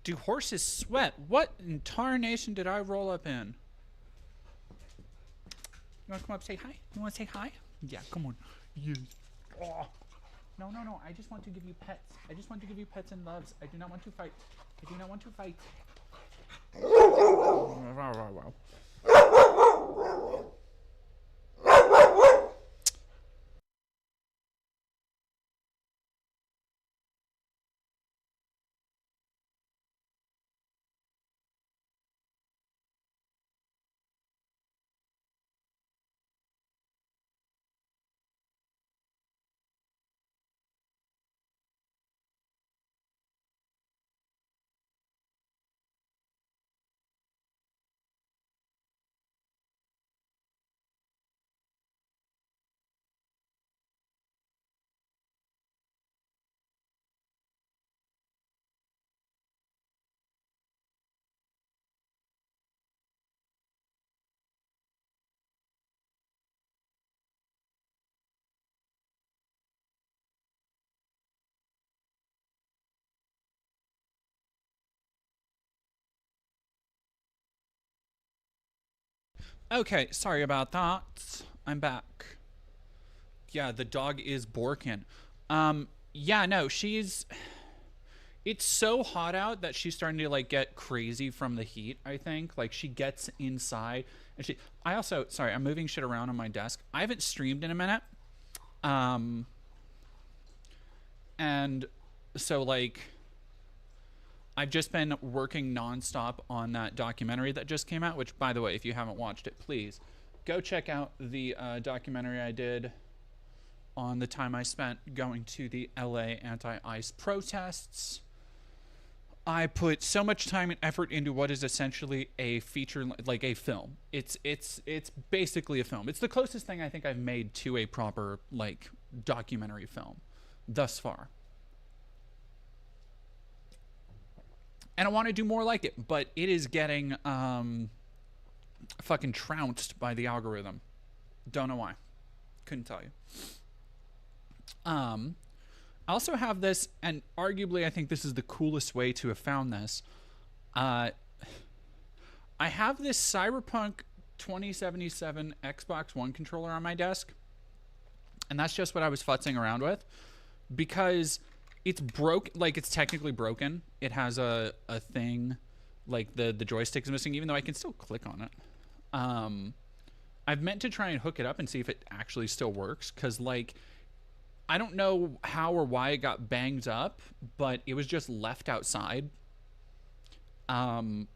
Do horses sweat? What in tarnation did I roll up in? You want to come up, say hi? You want to say hi? Yeah, come on. Yes. Oh. No, no, no. I just want to give you pets. I just want to give you pets and loves. I do not want to fight. I do not want to fight. Okay, sorry about that. I'm back. Yeah, the dog is borking. Yeah, no, she's... It's so hot out that she's starting to, like, get crazy from the heat, I think. Like, she gets inside. And she... I also... Sorry, I'm moving shit around on my desk. I haven't streamed in a minute. And so, like... I've just been working nonstop on that documentary that just came out, which, by the way, if you haven't watched it, please go check out the documentary I did on the time I spent going to the LA anti-ICE protests. I put so much time and effort into what is essentially a feature, like a film. It's basically a film. It's the closest thing I think I've made to a proper, like, documentary film thus far. And I want to do more like it, but it is getting fucking trounced by the algorithm. Don't know why. Couldn't tell you. I also have this, and arguably I think this is the coolest way to have found this. I have this Cyberpunk 2077 Xbox One controller on my desk. And that's just what I was futzing around with. Because... it's broke, like it's technically broken. It has a thing, like the joystick is missing, even though I can still click on it. I've meant to try and hook it up and see if it actually still works, because like, I don't know how or why it got banged up, but it was just left outside. But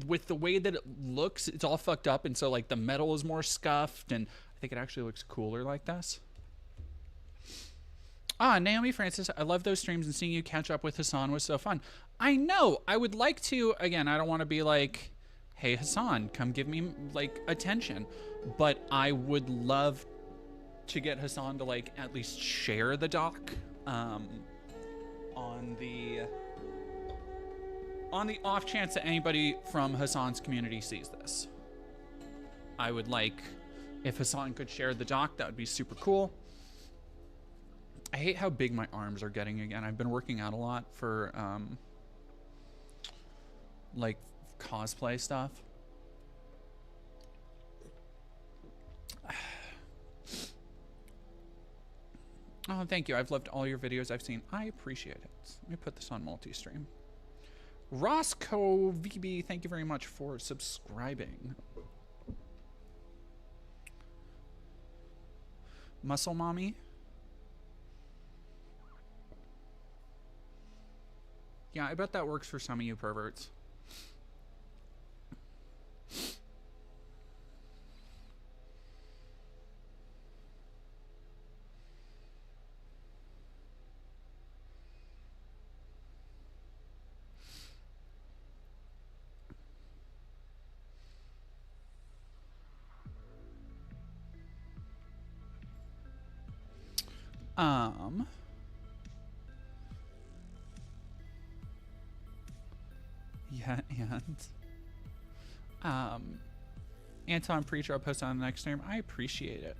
with the way that it looks, it's all fucked up, and so like the metal is more scuffed, and I think it actually looks cooler like this. Ah, Naomi Francis, I love those streams, and seeing you catch up with Hassan was so fun. I know. I would like to, again, I don't want to be like, hey, Hassan, come give me, like, attention. But I would love to get Hassan to, like, at least share the doc on the off chance that anybody from Hassan's community sees this. I would like, if Hassan could share the doc, that would be super cool. I hate how big my arms are getting again. I've been working out a lot for, like, cosplay stuff. Oh, thank you. I've loved all your videos I've seen. I appreciate it. Let me put this on multi-stream. Roscoe VB, thank you very much for subscribing. Muscle Mommy. Yeah, I bet that works for some of you perverts. Yeah, and Anton Preacher, I'll post on the next stream. I appreciate it.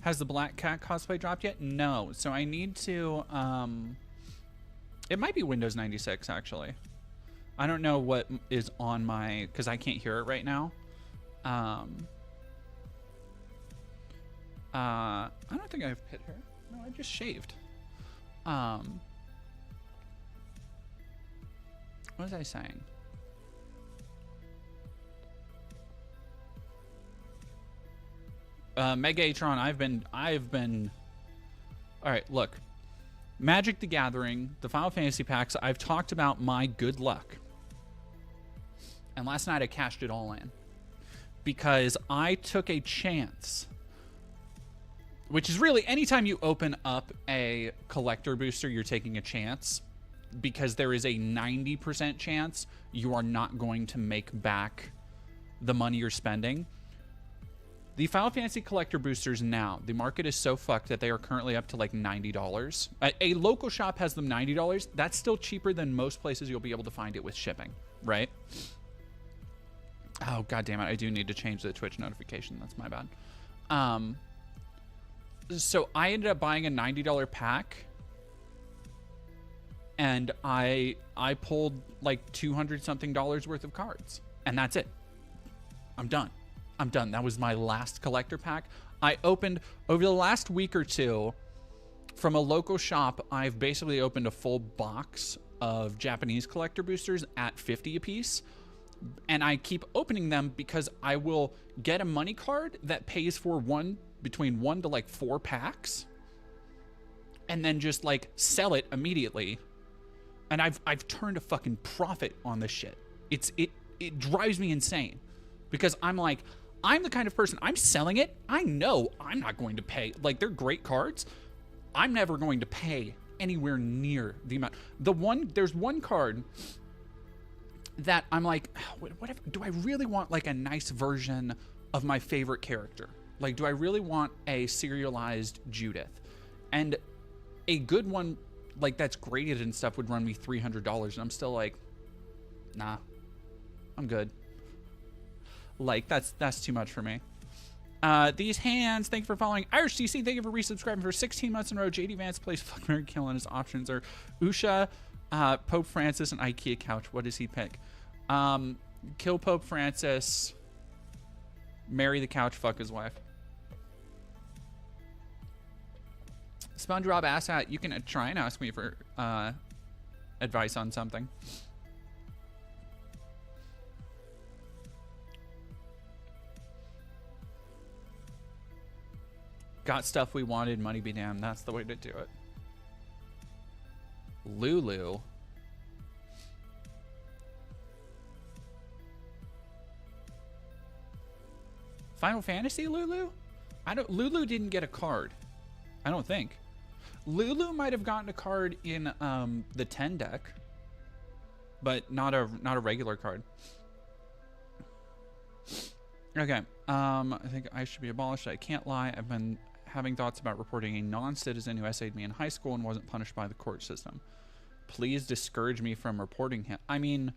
Has the Black Cat cosplay dropped yet? No. So I need to It might be Windows 96, actually. I don't know what is on my, because I can't hear it right now. I don't think I have pit hair. No, I just shaved. What was I saying? Megatron, I've been. All right, look. Magic the Gathering, the Final Fantasy packs, I've talked about my good luck. And last night I cashed it all in. Because I took a chance. Which is really, anytime you open up a collector booster, you're taking a chance. Because there is a 90% chance you are not going to make back the money you're spending. The Final Fantasy collector boosters now, the market is so fucked that they are currently up to like $90. A local shop has them $90. That's still cheaper than most places you'll be able to find it with shipping, right? Oh, god damn it. I do need to change the Twitch notification. That's my bad. So I ended up buying a $90 pack. And I pulled like $200 something worth of cards. And that's it. I'm done. That was my last collector pack. I opened, over the last week or two, from a local shop, I've basically opened a full box of Japanese collector boosters at $50 a piece. And I keep opening them because I will get a money card that pays for between 1 to like 4 packs. And then just like sell it immediately. And I've turned a fucking profit on this shit. It drives me insane. Because I'm like, I'm the kind of person, I'm selling it. I know I'm not going to pay. Like, they're great cards. I'm never going to pay anywhere near the amount. There's one card that I'm like, whatever. Do I really want like a nice version of my favorite character? Like, do I really want a serialized Judith? And a good one, like that's graded and stuff, would run me $300. And I'm still like, nah, I'm good. Like, that's too much for me. These hands, thank you for following. Irish DC, thank you for resubscribing for 16 months in a row. JD Vance plays Fuck, Marry, Kill, and his options are Usha, Pope Francis, and IKEA couch. What does he pick? Kill Pope Francis, marry the couch, fuck his wife. SpongeBob Asshat, you can try and ask me for advice on something. Got stuff we wanted, money be damned. That's the way to do it. Lulu. Final Fantasy Lulu? Lulu didn't get a card. I don't think. Lulu might have gotten a card in the 10 deck, but not a regular card. Okay. I think I should be abolished. I can't lie. I've been having thoughts about reporting a non-citizen who essayed me in high school and wasn't punished by the court system. Please discourage me from reporting him. I mean...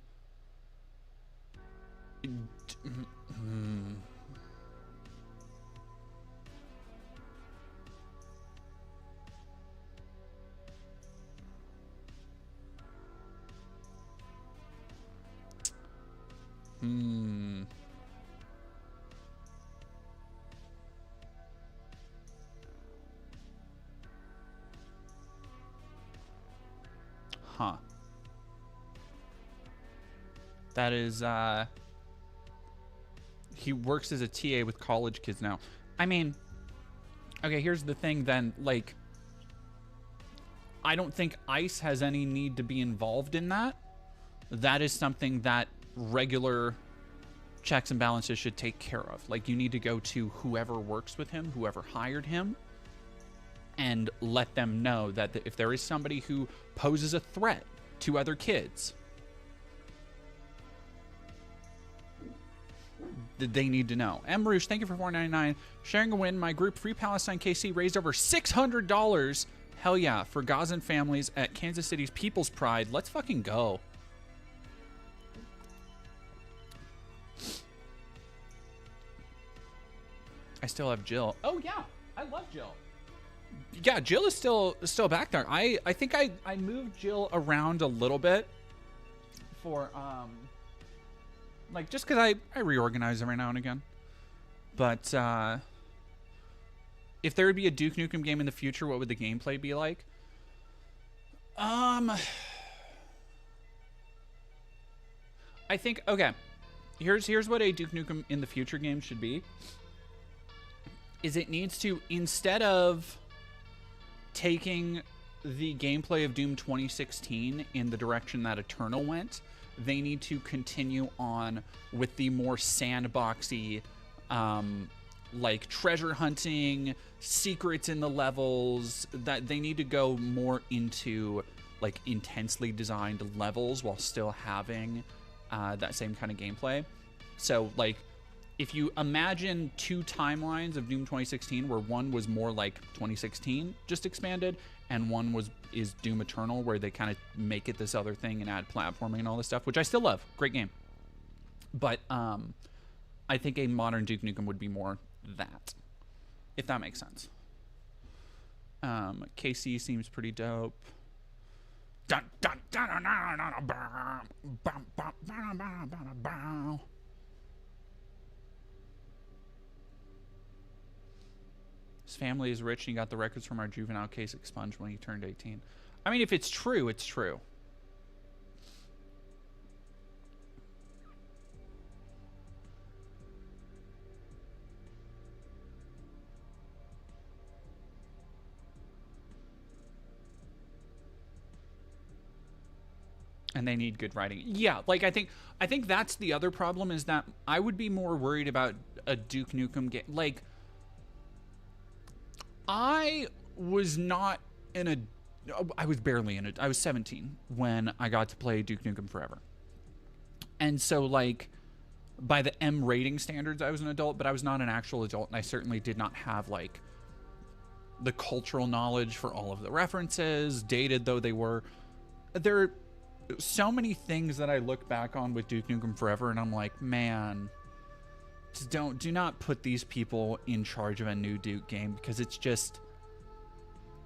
Huh. That is, he works as a TA with college kids now. I mean, okay, here's the thing then, like, I don't think ICE has any need to be involved in that. That is something that regular checks and balances should take care of. Like, you need to go to whoever works with him, whoever hired him, and let them know that if there is somebody who poses a threat to other kids, they need to know. M. Rouge, thank you for $4.99. Sharing a win. My group, Free Palestine KC, raised over $600. Hell yeah, for Gazan families at Kansas City's People's Pride. Let's fucking go. I still have Jill. Oh yeah, I love Jill. Yeah, Jill is still back there. I think I moved Jill around a little bit for like just because I reorganize every now and again. But if there would be a Duke Nukem game in the future, what would the gameplay be like? I think, okay, here's what a Duke Nukem in the future game should be. Is it needs to, instead of taking the gameplay of Doom 2016 in the direction that Eternal went, they need to continue on with the more sandboxy, like treasure hunting, secrets in the levels, that they need to go more into like intensely designed levels while still having that same kind of gameplay. So like if you imagine two timelines of Doom 2016 where one was more like 2016 just expanded and one is Doom Eternal where they kind of make it this other thing and add platforming and all this stuff, which I still love. Great game. But I think a modern Duke Nukem would be more that, if that makes sense. KC seems pretty dope. His family is rich and he got the records from our juvenile case expunged when he turned 18. I mean, if it's true, it's true. And they need good writing. Yeah, like I think that's the other problem, is that I would be more worried about a Duke Nukem game. Like, I was not in a, I was barely in it. I was 17 when I got to play Duke Nukem Forever. And so like by the M rating standards, I was an adult, but I was not an actual adult. And I certainly did not have like the cultural knowledge for all of the references, dated though they were. There are so many things that I look back on with Duke Nukem Forever and I'm like, man, do not put these people in charge of a new Duke game, because it's just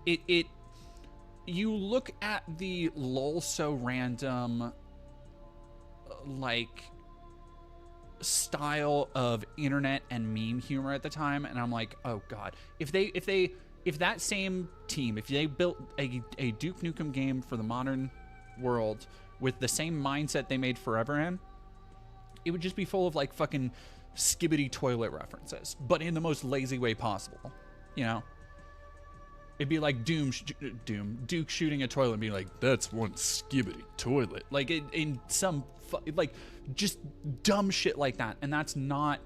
you look at the lol so random like style of internet and meme humor at the time, and I'm like, oh god, if that same team, if they built a Duke Nukem game for the modern world with the same mindset they made Forever in, it would just be full of like fucking skibbity toilet references, but in the most lazy way possible, you know? It'd be like Duke shooting a toilet and being like, that's one skibbity toilet. Like in some, like just dumb shit like that. And that's not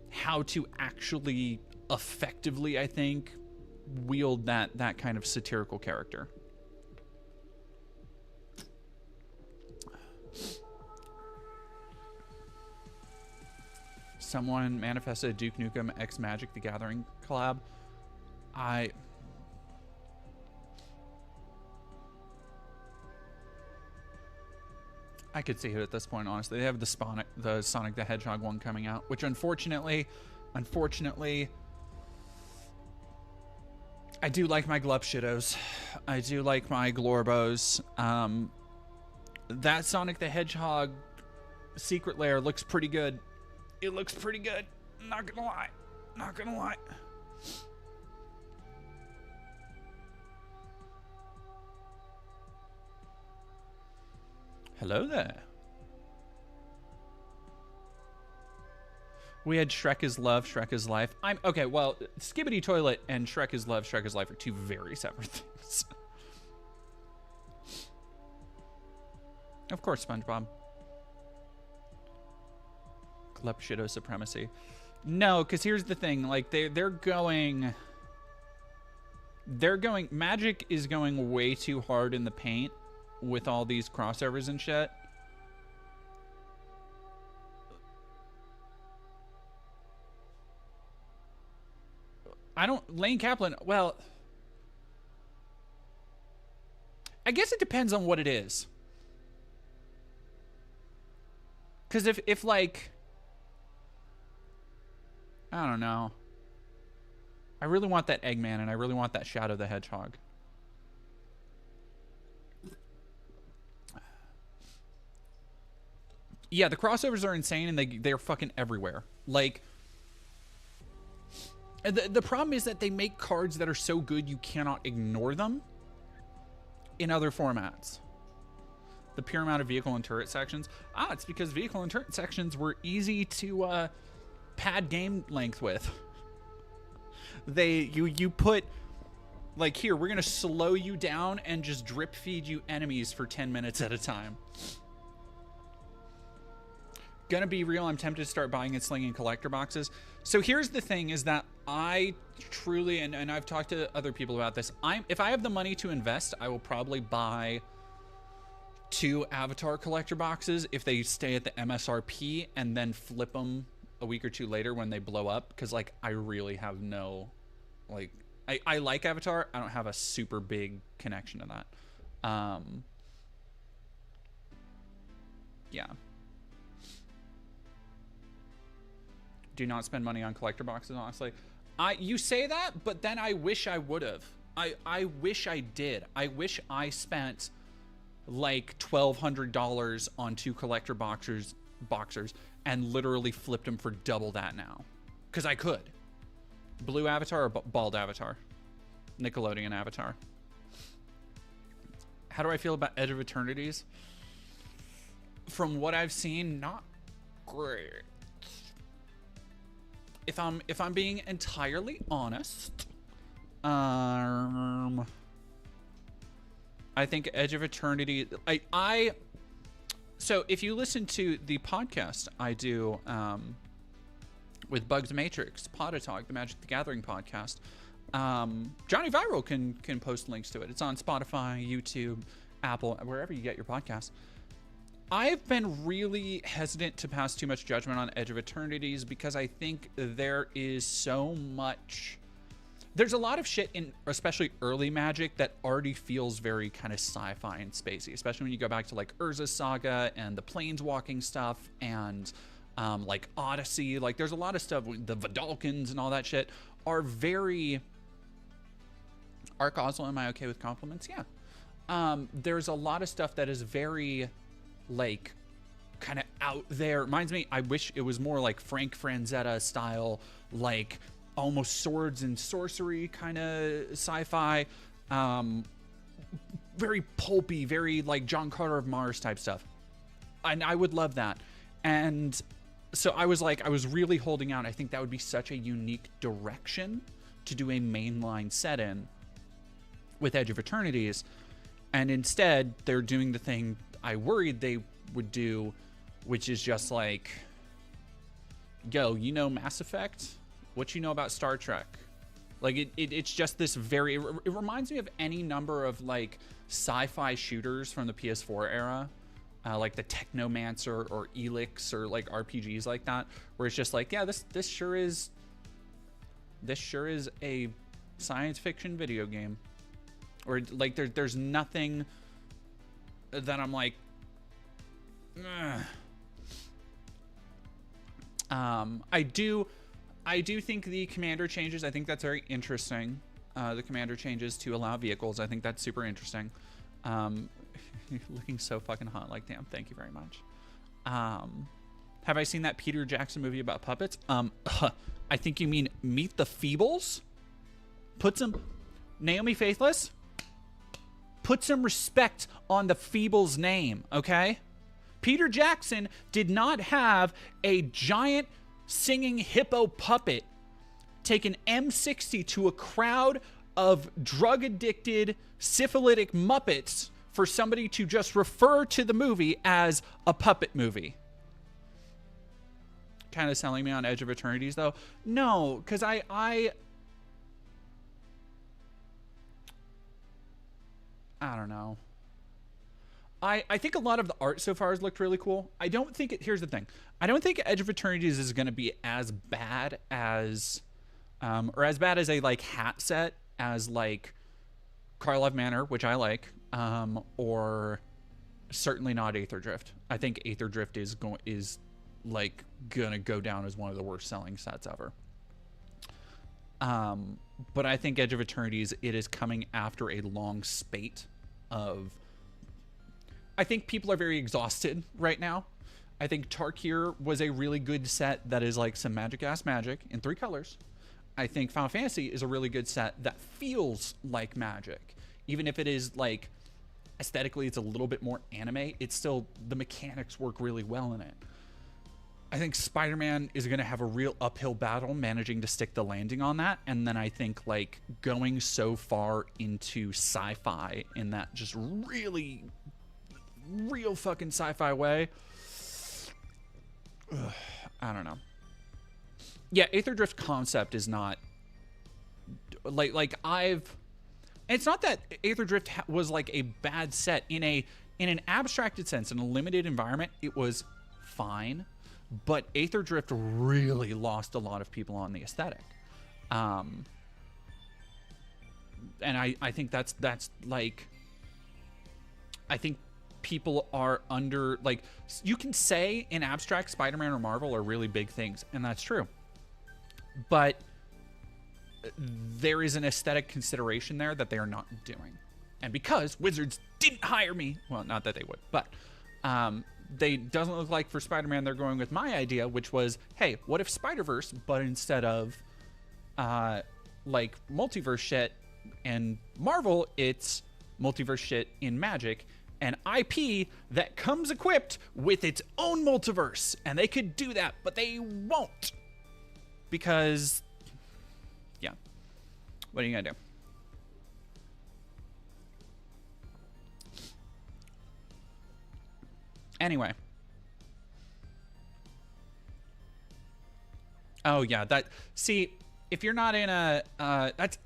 how to actually effectively, I think, wield that kind of satirical character. Someone manifested a Duke Nukem X Magic the Gathering collab. I could see it at this point, honestly. They have the Sonic the Hedgehog one coming out, which unfortunately, I do like my Glup Shittos. I do like my Glorbos. That Sonic the Hedgehog secret lair looks pretty good. It looks pretty good. Not gonna lie. Not gonna lie. Hello there. We had Shrek is Love, Shrek is Life. Okay, well, Skibbity Toilet and Shrek is Love, Shrek is Life are two very separate things. Of course, SpongeBob. Klepshido supremacy. No, because here's the thing. Like, they're going... Magic is going way too hard in the paint with all these crossovers and shit. Lane Kaplan, well... I guess it depends on what it is. Because if like... I don't know. I really want that Eggman, and I really want that Shadow the Hedgehog. Yeah, the crossovers are insane, and they're fucking everywhere. Like, the problem is that they make cards that are so good you cannot ignore them in other formats. The pure amount of vehicle and turret sections. It's because vehicle and turret sections were easy to pad game length with. You put, like, here, we're gonna slow you down and just drip feed you enemies for 10 minutes at a time. Gonna be real, I'm tempted to start buying and slinging collector boxes. So here's the thing, is that I truly, and I've talked to other people about this, if I have the money to invest, I will probably buy 2 Avatar collector boxes if they stay at the MSRP, and then flip them a week or 2 later when they blow up, because, like, I really have no, like, I like Avatar, I don't have a super big connection to that. Yeah. Do not spend money on collector boxes, honestly. You say that, but then I wish I would have. I wish I did. I wish I spent like $1,200 on 2 collector boxers and literally flipped them for double that now. Because I could. Blue Avatar or bald Avatar? Nickelodeon Avatar. How do I feel about Edge of Eternities? From what I've seen, not great. If I'm being entirely honest, I think Edge of Eternity, so if you listen to the podcast I do with Bugs Matrix, Podatog, the Magic the Gathering podcast, Johnny Viral can post links to it. It's on Spotify, YouTube, Apple, wherever you get your podcasts. I've been really hesitant to pass too much judgment on Edge of Eternities because I think there is so much... There's a lot of shit in, especially early Magic, that already feels very kind of sci-fi and spacey, especially when you go back to like Urza's Saga and the Planeswalking stuff and like Odyssey. Like there's a lot of stuff, the Vidalkins and all that shit are very... Arc Oslo, am I okay with compliments? Yeah. There's a lot of stuff that is very... like kind of out there. Reminds me, I wish it was more like Frank Franzetta style, like almost swords and sorcery kind of sci-fi, very pulpy, very like John Carter of Mars type stuff, and I would love that. And so I was really holding out. I think that would be such a unique direction to do a mainline set in with Edge of Eternities, and instead they're doing the thing I worried they would do, which is just like, yo, you know Mass Effect? What you know about Star Trek? Like, it's just this very... It reminds me of any number of, like, sci-fi shooters from the PS4 era. Like the Technomancer or Elix or, like, RPGs like that. Where it's just like, yeah, this sure is... This sure is a science fiction video game. Or, like, there's nothing that I'm like... I do think the commander changes, I think that's very interesting. The commander changes to allow vehicles, I think that's super interesting. You're looking so fucking hot, like, damn, thank you very much. Have I seen that Peter Jackson movie about puppets? I think you mean Meet the Feebles? Put some... Naomi Faithless? Put some respect on the Feebles name, okay? Peter Jackson did not have a giant singing hippo puppet take an M60 to a crowd of drug-addicted, syphilitic Muppets for somebody to just refer to the movie as a puppet movie. Kind of selling me on Edge of Eternities, though. No, because I don't know. I think a lot of the art so far has looked really cool. I don't think it... Here's the thing. I don't think Edge of Eternities is going to be as bad as... or as bad as a, like, hat set as, like, Karlov Manor, which I like, or certainly not Aether Drift. I think Aether Drift is like, gonna go down as one of the worst selling sets ever. but I think Edge of Eternities, it is coming after a long spate of... I think people are very exhausted right now. I think Tarkir was a really good set that is like some magic-ass magic in 3 colors. I think Final Fantasy is a really good set that feels like Magic. Even if it is like, aesthetically it's a little bit more anime, it's still, the mechanics work really well in it. I think Spider-Man is going to have a real uphill battle managing to stick the landing on that. And then I think like going so far into sci-fi in that just really, real fucking sci-fi way. Ugh, I don't know. Yeah, Aether Drift concept is not like it's not that Aether Drift was like a bad set in an abstracted sense, in a limited environment. It was fine, but Aether Drift really lost a lot of people on the aesthetic. And I think that's like, I think people are under, like, you can say in abstract Spider-Man or Marvel are really big things, and that's true. But there is an aesthetic consideration there that they are not doing. And because Wizards didn't hire me, well, not that they would, but they doesn't look like for Spider-Man they're going with my idea, which was, hey, what if Spider-Verse, but instead of like multiverse shit and Marvel, it's multiverse shit in Magic, an IP that comes equipped with its own multiverse. And they could do that, but they won't. Because, yeah, what are you gonna do? Anyway. Oh, yeah, that, see, if you're not in a, that's,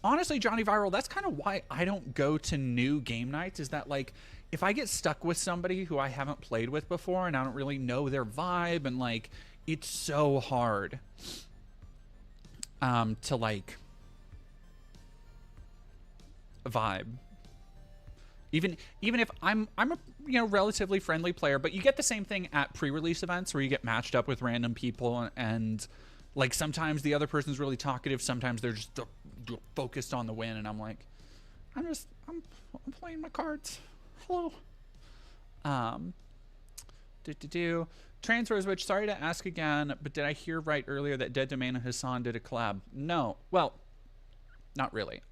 honestly, Johnny Viral, that's kind of why I don't go to new game nights, is that, like, if I get stuck with somebody who I haven't played with before and I don't really know their vibe, and, like, it's so hard to, like, vibe. Even if I'm a, you know, relatively friendly player, but you get the same thing at pre-release events where you get matched up with random people, and like sometimes the other person's really talkative, sometimes they're just focused on the win, and I'm like, I'm playing my cards. Hello. Transfers, which, sorry to ask again, but did I hear right earlier that Dead Domain and Hassan did a collab? No. Well, not really.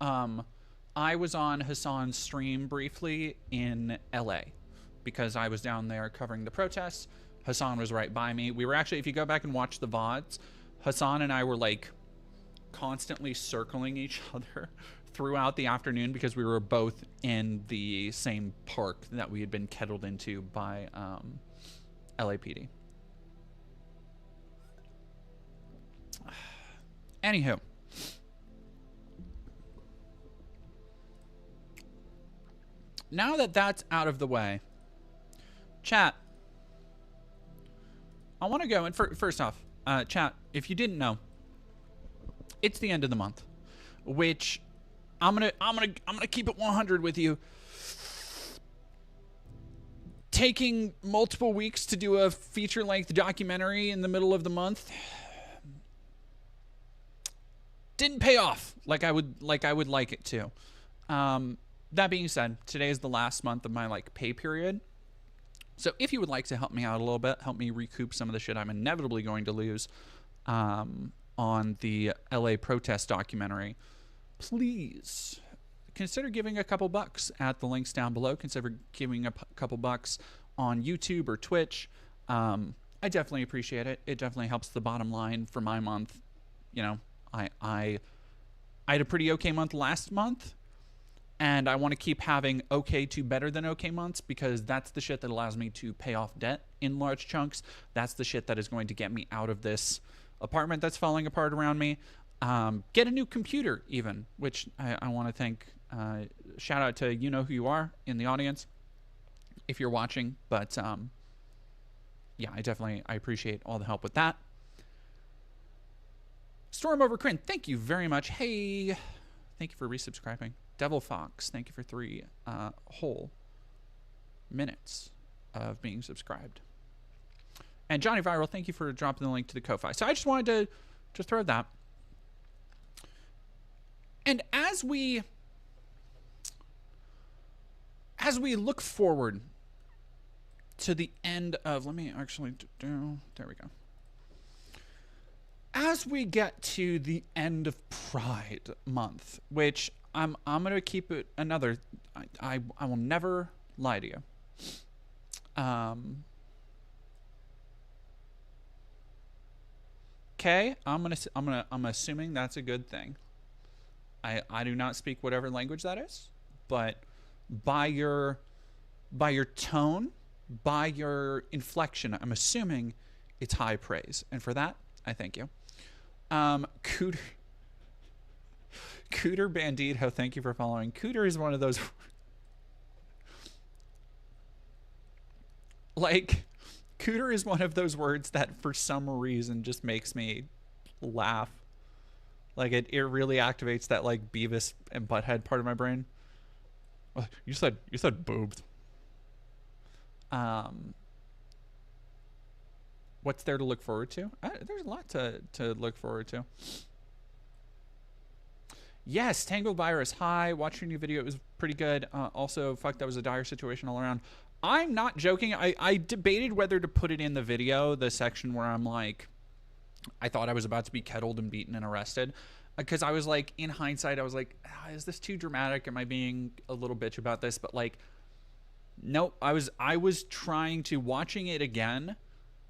I was on Hassan's stream briefly in LA because I was down there covering the protests. Hassan was right by me. We were actually, if you go back and watch the VODs, Hassan and I were like constantly circling each other throughout the afternoon because we were both in the same park that we had been kettled into by LAPD. Anywho. Now that that's out of the way, chat, I want to go, and first off, chat, if you didn't know, it's the end of the month, which I'm gonna keep it 100 with you. Taking multiple weeks to do a feature-length documentary in the middle of the month didn't pay off like I would like it to. That being said, today is the last month of my like pay period. So if you would like to help me out a little bit, help me recoup some of the shit I'm inevitably going to lose on the LA protest documentary, please consider giving a couple bucks at the links down below. Consider giving a couple bucks on YouTube or Twitch. I definitely appreciate it. It definitely helps the bottom line for my month. You know, I had a pretty okay month last month, and I want to keep having okay to better than okay months, because that's the shit that allows me to pay off debt in large chunks. That's the shit that is going to get me out of this apartment that's falling apart around me. Get a new computer even, which I want to thank, shout out to you know who you are in the audience if you're watching. But yeah, I appreciate all the help with that. Storm over Crin, thank you very much. Hey, thank you for resubscribing. Devil Fox, thank you for 3 whole minutes of being subscribed. And Johnny Viral, thank you for dropping the link to the Ko-Fi. So I just wanted to throw that. as we look forward to the end of, let me actually do, there we go. As we get to the end of Pride Month, which I'm gonna keep it another, I will never lie to you. Okay, I'm assuming that's a good thing. I do not speak whatever language that is, but by your tone, by your inflection, I'm assuming it's high praise, and for that, I thank you. Cooter Bandito, thank you for following. Cooter is one of those like, cooter is one of those words that for some reason just makes me laugh. Like, it really activates that, like, Beavis and Butthead part of my brain. You said boobed. What's there to look forward to? There's a lot to look forward to. Yes, Tangled Virus. Hi, watched your new video. It was pretty good. Also, fuck, that was a dire situation all around. I'm not joking. I debated whether to put it in the video, the section where I'm like, I thought I was about to be kettled and beaten and arrested. Because I was like, in hindsight, I was like, is this too dramatic? Am I being a little bitch about this? But like, nope. I was trying to, watching it again,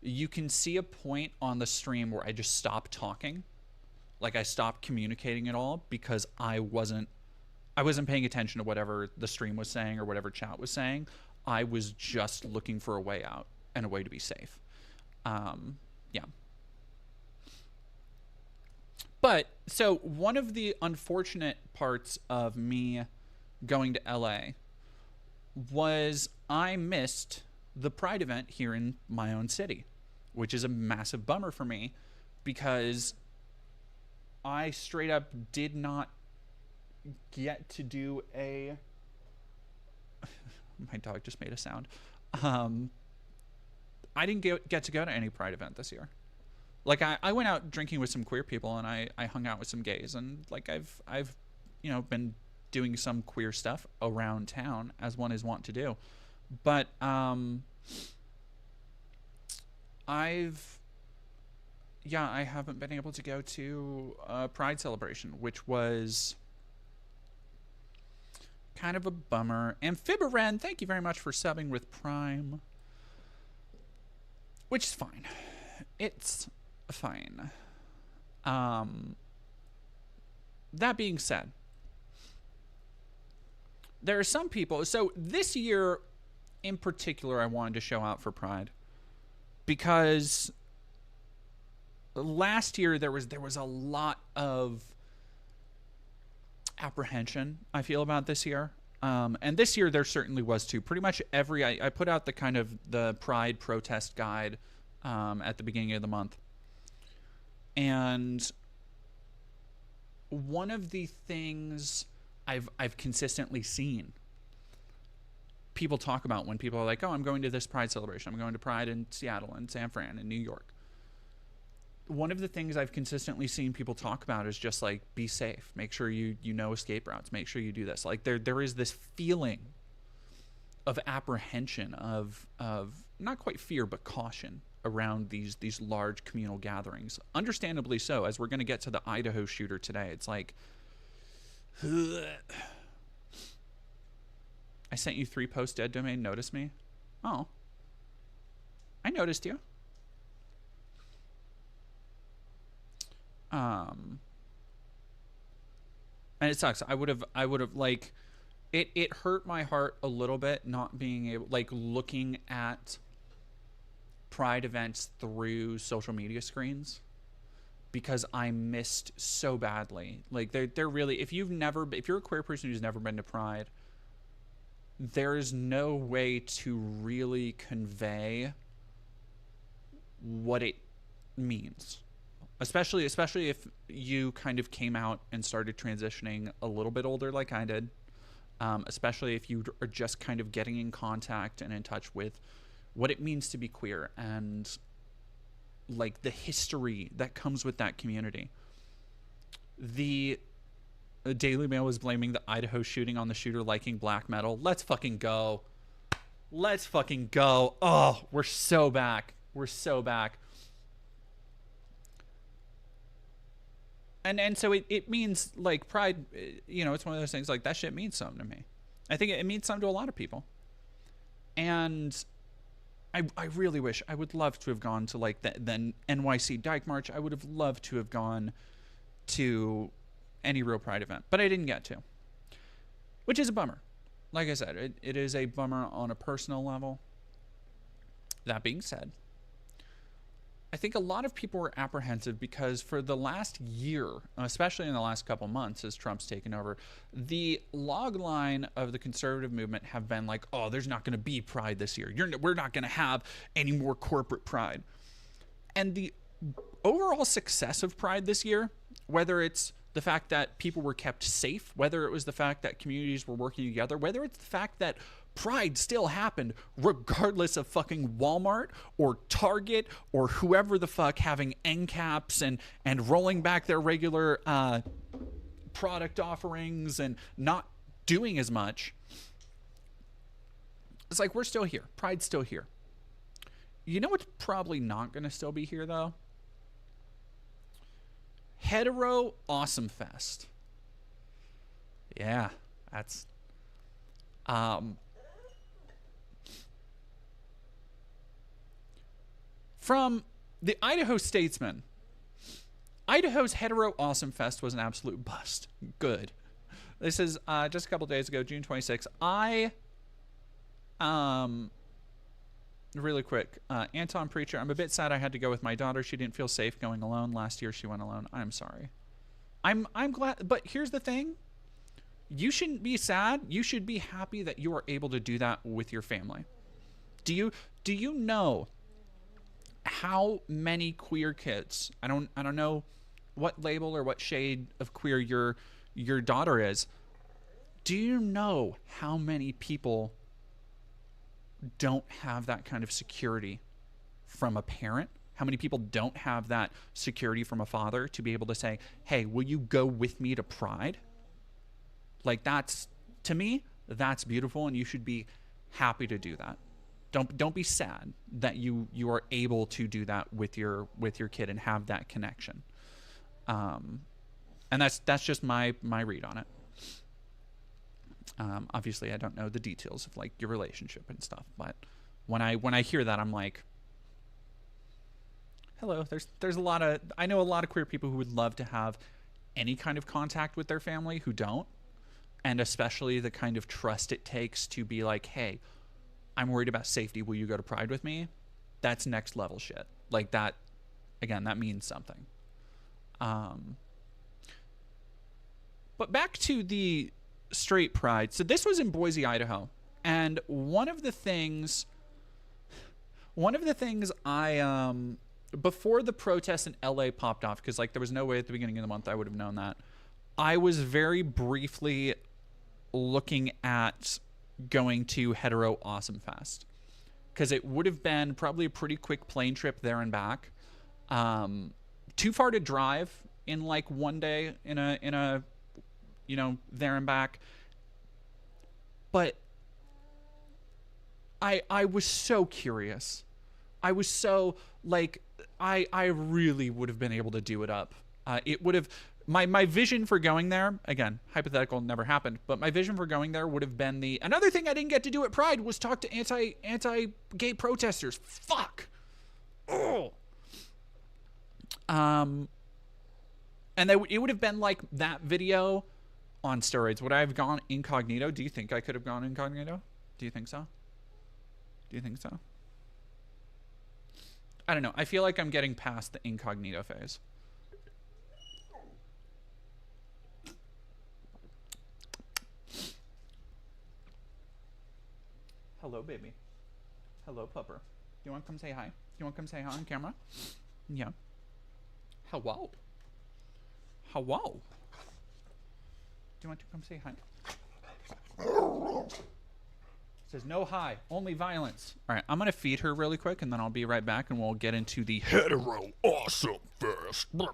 you can see a point on the stream where I just stopped talking. Like, I stopped communicating at all because I wasn't paying attention to whatever the stream was saying or whatever chat was saying. I was just looking for a way out and a way to be safe. Yeah. But, so, one of the unfortunate parts of me going to LA was I missed the Pride event here in my own city, which is a massive bummer for me because I straight up did not get to do a... My dog just made a sound. I didn't get to go to any Pride event this year. Like, I went out drinking with some queer people and I hung out with some gays, and like I've you know, been doing some queer stuff around town as one is wont to do. But I haven't been able to go to a Pride celebration, which was kind of a bummer. Amphibiren, thank you very much for subbing with Prime. Which is fine. It's fine. That being said, there are some people... So this year, in particular, I wanted to show out for Pride. Because last year, there was a lot of apprehension, I feel, about this year. And this year there certainly was too. Pretty much I put out the kind of the Pride protest guide at the beginning of the month. And one of the things I've consistently seen people talk about when people are like, oh, I'm going to this Pride celebration. I'm going to Pride in Seattle and San Fran and New York. One of the things I've consistently seen people talk about is just like, be safe. Make sure you know escape routes. Make sure you do this. Like there is this feeling of apprehension, of not quite fear, but caution around these large communal gatherings. Understandably so, as we're going to get to the Idaho shooter today. It's like, ugh. I sent you 3 posts, dead domain, notice me? Oh. I noticed you. And it sucks. I would have like, it hurt my heart a little bit not being able, like, looking at Pride events through social media screens, because I missed so badly. Like, they're really, if you're a queer person who's never been to Pride, there's no way to really convey what it means. Especially if you kind of came out and started transitioning a little bit older like I did. Especially if you are just kind of getting in contact and in touch with what it means to be queer and like the history that comes with that community. The The Daily Mail was blaming the Idaho shooting on the shooter liking black metal. Let's fucking go. Let's fucking go. Oh, we're so back. We're so back. And so it means, like, pride, you know, it's one of those things, like, that shit means something to me. I think it means something to a lot of people. And I really wish, I would love to have gone to, like, the NYC Dyke March. I would have loved to have gone to any real pride event, but I didn't get to, which is a bummer. Like I said, it is a bummer on a personal level. That being said, I think a lot of people were apprehensive because for the last year, especially in the last couple months as Trump's taken over, the log line of the conservative movement have been like, oh, there's not going to be pride this year. We're not going to have any more corporate pride. And the overall success of pride this year, whether it's the fact that people were kept safe, whether it was the fact that communities were working together, whether it's the fact that pride still happened regardless of fucking Walmart or Target or whoever the fuck having end caps and rolling back their regular product offerings and not doing as much. It's like, we're still here. Pride's still here. You know what's probably not going to still be here, though? Hetero Awesome Fest. Yeah, that's... From the Idaho Statesman, Idaho's Hetero Awesome Fest was an absolute bust. Good. This is just a couple days ago, June 26th. Really quick, Anton Preacher, I'm a bit sad I had to go with my daughter. She didn't feel safe going alone. Last year she went alone. I'm sorry. I'm glad, but here's the thing. You shouldn't be sad. You should be happy that you are able to do that with your family. Do you know how many queer kids, I don't know what label or what shade of queer your daughter is. Do you know how many people don't have that kind of security from a parent? How many people don't have that security from a father to be able to say, hey, will you go with me to Pride? Like, that's, to me, that's beautiful, and you should be happy to do that. Don't be sad that you are able to do that with your kid and have that connection. And that's just my read on it. Obviously, I don't know the details of, like, your relationship and stuff, but when I hear that, I'm like, hello. There's a lot of, I know a lot of queer people who would love to have any kind of contact with their family who don't, and especially the kind of trust it takes to be like, hey, I'm worried about safety. Will you go to Pride with me? That's next level shit. Like, that, again, that means something. But back to the straight pride. So this was in Boise, Idaho. And one of the things I, before the protests in LA popped off, because, like, there was no way at the beginning of the month I would have known that, I was very briefly looking at going to Hetero Awesome Fest, because it would have been probably a pretty quick plane trip there and back. Too far to drive in, like, one day in a you know, there and back. But I was so curious. I was so, like, I really would have been able to do it up. It would have, my vision for going there, again, hypothetical, never happened, but my vision for going there would have been another thing I didn't get to do at Pride was talk to anti-gay protesters. Fuck. Oh. And it would have been like that video on steroids. Would I have gone incognito? Do you think I could have gone incognito? Do you think so? I don't know. I feel like I'm getting past the incognito phase. Hello, baby. Hello, pupper. You want to come say hi? You want to come say hi on camera? Yeah. Hello. Hello. Do you want to come say hi? It says no hi, only violence. All right, I'm going to feed her really quick, and then I'll be right back, and we'll get into the Hetero Awesome Fest. Yeah.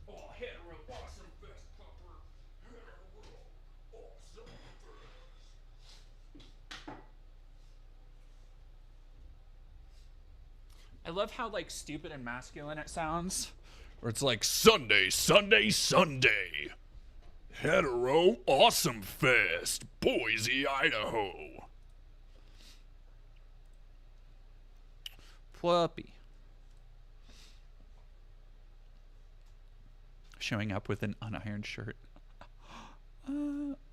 Oh, Hetero Awesome I love how like stupid and masculine it sounds. Where it's like Sunday, Sunday, Sunday. Hetero Awesome Fest, Boise, Idaho. Puppy. Showing up with an unironed shirt.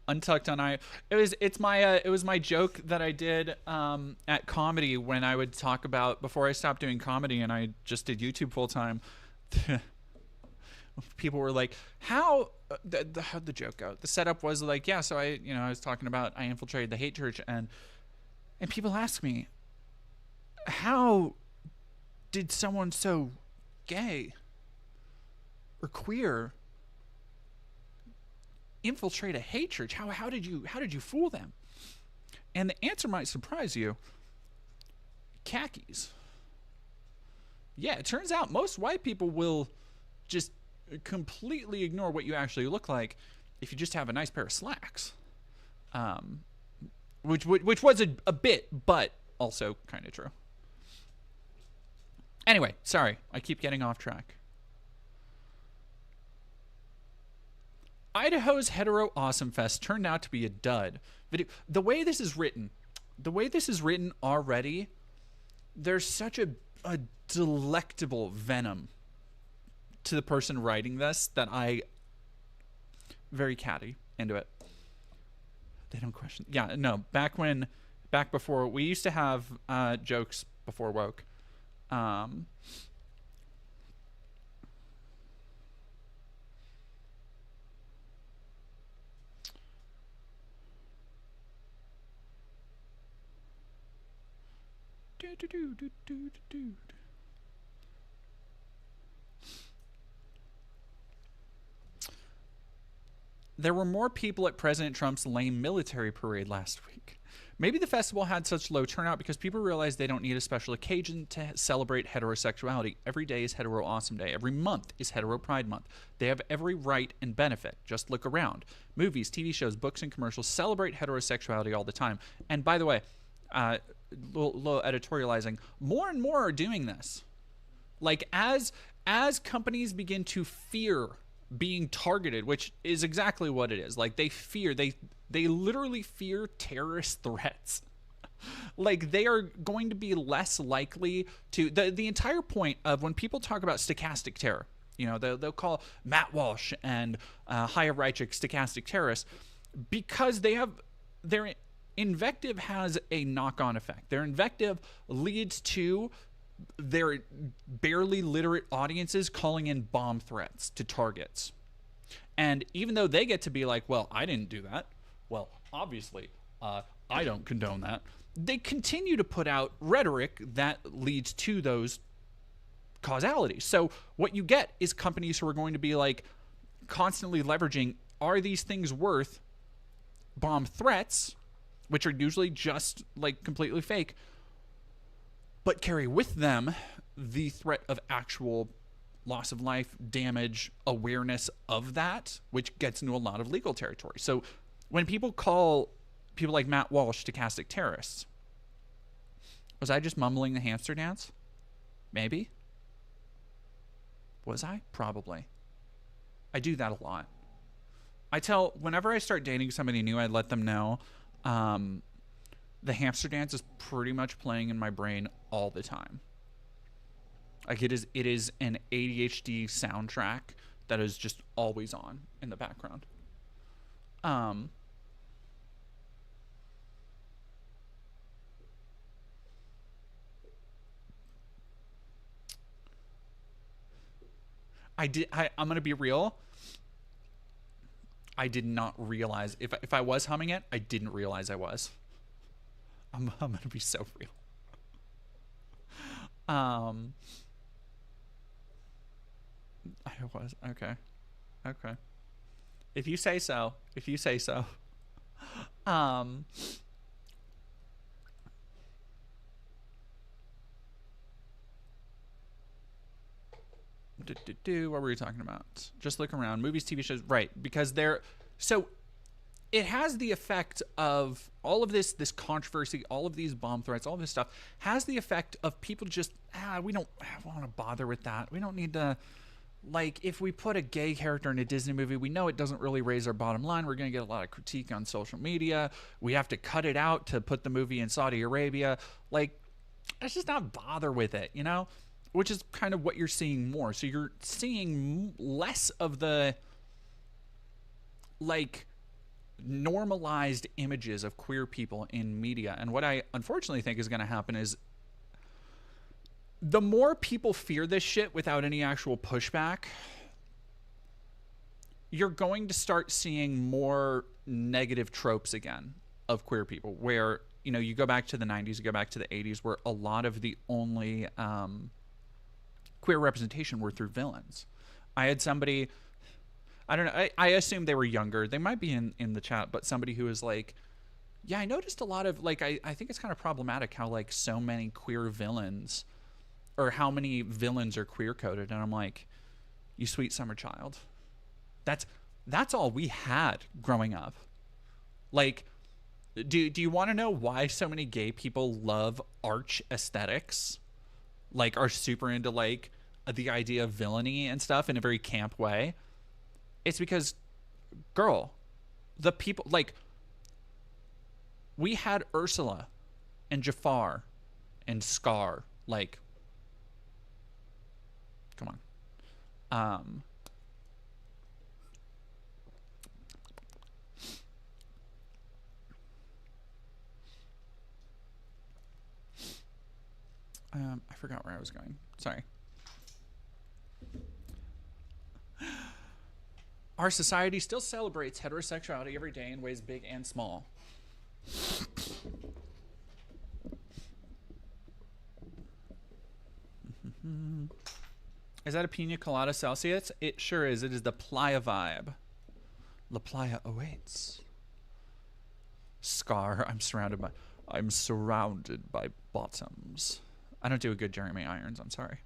Untucked on I. It was my joke that I did at comedy when I would talk about before I stopped doing comedy and I just did YouTube full time. People were like, how'd the joke go? The setup was like, yeah, so I was talking about I infiltrated the hate church and people ask me, how did someone so gay or queer infiltrate a hate church? How did you fool them? And the answer might surprise you. Khakis. Yeah, it turns out most white people will just completely ignore what you actually look like if you just have a nice pair of slacks. Which was a bit, but also kind of true. Anyway, sorry, I keep getting off track. Idaho's Hetero Awesome Fest turned out to be a dud. The way this is written already, there's such a delectable venom to the person writing this that I very catty into it. They don't question. Yeah, no. Back before we used to have jokes before woke. There were more people at President Trump's lame military parade last week. Maybe the festival had such low turnout because people realized they don't need a special occasion to celebrate heterosexuality. Every day is Hetero Awesome Day. Every month is Hetero Pride Month. They have every right and benefit. Just look around. Movies, TV shows, books, and commercials celebrate heterosexuality all the time. And by the way, little editorializing, more and more are doing this. Like as companies begin to fear being targeted, which is exactly what it is. Like they literally fear terrorist threats. Like they are going to be less likely to, the entire point of when people talk about stochastic terror, they'll call Matt Walsh and Haya Reichik stochastic terrorists because their invective has a knock-on effect. Their invective leads to their barely literate audiences calling in bomb threats to targets. And even though they get to be like, well, I didn't do that. Well, obviously, I don't condone that. They continue to put out rhetoric that leads to those causalities. So what you get is companies who are going to be like constantly leveraging, are these things worth bomb threats, which are usually just like completely fake, but carry with them the threat of actual loss of life, damage, awareness of that, which gets into a lot of legal territory. So when people call people like Matt Walsh stochastic terrorists, was I just mumbling the hamster dance? Maybe. Was I? Probably. I do that a lot. Whenever I start dating somebody new, I let them know the hamster dance is pretty much playing in my brain all the time. Like it is an ADHD soundtrack that is just always on in the background. I'm gonna be real. I did not realize if I was humming it, I didn't realize I was. I'm gonna be so real. I was okay. If you say so. What were we talking about? Just look around. Movies, TV shows, right? Because they're so. it has the effect of all of this controversy, all of these bomb threats, all of this stuff has the effect of people just we don't want to bother with that. We don't need to, like, if we put a gay character in a Disney movie, we know it doesn't really raise our bottom line. We're going to get a lot of critique on social media. We have to cut it out to put the movie in Saudi Arabia. Like, let's just not bother with it, you know? Which is kind of what you're seeing more. So you're seeing less of the, like, normalized images of queer people in media. And what I unfortunately think is going to happen is the more people fear this shit without any actual pushback, you're going to start seeing more negative tropes again of queer people, where, you know, you go back to the 90s, you go back to the 80s, where a lot of the only queer representation were through villains. I had somebody, I don't know, I assume they were younger, they might be in the chat, but somebody who was like, yeah, I noticed a lot of, like, I think it's kind of problematic how, like, so many queer villains, or how many villains are queer coded. And I'm like, you sweet summer child, that's all we had growing up. Like, do you want to know why so many gay people love arch aesthetics, like, are super into, like, the idea of villainy and stuff in a very camp way? It's because, girl, the people, like, we had Ursula and Jafar and Scar, like, come on. I forgot where I was going. Sorry. Our society still celebrates heterosexuality every day in ways big and small. Is that a pina colada Celsius? It sure is. It is the Playa vibe. La Playa awaits. Scar, I'm surrounded by bottoms. I don't do a good Jeremy Irons, I'm sorry.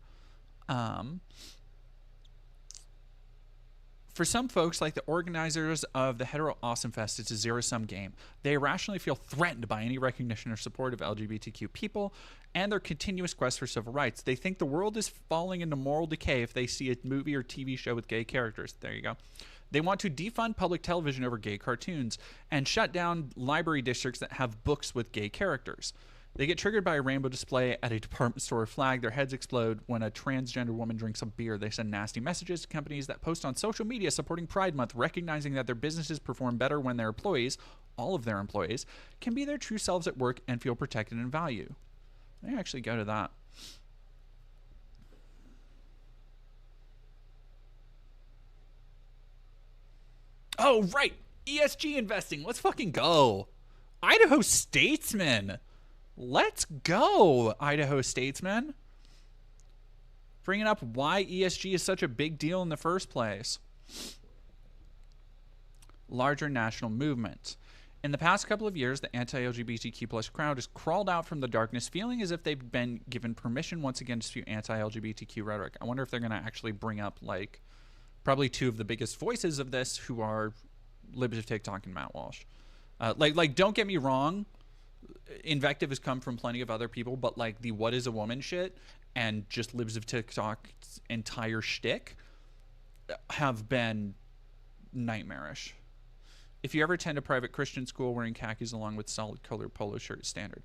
For some folks, like the organizers of the Hetero Fest, it's a zero-sum game. They irrationally feel threatened by any recognition or support of LGBTQ people and their continuous quest for civil rights. They think the world is falling into moral decay if they see a movie or TV show with gay characters. There you go. They want to defund public television over gay cartoons and shut down library districts that have books with gay characters. They get triggered by a rainbow display at a department store flag. Their heads explode when a transgender woman drinks a beer. They send nasty messages to companies that post on social media supporting Pride Month, recognizing that their businesses perform better when their employees, all of their employees, can be their true selves at work and feel protected and valued. Let me actually go to that. Oh, right. ESG investing. Let's fucking go. Idaho Statesman. Let's go, Idaho Statesman. Bringing up why ESG is such a big deal in the first place. Larger national movement. In the past couple of years, the anti-LGBTQ plus crowd has crawled out from the darkness, feeling as if they've been given permission once again to spew anti-LGBTQ rhetoric. I wonder if they're going to actually bring up, like, probably two of the biggest voices of this, who are Libs of TikTok and Matt Walsh. Like, don't get me wrong. Invective has come from plenty of other people, but, like, the what is a woman shit and just Libs of TikTok's entire shtick have been nightmarish. If you ever attend a private Christian school, wearing khakis along with solid color polo shirt is standard.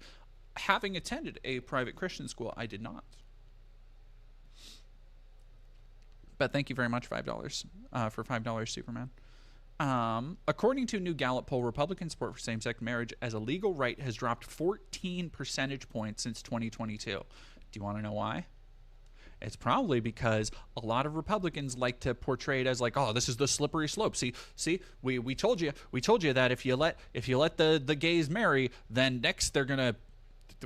Having attended a private Christian school, I did not. But thank you very much, $5 for $5 Superman. According to a new Gallup poll, Republican support for same-sex marriage as a legal right has dropped 14 percentage points since 2022. Do you want to know why? It's probably because a lot of Republicans like to portray it as like, oh, this is the slippery slope. See, we told you that if you let the gays marry, then next they're gonna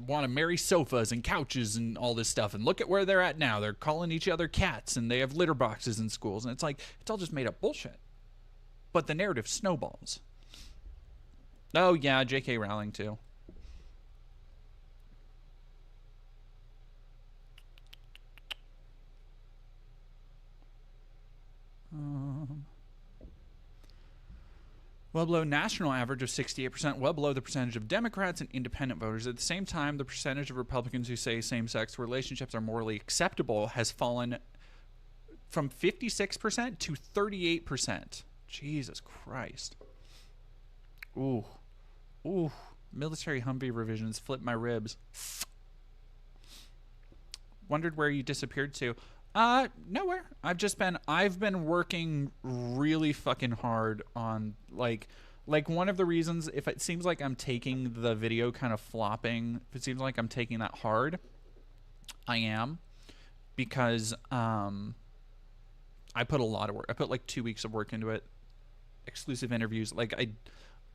want to marry sofas and couches and all this stuff. And look at where they're at now. They're calling each other cats and they have litter boxes in schools. And it's like, it's all just made up bullshit. But the narrative snowballs. Oh, yeah, J.K. Rowling, too. well below national average of 68%, well below the percentage of Democrats and independent voters. At the same time, the percentage of Republicans who say same-sex relationships are morally acceptable has fallen from 56% to 38%. Jesus Christ. Ooh. Ooh. Military Humvee revisions flipped my ribs. Wondered where you disappeared to. Nowhere. I've been working really fucking hard on like one of the reasons, if it seems like I'm taking the video kind of flopping, if it seems like I'm taking that hard, I am, because I put a lot of work. I put like 2 weeks of work into it. Exclusive interviews. Like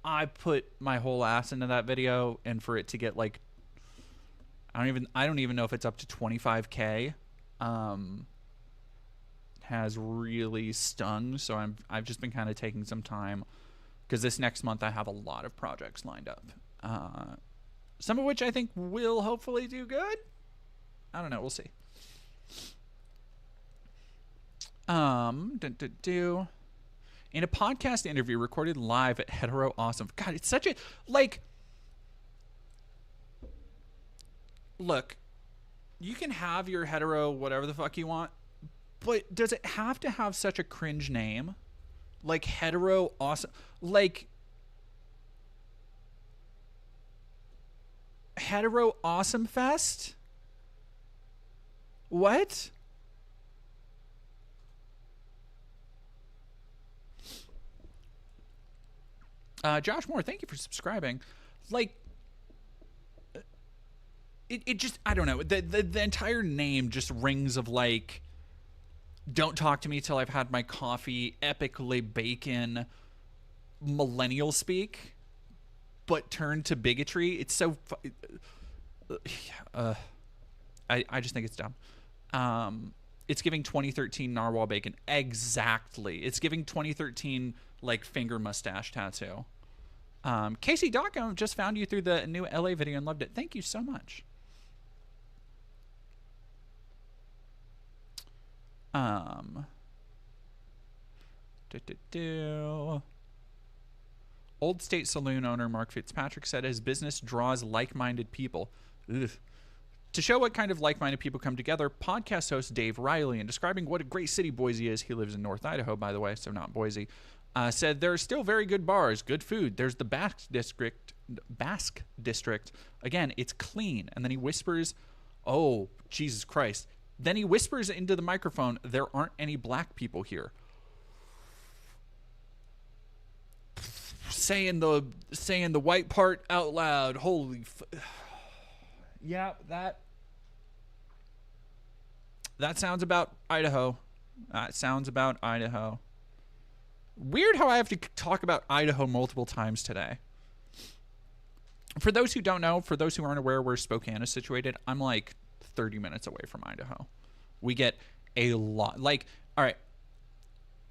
I put my whole ass into that video, and for it to get like I don't even know if it's up to 25K. Has really stung. So I've just been kind of taking some time, because this next month I have a lot of projects lined up. Some of which I think will hopefully do good. I don't know. We'll see. In a podcast interview recorded live at Hetero Awesome. God, it's such a like. Look, you can have your hetero whatever the fuck you want, but does it have to have such a cringe name? Like Hetero Awesome, like Hetero Awesome Fest? What? Josh Moore, thank you for subscribing. Like, it just, I don't know. The entire name just rings of like, don't talk to me till I've had my coffee, epically bacon, millennial speak, but turn to bigotry. It's so, I just think it's dumb. It's giving 2013 narwhal bacon. Exactly. It's giving 2013 like finger mustache tattoo. Casey Dotcom just found you through the new LA video and loved it. Thank you so much. Old State Saloon owner Mark Fitzpatrick said his business draws like-minded people. Ugh. To show what kind of like-minded people come together, podcast host Dave Riley, in describing what a great city Boise is — he lives in North Idaho, by the way, so not Boise — said there are still very good bars, good food. There's the Basque District. Again, it's clean. And then he whispers, oh, Jesus Christ. Then he whispers into the microphone, there aren't any black people here. Saying the white part out loud. Holy yeah, that sounds about Idaho. That sounds about Idaho. Weird how I have to talk about Idaho multiple times today. For those who don't know, for those who aren't aware where Spokane is situated, I'm like 30 minutes away from Idaho. We get a lot. Like, all right,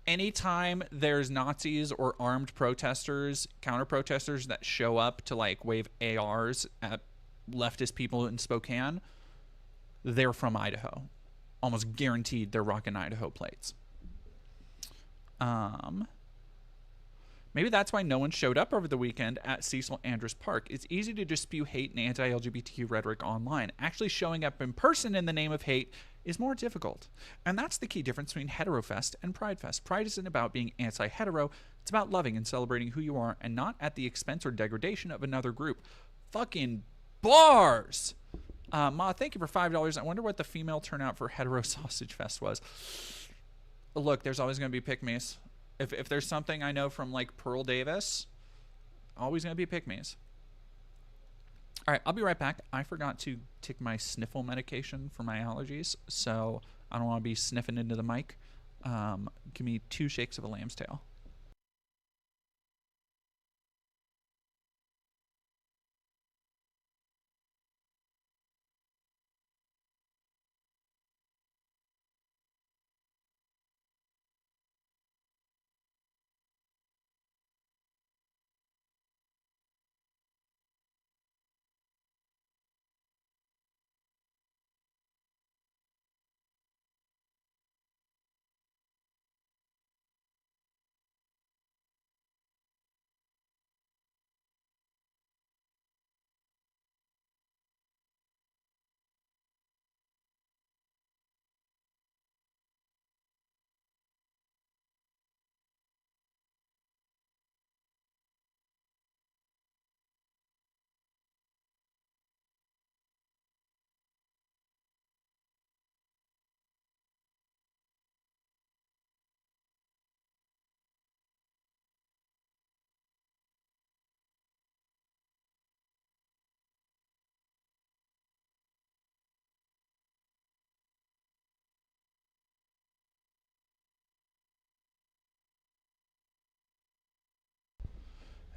anytime there's Nazis or armed protesters, counter-protesters that show up to like wave ARs at leftist people in Spokane, they're from Idaho. Almost guaranteed they're rocking Idaho plates. Maybe that's why no one showed up over the weekend at Cecil Andrus Park. It's easy to just spew hate and anti-LGBTQ rhetoric online. Actually showing up in person in the name of hate is more difficult. And that's the key difference between Hetero Fest and Pride Fest. Pride isn't about being anti-hetero. It's about loving and celebrating who you are, and not at the expense or degradation of another group. Fucking bars! Ma, thank you for $5. I wonder what the female turnout for Hetero Sausage Fest was. Look, there's always going to be pick-me's. If there's something I know from like Pearl Davis, always going to be pick-me's. All right, I'll be right back. I forgot to take my sniffle medication for my allergies, so I don't want to be sniffing into the mic. Give me 2 shakes of a lamb's tail.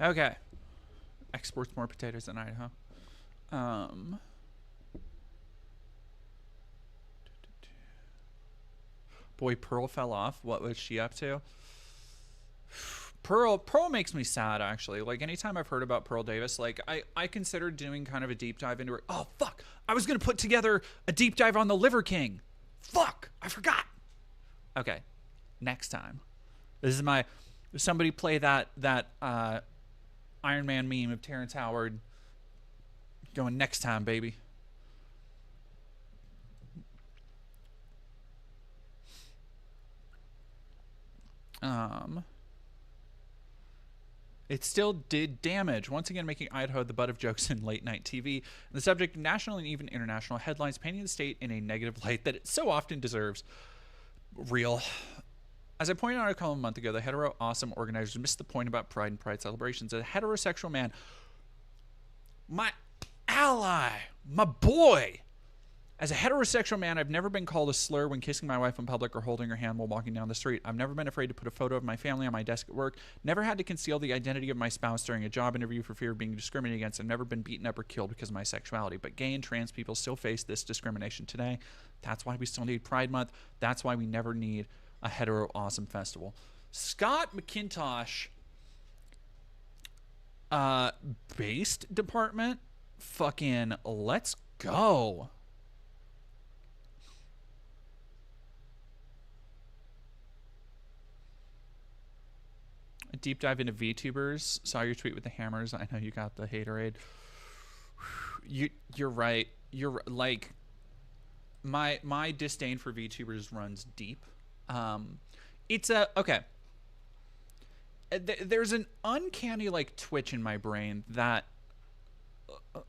Okay. Exports more potatoes than Idaho. Boy, Pearl fell off. What was she up to? Pearl makes me sad, actually. Like, anytime I've heard about Pearl Davis, like, I considered doing kind of a deep dive into her. Oh, fuck. I was going to put together a deep dive on the Liver King. Fuck. I forgot. Okay. Next time. This is my... Somebody play that Iron Man meme of Terrence Howard going next time, baby. It still did damage, once again making Idaho the butt of jokes in late-night TV, and the subject of national and even international headlines, painting the state in a negative light that it so often deserves. Real. As I pointed out a month ago, the hetero awesome organizers missed the point about pride and pride celebrations. A heterosexual man, my ally, my boy. As a heterosexual man, I've never been called a slur when kissing my wife in public or holding her hand while walking down the street. I've never been afraid to put a photo of my family on my desk at work. Never had to conceal the identity of my spouse during a job interview for fear of being discriminated against. I've never been beaten up or killed because of my sexuality. But gay and trans people still face this discrimination today. That's why we still need Pride Month. That's why we never need a hetero awesome festival. Scott McIntosh, based department, fucking let's go. A deep dive into VTubers. Saw your tweet with the hammers. I know you got the haterade. You're right. You're like my disdain for VTubers runs deep. It's a okay. There's an uncanny like twitch in my brain that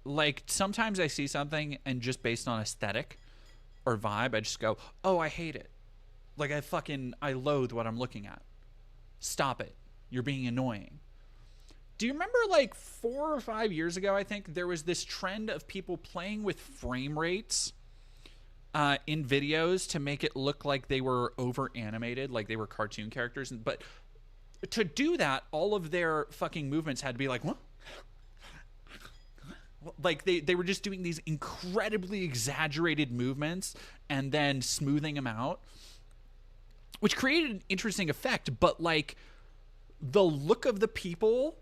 like sometimes I see something and just based on aesthetic or vibe, I just go, oh, I hate it. Like I loathe what I'm looking at. Stop it. You're being annoying. Do you remember like 4 or 5 years ago, I think, there was this trend of people playing with frame rates in videos to make it look like they were over animated, like they were cartoon characters. But to do that, all of their fucking movements had to be like, what? Like they were just doing these incredibly exaggerated movements and then smoothing them out, which created an interesting effect. But like, the look of the people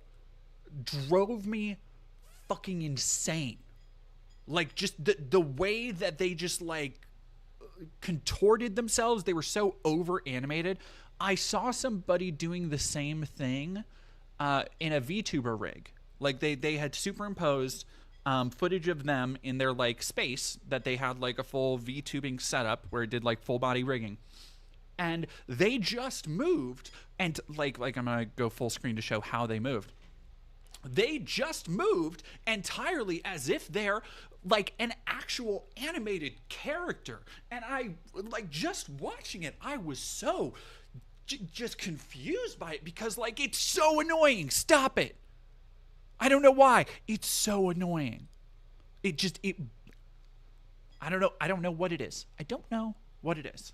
drove me fucking insane. Like just the way that they just like contorted themselves, they were so over animated. I saw somebody doing the same thing in a VTuber rig. Like they had superimposed footage of them in their like space that they had like a full VTubing setup where it did like full body rigging. And they just moved, and like I'm gonna go full screen to show how they moved. They just moved entirely as if they're like an actual animated character. And I like just watching it, I was so just confused by it because like it's so annoying. Stop it. I don't know why. It's so annoying. I don't know what it is. I don't know what it is.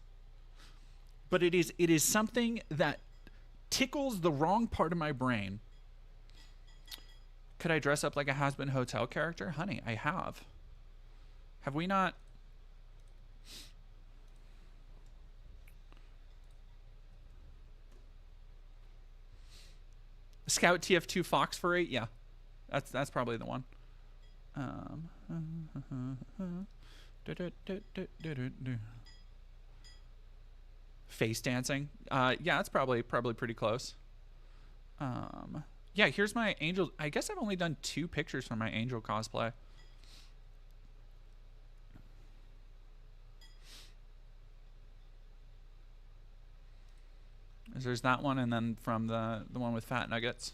But it is something that tickles the wrong part of my brain. Could I dress up like a has-been hotel character? Honey, I have. Have we not? Scout TF2 Fox furry? Yeah. That's probably the one. Face dancing. Yeah, that's probably pretty close. Yeah, here's my angel. I guess I've only done 2 pictures from my angel cosplay. There's that one, and then from the one with fat nuggets.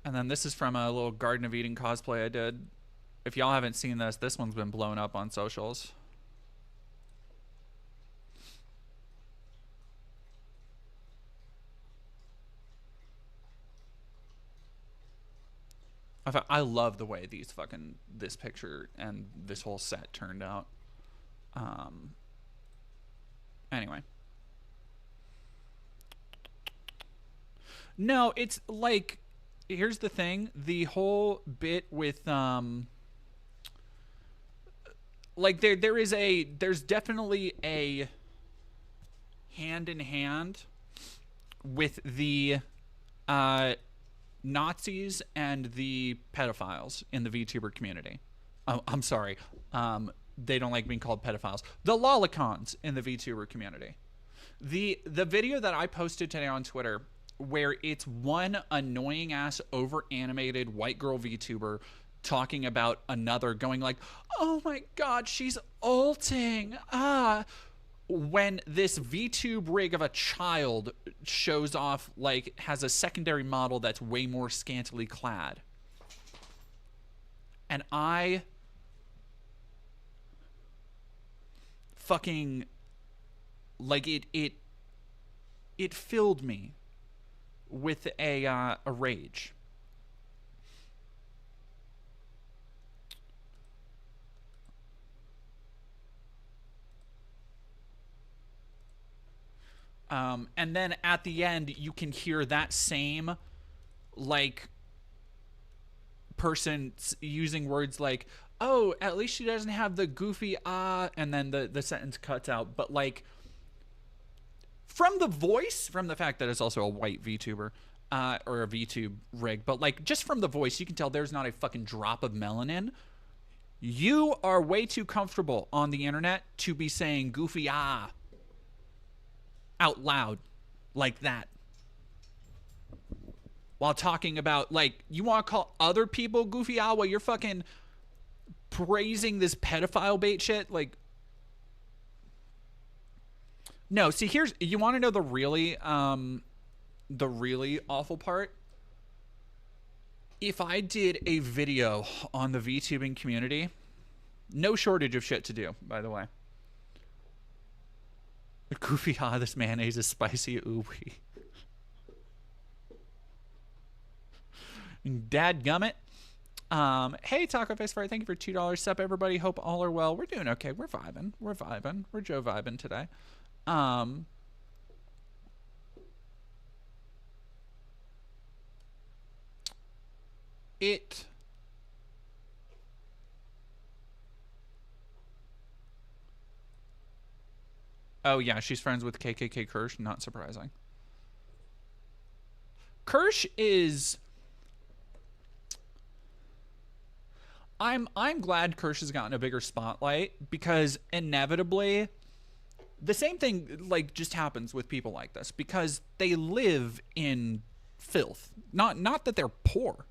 And then this is from a little Garden of Eden cosplay I did. If y'all haven't seen this one's been blown up on socials. I love the way this picture and this whole set turned out. Anyway. No, it's like, here's the thing. The whole bit with like there's definitely a hand in hand with the Nazis and the pedophiles in the VTuber community. Oh, I'm sorry. They don't like being called pedophiles. The lolicons in the VTuber community. The video that I posted today on Twitter, where it's one annoying ass over animated white girl VTuber talking about another, going like, "Oh my god, she's ulting." When this VTube rig of a child shows off, like, has a secondary model that's way more scantily clad. And I fucking, like, it filled me with a rage. And then at the end, you can hear that same, like, person using words like, "Oh, at least she doesn't have the goofy and then the sentence cuts out. But, like, from the voice, from the fact that it's also a white VTuber, or a VTube rig, but, like, just from the voice, you can tell there's not a fucking drop of melanin. You are way too comfortable on the internet to be saying goofy out loud like that, while talking about, like, you want to call other people goofy while you're fucking praising this pedophile bait shit. Like, no. See, here's, you want to know the really awful part? If I did a video on the VTubing community, no shortage of shit to do, by the way. Goofy, this mayonnaise is spicy, ooey. Dadgummit. Hey, Taco Face Fire, thank you for $2. Sup, everybody? Hope all are well. We're doing okay. We're vibing. We're Joe vibing today. Oh, yeah, she's friends with KKK Kirsch. Not surprising. Kirsch is... I'm glad Kirsch has gotten a bigger spotlight, because inevitably the same thing, like, just happens with people like this, because they live in filth. Not that they're poor,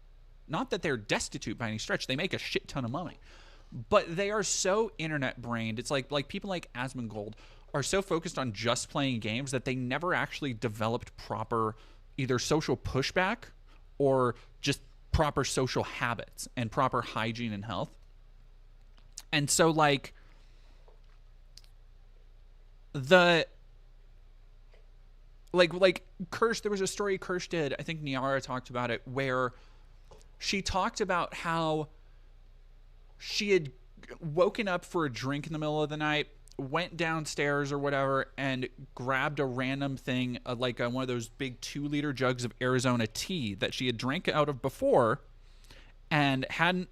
not that they're destitute by any stretch. They make a shit ton of money, but they are so internet brained. It's like people like Asmongold are so focused on just playing games that they never actually developed proper either social pushback or just proper social habits and proper hygiene and health. And so, like, Kirsch, there was a story Kirsch did, I think Niara talked about it, where she talked about how she had woken up for a drink in the middle of the night, went downstairs or whatever, and grabbed a random thing, like one of those big 2-liter jugs of Arizona tea that she had drank out of before, and had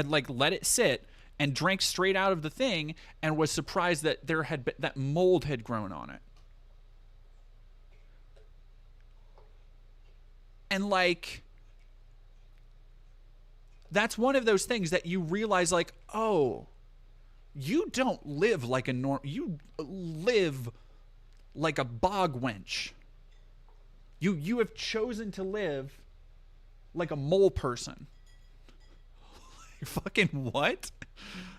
like let it sit and drank straight out of the thing, and was surprised that there had been, that mold had grown on it. And, like, that's one of those things that you realize, like, oh, you don't live like a you live like a bog wench. You have chosen to live like a mole person. Fucking what?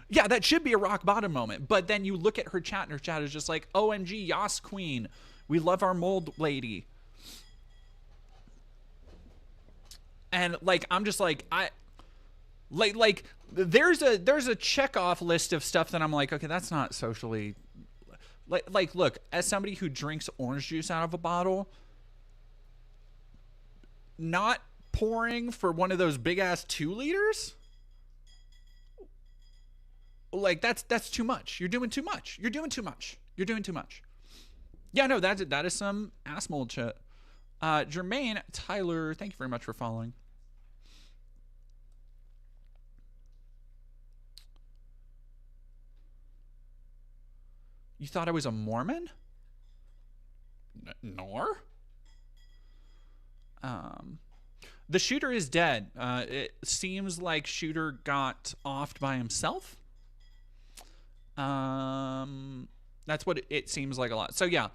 Yeah, that should be a rock bottom moment. But then you look at her chat, and her chat is just like, OMG, Yas Queen. We love our mold lady. And, like, I'm just like, like there's a check off list of stuff that I'm like, okay, that's not socially, like look, as somebody who drinks orange juice out of a bottle, not pouring for one of those big ass 2 liters, like, that's too much. You're doing too much. You're doing too much. Yeah, no, that is some ass mold shit. Jermaine Tyler, thank you very much for following. You thought I was a Mormon? Nor? The shooter is dead. It seems like shooter got offed by himself. That's what it seems like a lot. So yeah,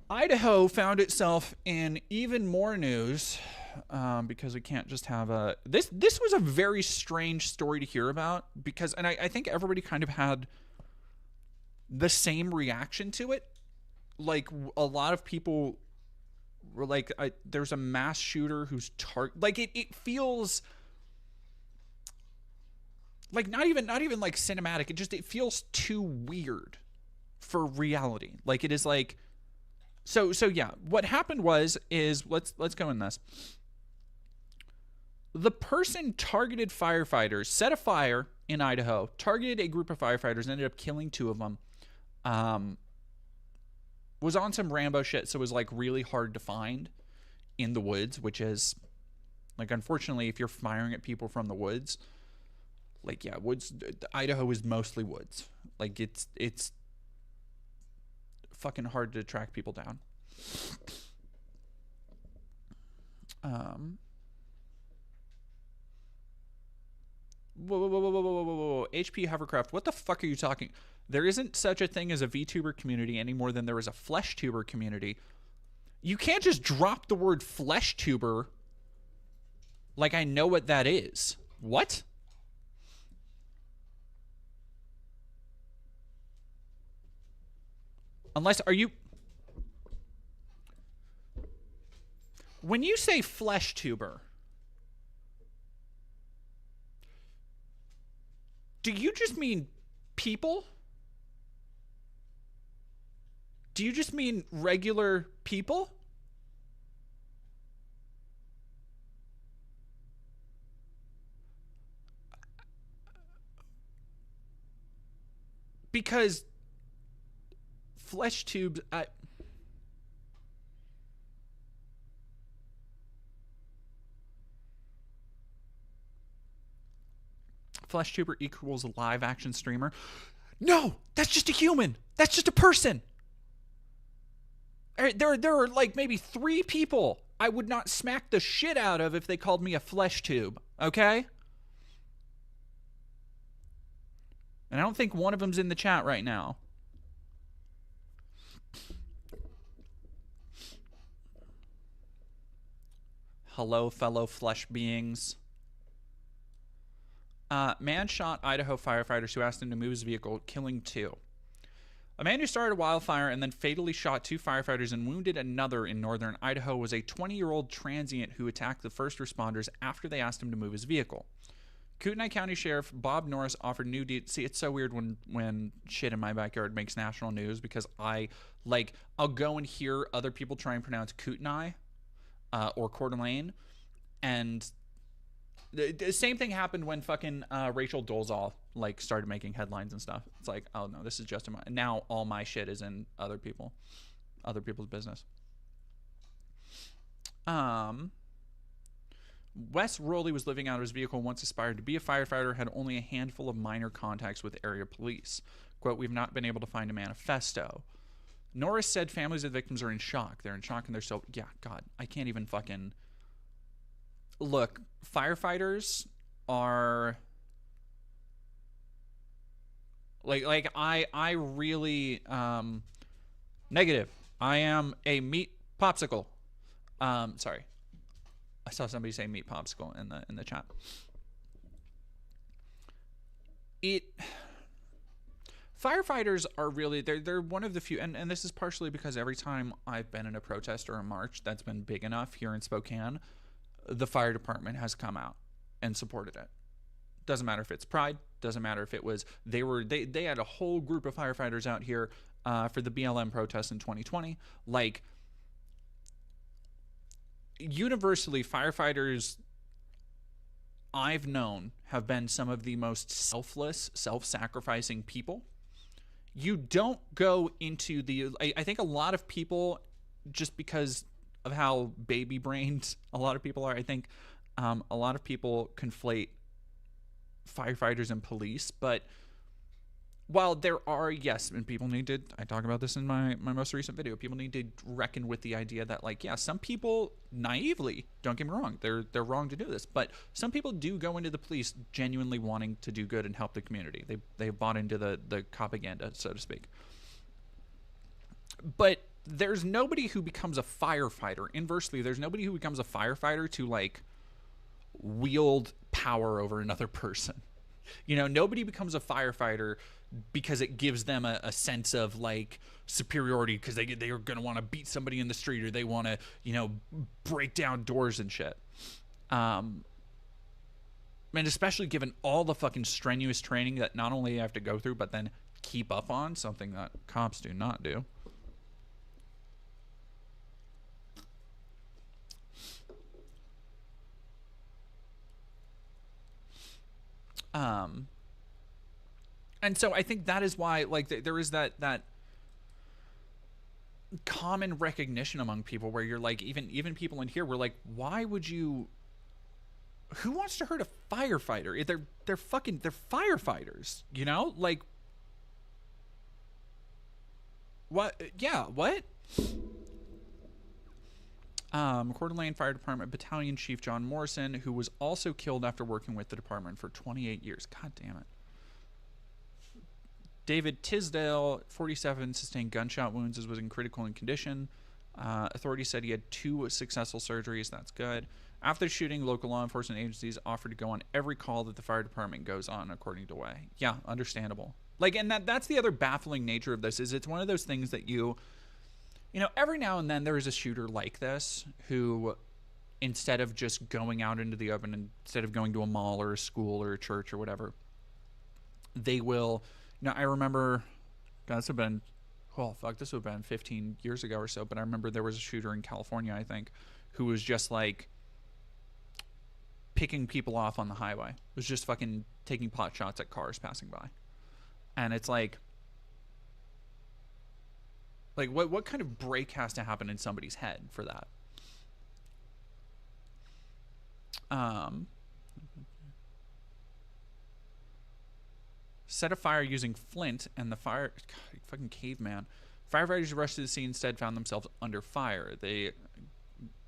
Idaho found itself in even more news because we can't just have a... This was a very strange story to hear about because, and I think everybody kind of had the same reaction to it. Like, a lot of people were like, there's a mass shooter who's like, it feels like not even like cinematic. It feels too weird for reality. Like, it is like, so yeah, what happened is let's go in this. The person targeted firefighters, set a fire in Idaho, targeted a group of firefighters, and ended up killing 2 of them. Was on some Rambo shit, so it was like really hard to find in the woods, which is like, unfortunately, if you're firing at people from the woods, like, yeah, woods, Idaho is mostly woods. Like, it's fucking hard to track people down. Whoa. HP Hovercraft, what the fuck are you talking? There isn't such a thing as a VTuber community any more than there is a FleshTuber community. You can't just drop the word FleshTuber like I know what that is. What? Unless, are you... When you say FleshTuber, do you just mean people? Do you just mean regular people? Because flesh tubes, flesh tuber equals a live action streamer. No, that's just a human. That's just a person. There are like maybe 3 people I would not smack the shit out of if they called me a flesh tube, okay? And I don't think one of them's in the chat right now. Hello, fellow flesh beings. Man shot Idaho firefighters who asked him to move his vehicle, killing 2. A man who started a wildfire and then fatally shot 2 firefighters and wounded another in northern Idaho was a 20-year-old transient who attacked the first responders after they asked him to move his vehicle. Kootenai County Sheriff Bob Norris offered new details. See, it's so weird when shit in my backyard makes national news because I'll go and hear other people try and pronounce Kootenai or Coeur d'Alene, and the same thing happened when fucking Rachel Dolezal like started making headlines and stuff. It's like, oh no, this is just now all my shit is in other people's business. Wes Rowley was living out of his vehicle, once aspired to be a firefighter, had only a handful of minor contacts with area police. Quote, we've not been able to find a manifesto. Norris said families of the victims are in shock. They're in shock and they're so, yeah, God, I can't even fucking... Look, firefighters are... Like I really... Negative. I am a meat popsicle. Sorry. I saw somebody say meat popsicle in the chat. Firefighters are really, they're one of the few, and this is partially because every time I've been in a protest or a march that's been big enough here in Spokane, the fire department has come out and supported it. Doesn't matter if it's Pride, doesn't matter if it was, they had a whole group of firefighters out here for the BLM protests in 2020. Like, universally, firefighters I've known have been some of the most selfless, self-sacrificing people. You don't go into the... I think a lot of people, just because of how baby brained a lot of people are. I think a lot of people conflate firefighters and police, but while there are, yes, and people need to, I talk about this in my most recent video, people need to reckon with the idea that, like, yeah, some people naively, don't get me wrong, they're wrong to do this, but some people do go into the police genuinely wanting to do good and help the community. They bought into the propaganda, so to speak. But there's nobody who becomes a firefighter. Inversely, there's nobody who becomes a firefighter to, like, wield power over another person. You know, nobody becomes a firefighter because it gives them a sense of, like, superiority, because they are going to want to beat somebody in the street, or they want to, you know, break down doors and shit. And especially given all the fucking strenuous training that not only you have to go through, but then keep up on, something that cops do not do. And so I think that is why, like, there is that common recognition among people where you're like, even people in here, we're like, why would you? Who wants to hurt a firefighter? They're firefighters, you know? Like, what? Yeah, what? Coeur d'Alene Fire Department Battalion Chief John Morrison, who was also killed after working with the department for 28 years. God damn it. David Tisdale, 47, sustained gunshot wounds and was in critical condition. Authorities said he had 2 successful surgeries. That's good. After the shooting, local law enforcement agencies offered to go on every call that the fire department goes on, according to Way. Yeah, understandable. Like, and that's the other baffling nature of this, is it's one of those things that you know, every now and then there is a shooter like this who, instead of just going out into the open, instead of going to a mall or a school or a church or whatever, they will. Now, I remember, God, this would have been, oh, fuck, this would have been 15 years ago or so, but I remember there was a shooter in California, I think, who was just, like, picking people off on the highway. It was just fucking taking pot shots at cars passing by. And it's like, what kind of break has to happen in somebody's head for that? Set a fire using flint, and the fire... God, fucking caveman. Firefighters rushed to the scene, instead found themselves under fire. They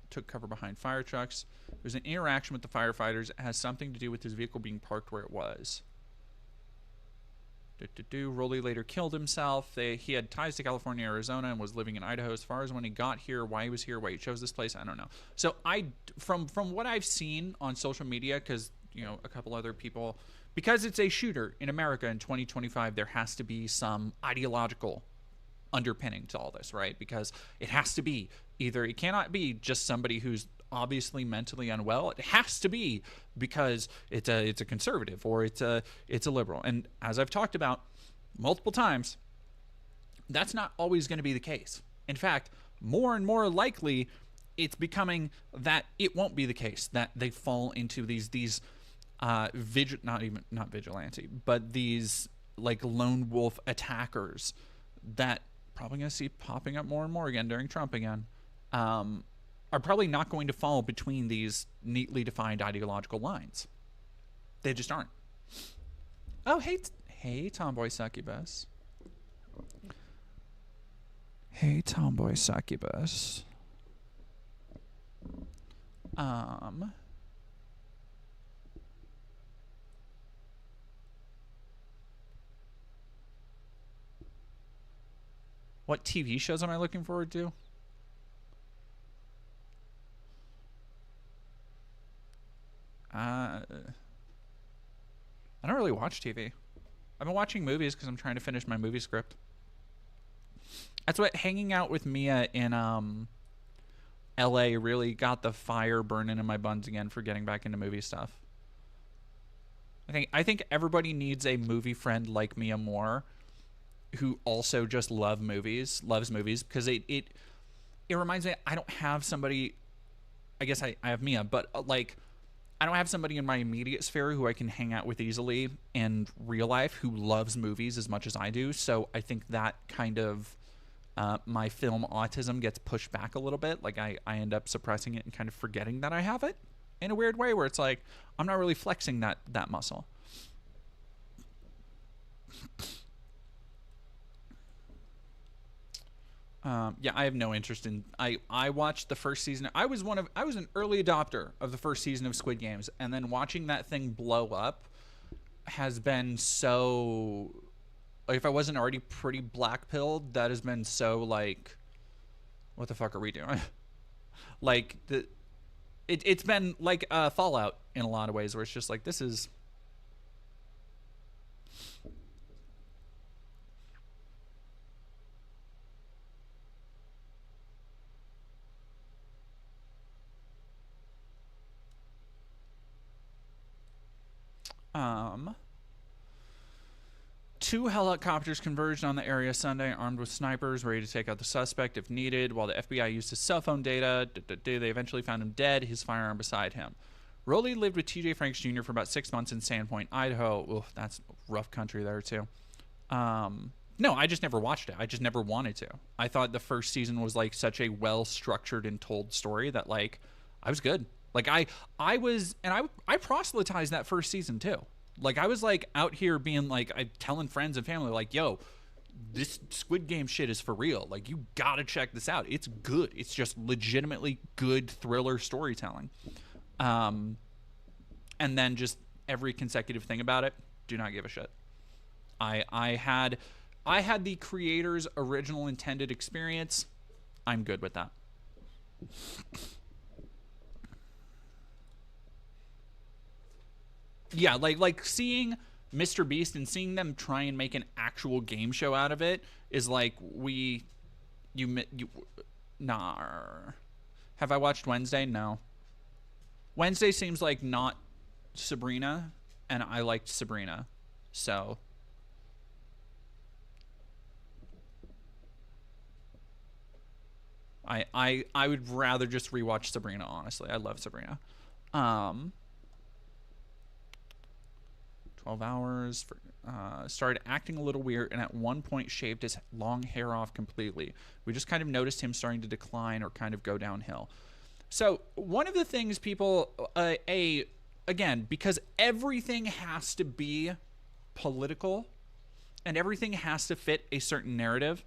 took cover behind fire trucks. There's an interaction with the firefighters. It has something to do with his vehicle being parked where it was. Rowley later killed himself. He had ties to California, Arizona, and was living in Idaho. As far as when he got here, why he was here, why he chose this place, I don't know. So from what I've seen on social media, because, you know, a couple other people, because it's a shooter in America in 2025, there has to be some ideological underpinning to all this, right? Because it has to be either, it cannot be just somebody who's obviously mentally unwell. It has to be because it's a conservative, or it's a liberal. And as I've talked about multiple times, that's not always going to be the case. In fact, more and more likely, it's becoming that it won't be the case, that they fall into these not vigilante, but these, like, lone wolf attackers that probably going to see popping up more and more again during Trump again, are probably not going to fall between these neatly defined ideological lines. They just aren't. Oh, hey, Tomboy Succubus. Hey, Tomboy Succubus. What TV shows am I looking forward to? I don't really watch TV. I've been watching movies because I'm trying to finish my movie script. That's what hanging out with Mia in LA really got the fire burning in my buns again for getting back into movie stuff. I think everybody needs a movie friend like Mia Moore, who also just loves movies, because it reminds me, I don't have somebody, I guess I have Mia, but like, I don't have somebody in my immediate sphere who I can hang out with easily in real life who loves movies as much as I do. So I think that kind of my film autism gets pushed back a little bit. Like I end up suppressing it and kind of forgetting that I have it in a weird way, where it's like I'm not really flexing that muscle. Yeah, I have no interest in. I watched the first season. I was an early adopter of the first season of Squid Games, and then watching that thing blow up has been so. Like, if I wasn't already pretty black pilled, that has been so like, what the fuck are we doing? Like it's been like Fallout in a lot of ways, where it's just like this is. Two helicopters converged on the area Sunday, armed with snipers, ready to take out the suspect if needed. While the FBI used his cell phone data, they eventually found him dead, his firearm beside him. Rowley lived with TJ Franks Jr. for about 6 months in Sandpoint, Idaho. Oof, that's rough country there, too. No, I just never watched it. I just never wanted to. I thought the first season was, like, such a well-structured and told story that, like, I was good. Like, I proselytized that first season, too. Like, I was, like, out here being, like, telling friends and family, like, yo, this Squid Game shit is for real. Like, you gotta check this out. It's good. It's just legitimately good thriller storytelling. And then just every consecutive thing about it, do not give a shit. I had the creator's original intended experience. I'm good with that. Yeah, like seeing Mr. Beast and seeing them try and make an actual game show out of it is like nah. Have I watched Wednesday? No. Wednesday seems like not Sabrina, and I liked Sabrina, so. I would rather just rewatch Sabrina, honestly. I love Sabrina. 12 hours. Started acting a little weird, and at one point shaved his long hair off completely. We just kind of noticed him starting to decline or kind of go downhill. So one of the things people, again, because everything has to be political and everything has to fit a certain narrative,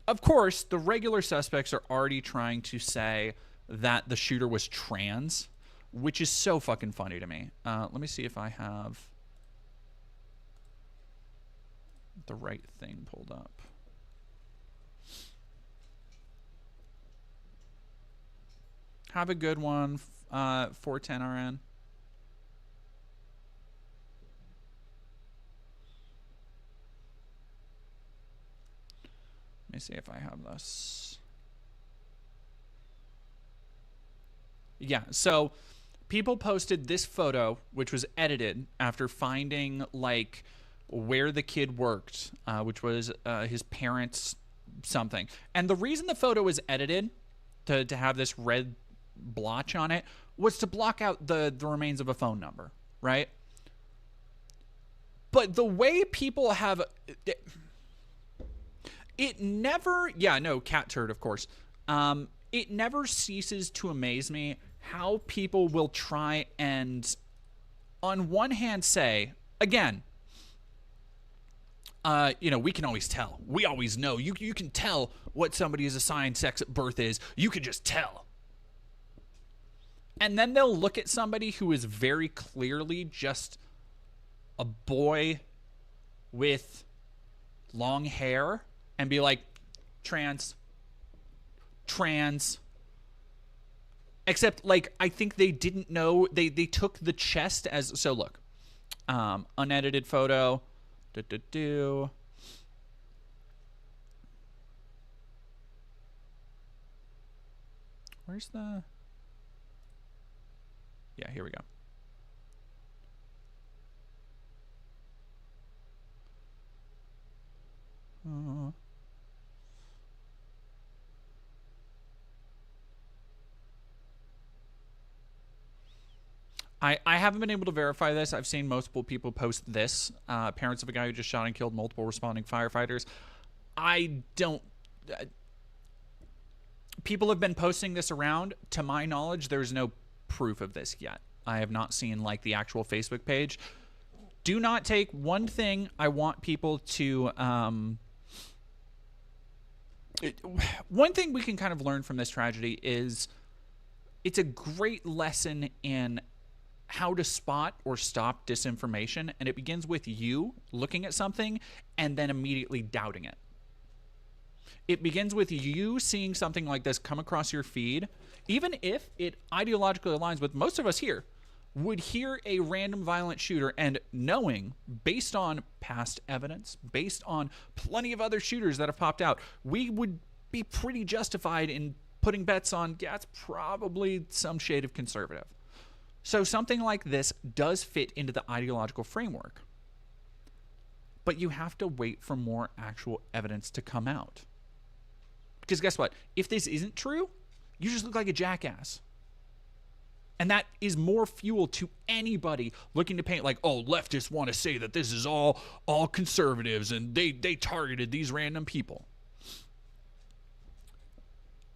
of course, the regular suspects are already trying to say that the shooter was trans, which is so fucking funny to me. Let me see if I have the right thing pulled up. Have a good one, 410RN. Let me see if I have this. Yeah, so people posted this photo, which was edited after finding, like, where the kid worked, which was his parents' something. And the reason the photo was edited to have this red blotch on it was to block out the remains of a phone number, right? But the way people have... It never... Yeah, no, cat turd, of course. It never ceases to amaze me how people will try and, on one hand, say, again, we can always tell. We always know. You can tell what somebody's assigned sex at birth is. You can just tell. And then they'll look at somebody who is very clearly just a boy with long hair and be like, trans. Except, like, I think they didn't know. They took the chest as... So, look. Unedited photo. Where's the... Yeah, here we go. I haven't been able to verify this. I've seen multiple people post this. Parents of a guy who just shot and killed multiple responding firefighters. I don't... people have been posting this around. To my knowledge, there's no proof of this yet. I have not seen like the actual Facebook page. Do not take one thing I want people to... one thing we can kind of learn from this tragedy is it's a great lesson in how to spot or stop disinformation, and it begins with you looking at something and then immediately doubting it. It begins with you seeing something like this come across your feed, even if it ideologically aligns with most of us here, would hear a random violent shooter and knowing, based on past evidence, based on plenty of other shooters that have popped out, we would be pretty justified in putting bets on, yeah, it's probably some shade of conservative. So something like this does fit into the ideological framework. But you have to wait for more actual evidence to come out. Because guess what? If this isn't true, you just look like a jackass. And that is more fuel to anybody looking to paint like, oh, leftists want to say that this is all conservatives and they targeted these random people.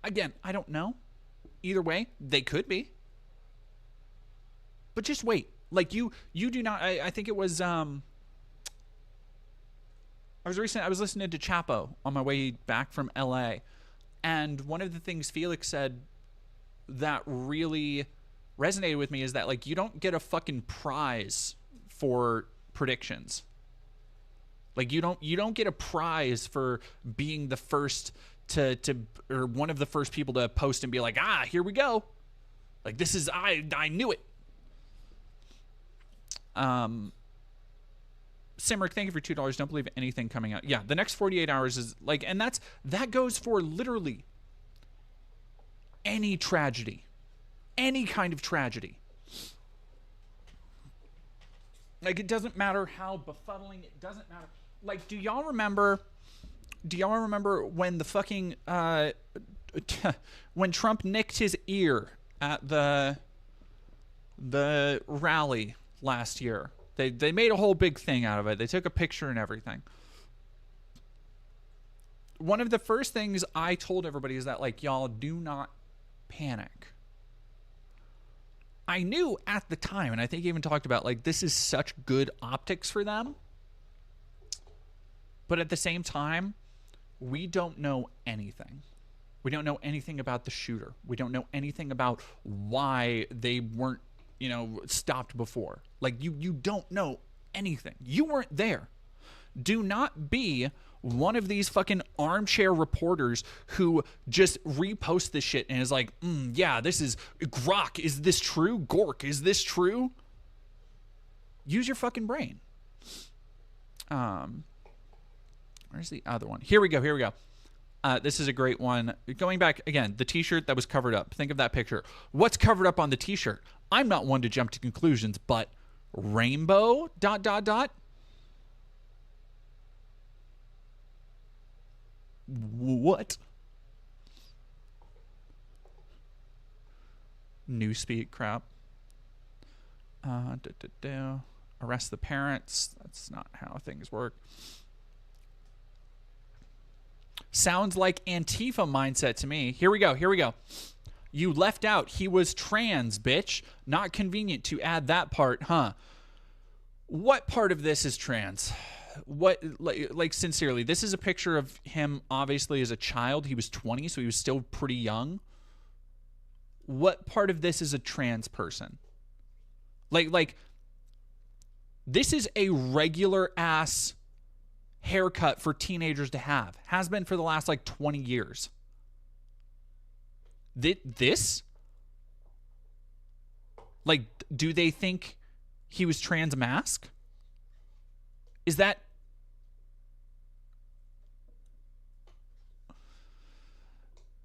Again, I don't know. Either way, they could be. But just wait. Like you do not. I think it was. I was listening to Chapo on my way back from LA, and one of the things Felix said that really resonated with me is that like you don't get a fucking prize for predictions. Like you don't get a prize for being the first to or one of the first people to post and be like, here we go. Like this is I knew it. Simric, thank you for $2. Don't believe anything coming out. Yeah, the next 48 hours is like, and that goes for literally any tragedy, any kind of tragedy. Like it doesn't matter how befuddling. It doesn't matter. Like, do y'all remember when the fucking when Trump nicked his ear at the rally last year? They made a whole big thing out of it. They took a picture and everything. One of the first things I told everybody is that, like, y'all do not panic. I knew at the time, and I think I even talked about, like, this is such good optics for them. But at the same time, we don't know anything. We don't know anything about the shooter. We don't know anything about why they weren't, stopped before. Like, you don't know anything. You weren't there. Do not be one of these fucking armchair reporters who just repost this shit and is like, yeah, this is Grok. Is this true? Gork, is this true? Use your fucking brain. Where's the other one? Here we go. This is a great one. Going back, again, the t-shirt that was covered up. Think of that picture. What's covered up on the t-shirt? I'm not one to jump to conclusions, but rainbow ... What? Newspeak crap. Arrest the parents. That's not how things work. Sounds like Antifa mindset to me. Here we go. You left out he was trans, bitch. Not convenient to add that part, huh? What part of this is trans? What, like sincerely, this is a picture of him obviously as a child. He was 20, so he was still pretty young. What part of this is a trans person? Like this is a regular ass haircut for teenagers to have. Has been for the last like 20 years. This? Like, do they think he was trans mask? Is that...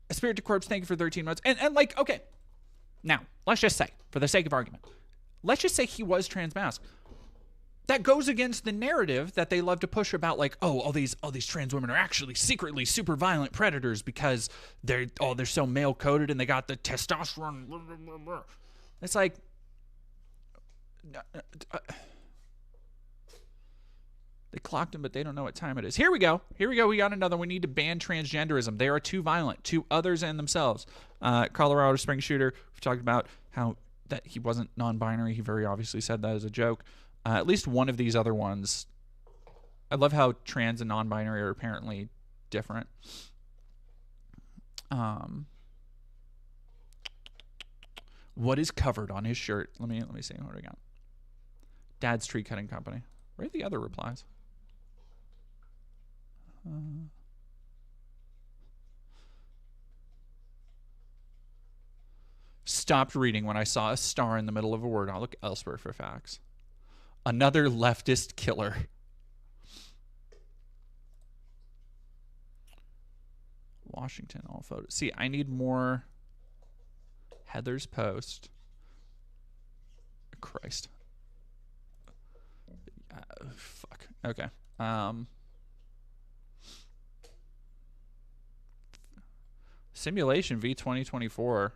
A Spirit to Corpse, thank you for 13 months. And like, okay. Now, let's just say, for the sake of argument, let's just say he was trans mask. That goes against the narrative that they love to push about, like, all these trans women are actually secretly super violent predators because they're so male coded and they got the testosterone. It's like, They clocked him, but they don't know what time it is. Here we go. Here we go. We got another. We need to ban transgenderism. They are too violent to others and themselves. Colorado Springs shooter. We've talked about how that he wasn't non-binary. He very obviously said that as a joke. At least one of these other ones. I love how trans and non-binary are apparently different. What is covered on his shirt? Let me see. What do we got? Dad's Tree Cutting Company. Where are the other replies? Stopped reading when I saw a star in the middle of a word. I'll look elsewhere for facts. Another leftist killer. Washington, all photos. See, I need more Heather's post. Christ. Fuck. Okay. Simulation V 2024.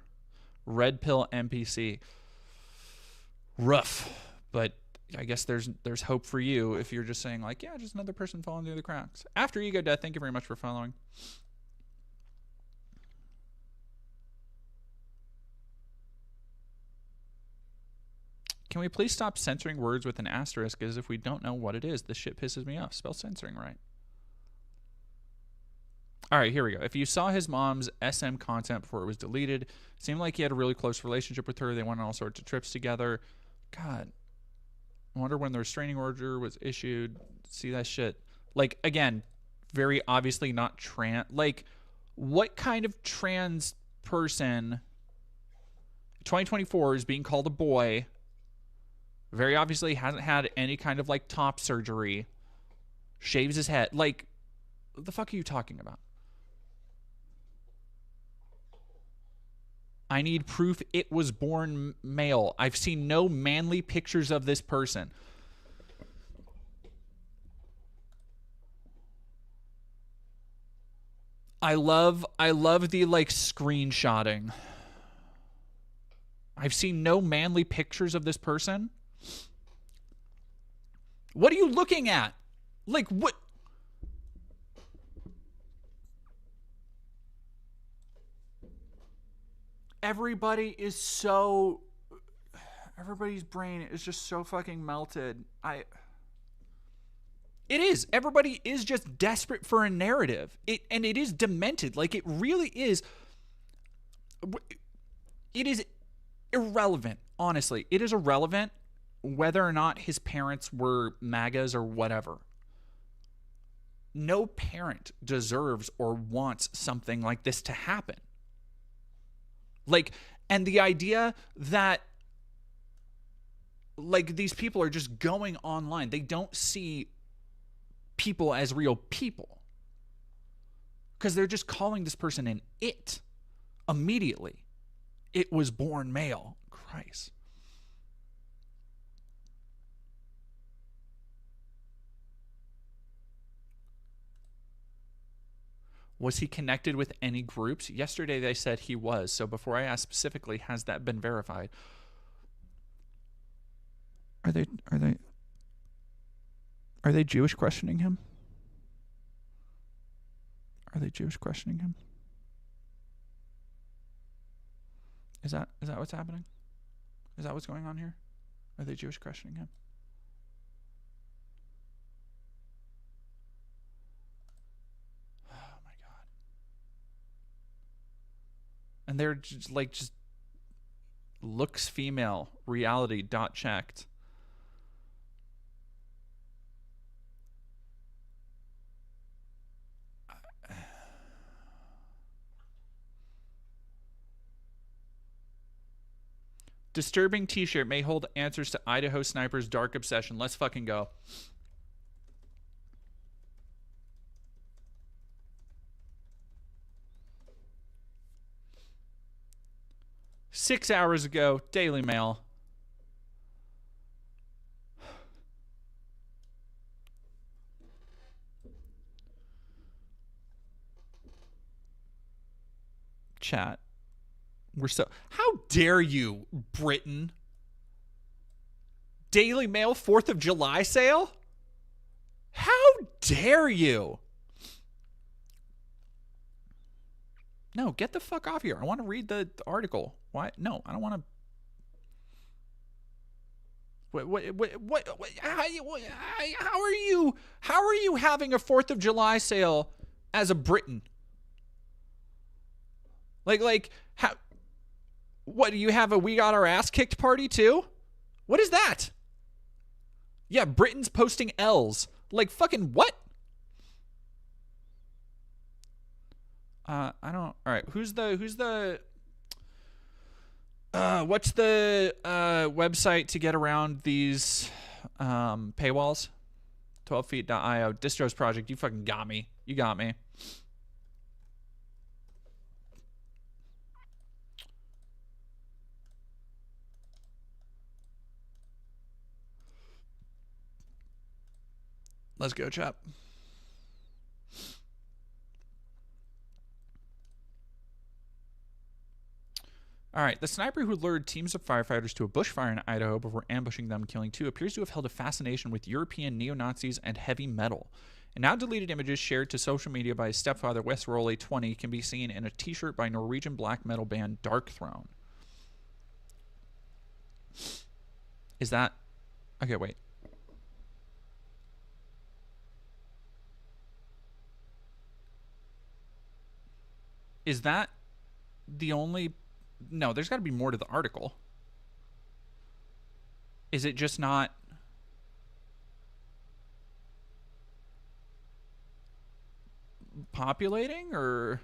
Red Pill NPC. Rough. But I guess there's hope for you if you're just saying like, yeah, just another person falling through the cracks. After Ego Death, thank you very much for following. Can we please stop censoring words with an asterisk as if we don't know what it is? This shit pisses me off. Spell censoring right. All right, here we go. If you saw his mom's SM content before it was deleted, it seemed like he had a really close relationship with her. They went on all sorts of trips together. God. I wonder when the restraining order was issued. See that shit. Like, again, very obviously not trans. Like, what kind of trans person 2024 is being called a boy, very obviously hasn't had any kind of, like, top surgery, shaves his head. Like, what the fuck are you talking about? I need proof it was born male. I've seen no manly pictures of this person. I love the like screenshotting. I've seen no manly pictures of this person. What are you looking at? Like what? Everybody's brain is just so fucking melted. It is. Everybody is just desperate for a narrative. And it is demented. Like, it really is. It is irrelevant, honestly. It is irrelevant whether or not his parents were MAGAs or whatever. No parent deserves or wants something like this to happen. Like, and the idea that, like, these people are just going online. They don't see people as real people. Because they're just calling this person an it immediately. It was born male. Christ. Was he connected with any groups? Yesterday they said he was. So before I ask specifically, has that been verified? Are they Jewish questioning him? Are they Jewish questioning him? Is that what's happening? Is that what's going on here? Are they Jewish questioning him? And they're just like, just looks female, reality, dot checked. Disturbing t-shirt may hold answers to Idaho sniper's dark obsession. Let's fucking go. Six hours ago, Daily Mail. Chat. How dare you, Britain? Daily Mail 4th of July sale? How dare you? No, get the fuck off here. I want to read the article. Why? No, I don't want to. How are you having a 4th of July sale as a Briton? How, what, do you have a we got our ass kicked party too? What is that? Yeah, Britons posting L's. Like, fucking what? I don't, all right, what's the website to get around these paywalls? 12feet.io, Distros Project. You fucking got me. You got me. Let's go, chap. All right, the sniper who lured teams of firefighters to a bushfire in Idaho before ambushing them, killing 2, appears to have held a fascination with European neo-Nazis and heavy metal. In now deleted images shared to social media by his stepfather, Wes Rowley, 20, can be seen in a t-shirt by Norwegian black metal band Dark Throne. Is that... Okay, wait. Is that the only... No, there's got to be more to the article. Is it just not... populating, or...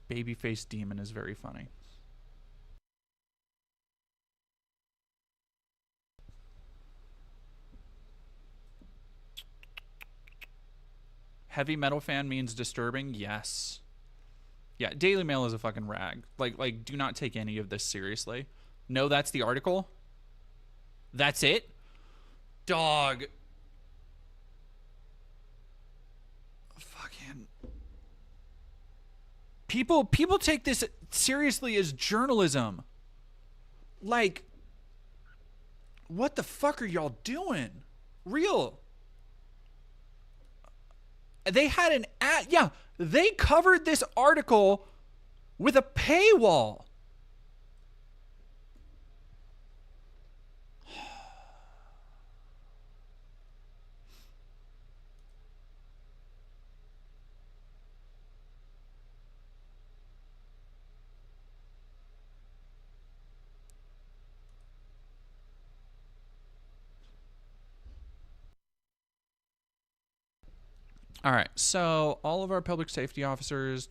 Babyface Demon is very funny. Heavy metal fan means disturbing? Yes. Yeah, Daily Mail is a fucking rag. Like, do not take any of this seriously. No, that's the article? That's it? Dog. Fucking... People take this seriously as journalism. Like, what the fuck are y'all doing? Real. They had an ad. Yeah, they covered this article with a paywall. All right, so all of our public safety officers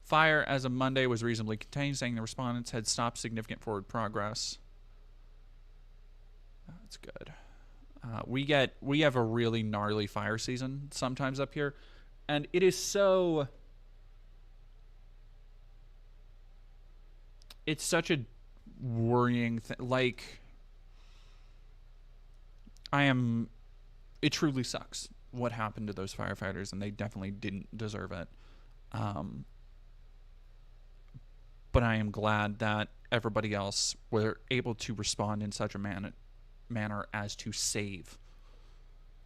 fire as of Monday was reasonably contained, saying the respondents had stopped significant forward progress. That's good. We have a really gnarly fire season sometimes up here, and it is so... It's such a worrying thing. Like, it truly sucks what happened to those firefighters, and they definitely didn't deserve it. But I am glad that everybody else were able to respond in such a manner as to save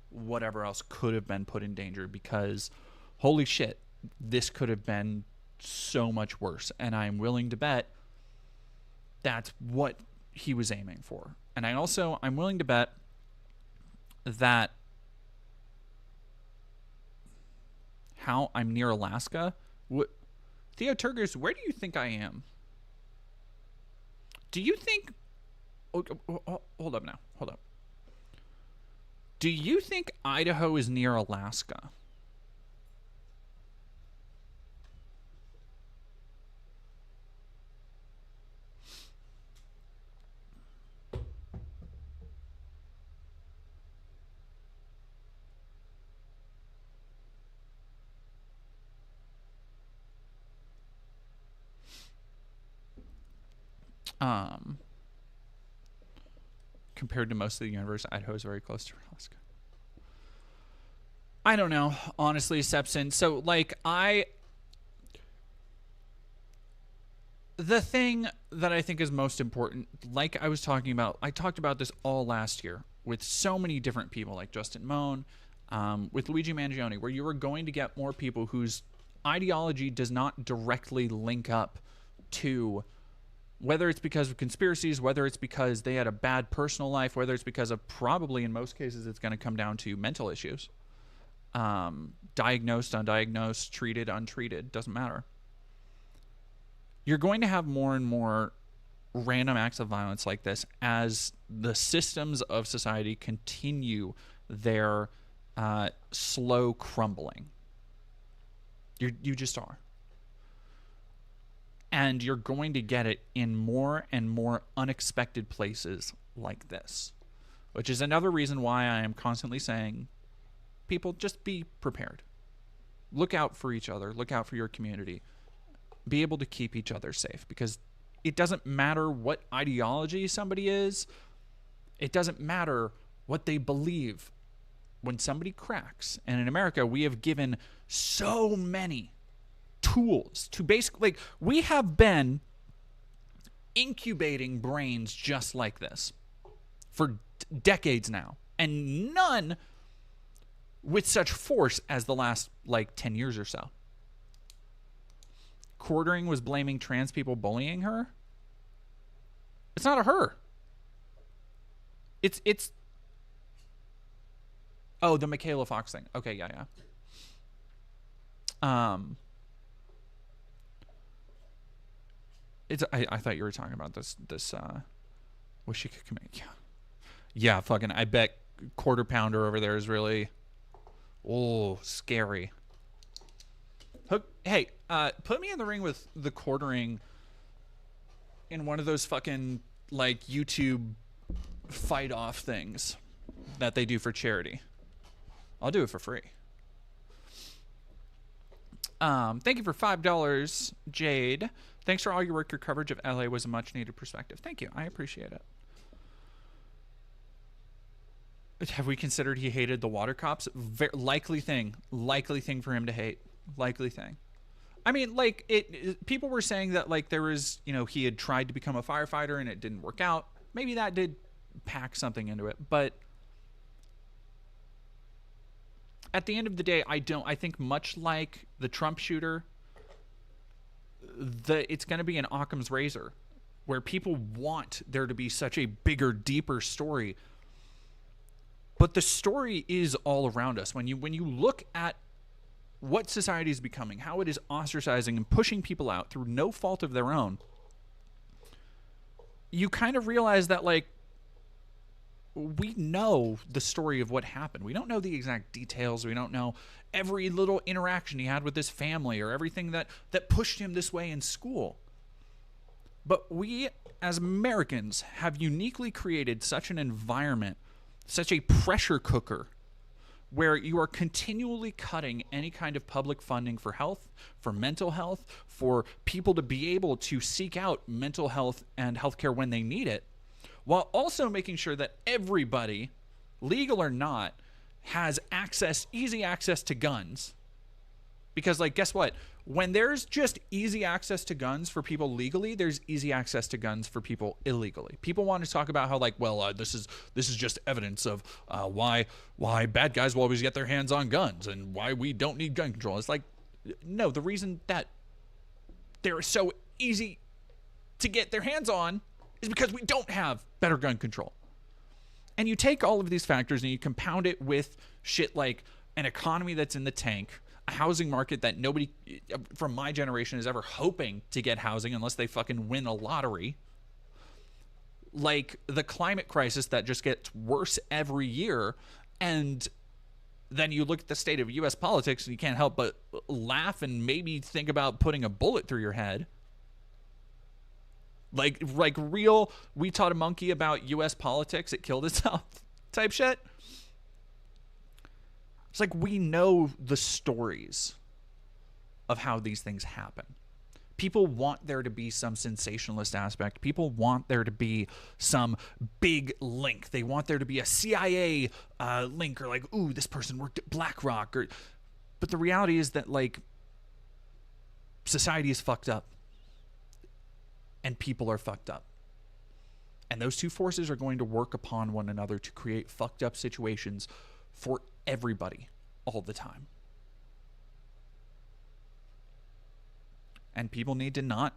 whatever else could have been put in danger, because holy shit, this could have been so much worse. And I'm willing to bet that's what he was aiming for. And I'm willing to bet that how I'm near Alaska. Theo Turgers, where do you think I am? Do you think... hold up now. Hold up. Do you think Idaho is near Alaska? Compared to most of the universe, Idaho is very close to Alaska. I don't know, honestly, Sepson. So, like, The thing that I think is most important, like I was talking about, I talked about this all last year with so many different people, like Justin Moan, with Luigi Mangione, where you are going to get more people whose ideology does not directly link up to, whether it's because of conspiracies, whether it's because they had a bad personal life, whether it's because of, probably in most cases, it's going to come down to mental issues. Diagnosed, undiagnosed, treated, untreated, doesn't matter. You're going to have more and more random acts of violence like this as the systems of society continue their slow crumbling. You just are. And you're going to get it in more and more unexpected places like this, which is another reason why I am constantly saying, people, just be prepared. Look out for each other. Look out for your community. Be able to keep each other safe, because it doesn't matter what ideology somebody is. It doesn't matter what they believe. When somebody cracks, and in America, we have given so many tools to basically, like, we have been incubating brains just like this for decades now, and none with such force as the last, like, 10 years or so. Quartering was blaming trans people bullying her. It's not a her. It's oh, the Michaela Fox thing. Okay, yeah. I thought you were talking about this wish you could commit. Yeah, fucking, I bet Quarter Pounder over there is really, oh, scary. Hey, put me in the ring with the quartering in one of those fucking, like, YouTube fight off things that they do for charity. I'll do it for free. Thank you for $5, Jade. Thanks for all your work. Your coverage of LA was a much needed perspective. Thank you. I appreciate it. Have we considered he hated the water cops? Likely thing for him to hate. Likely thing. I mean, like, people were saying that, like, there was, you know, he had tried to become a firefighter and it didn't work out. Maybe that did pack something into it, but at the end of the day, I think much like the Trump shooter, it's going to be an Occam's razor, where people want there to be such a bigger, deeper story. But the story is all around us. When you look at what society is becoming, how it is ostracizing and pushing people out through no fault of their own, you kind of realize that, like, we know the story of what happened. We don't know the exact details. We don't know every little interaction he had with his family or everything that pushed him this way in school. But we, as Americans, have uniquely created such an environment, such a pressure cooker, where you are continually cutting any kind of public funding for health, for mental health, for people to be able to seek out mental health and healthcare when they need it, while also making sure that everybody, legal or not, has easy access to guns. Because, like, guess what? When there's just easy access to guns for people legally, there's easy access to guns for people illegally. People want to talk about how, like, well, this is just evidence of why bad guys will always get their hands on guns and why we don't need gun control. It's like, no, the reason that they're so easy to get their hands on is because we don't have better gun control. And you take all of these factors and you compound it with shit like an economy that's in the tank, a housing market that nobody from my generation is ever hoping to get housing unless they fucking win a lottery, like the climate crisis that just gets worse every year. And then you look at the state of U.S. politics and you can't help but laugh and maybe think about putting a bullet through your head. Like real, we taught a monkey about U.S. politics, it killed itself type shit. It's like, we know the stories of how these things happen. People want there to be some sensationalist aspect. People want there to be some big link. They want there to be a CIA link, or like, ooh, this person worked at BlackRock. But the reality is that, like, society is fucked up. and people are fucked up. And those two forces are going to work upon one another to create fucked up situations for everybody all the time. And people need to not,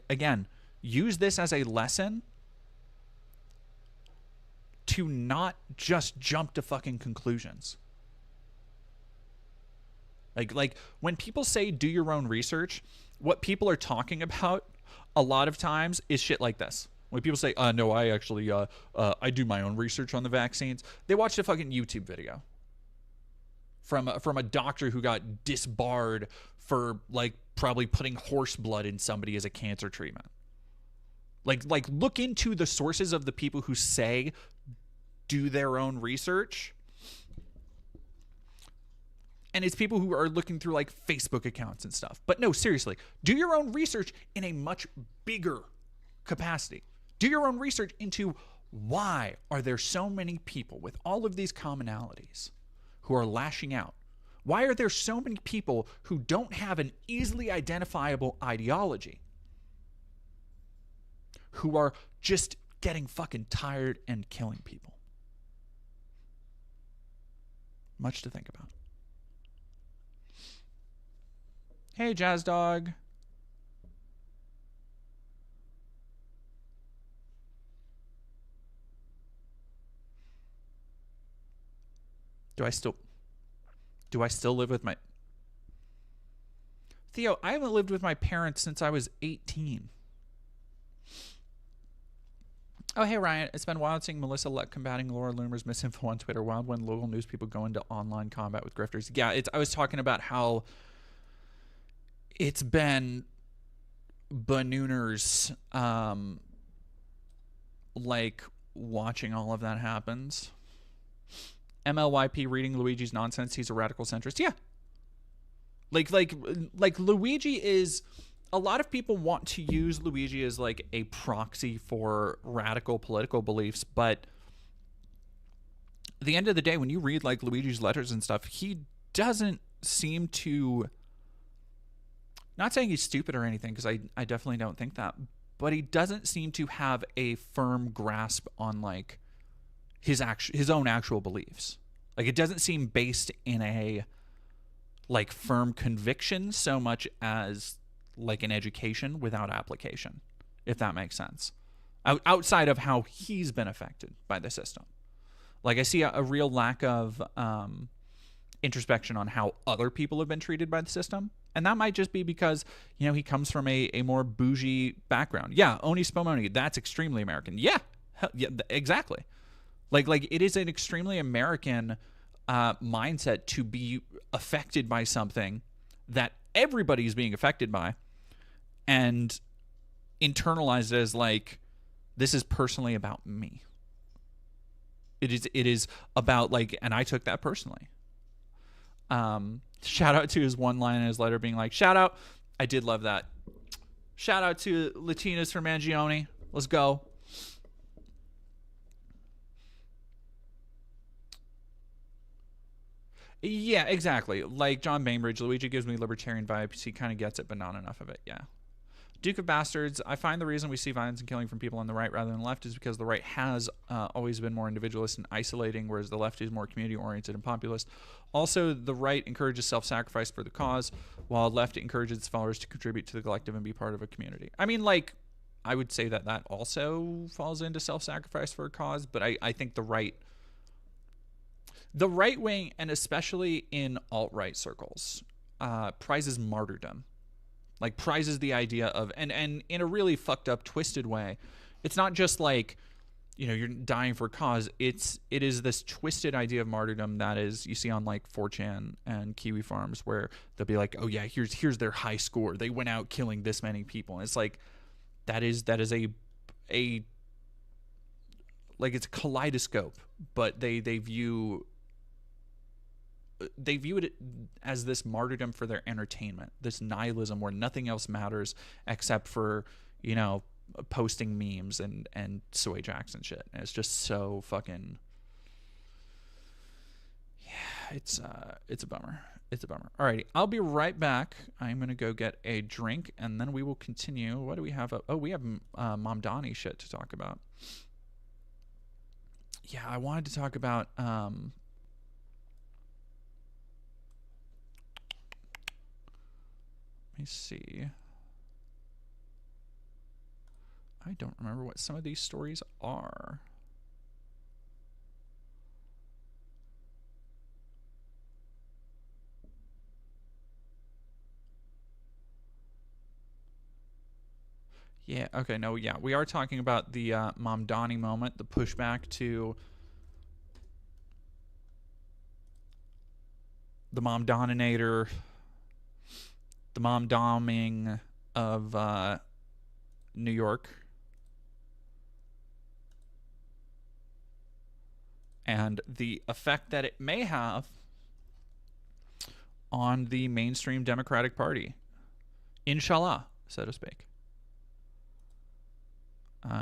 again, use this as a lesson to not just jump to fucking conclusions. Like when people say do your own research, what people are talking about a lot of times is shit like this. When people say, no, I actually, I do my own research on the vaccines, they watched a fucking YouTube video from a doctor who got disbarred for, like, probably putting horse blood in somebody as a cancer treatment. Like look into the sources of the people who say do their own research. And it's people who are looking through, like, Facebook accounts and stuff. But no, seriously, do your own research in a much bigger capacity. Do your own research into why are there so many people with all of these commonalities who are lashing out? Why are there so many people who don't have an easily identifiable ideology, who are just getting fucking tired and killing people? Much to think about. Hey, Jazz Dog. Do I still live with my... Theo, I haven't lived with my parents since I was 18. Oh, hey, Ryan. It's been wild seeing Melissa Luck combating Laura Loomer's misinfo on Twitter. Wild when local news people go into online combat with grifters. Yeah, I was talking about how it's been bananas, like, watching all of that happens. MLYP reading Luigi's nonsense. He's a radical centrist. Yeah. Like Luigi is... A lot of people want to use Luigi as, like, a proxy for radical political beliefs, but at the end of the day, when you read, like, Luigi's letters and stuff, he doesn't seem to... Not saying he's stupid or anything, because I definitely don't think that, but he doesn't seem to have a firm grasp on, like, his own actual beliefs. Like, it doesn't seem based in a, like, firm conviction so much as, like, an education without application, if that makes sense. Outside of how he's been affected by the system. Like, I see a real lack of introspection on how other people have been treated by the system. And that might just be because, you know, he comes from a more bougie background. Yeah, Oni Spumoni, that's extremely American. Yeah, exactly. Like it is an extremely American mindset to be affected by something that everybody is being affected by and internalize it as, like, this is personally about me. It is about, like, and I took that personally. Shout out to his one line in his letter being like, shout out. I did love that. Shout out to Latinas from Mangione. Let's go. Yeah, exactly. Like John Bainbridge, Luigi gives me libertarian vibes. He kind of gets it, but not enough of it. Yeah. Duke of Bastards, I find the reason we see violence and killing from people on the right rather than the left is because the right has always been more individualist and isolating, whereas the left is more community-oriented and populist. Also, the right encourages self-sacrifice for the cause, while the left encourages its followers to contribute to the collective and be part of a community. I mean, like, I would say that also falls into self-sacrifice for a cause, but I think the right wing, and especially in alt-right circles, prizes martyrdom. Like, prizes the idea of, and in a really fucked up, twisted way, it's not just like, you know, you're dying for a cause. It is this twisted idea of martyrdom that is, you see on, like, 4chan and Kiwi Farms, where they'll be like, oh yeah, here's their high score. They went out killing this many people. And it's like, that is a like, it's a kaleidoscope, but they view it as this martyrdom for their entertainment, this nihilism where nothing else matters except for, you know, posting memes and soy jacks and shit. And it's just so fucking, yeah. it's a bummer. It's a bummer. Alrighty, I'll be right back. I'm gonna go get a drink, and then we will continue. What do we have? Oh, we have Mamdani shit to talk about. Yeah, I wanted to talk about let me see. I don't remember what some of these stories are. Yeah, okay, no, yeah. We are talking about the Mamdani moment, the pushback to the Mamdaninator, the Mamdoming of New York. And the effect that it may have on the mainstream Democratic Party. Inshallah, so to speak.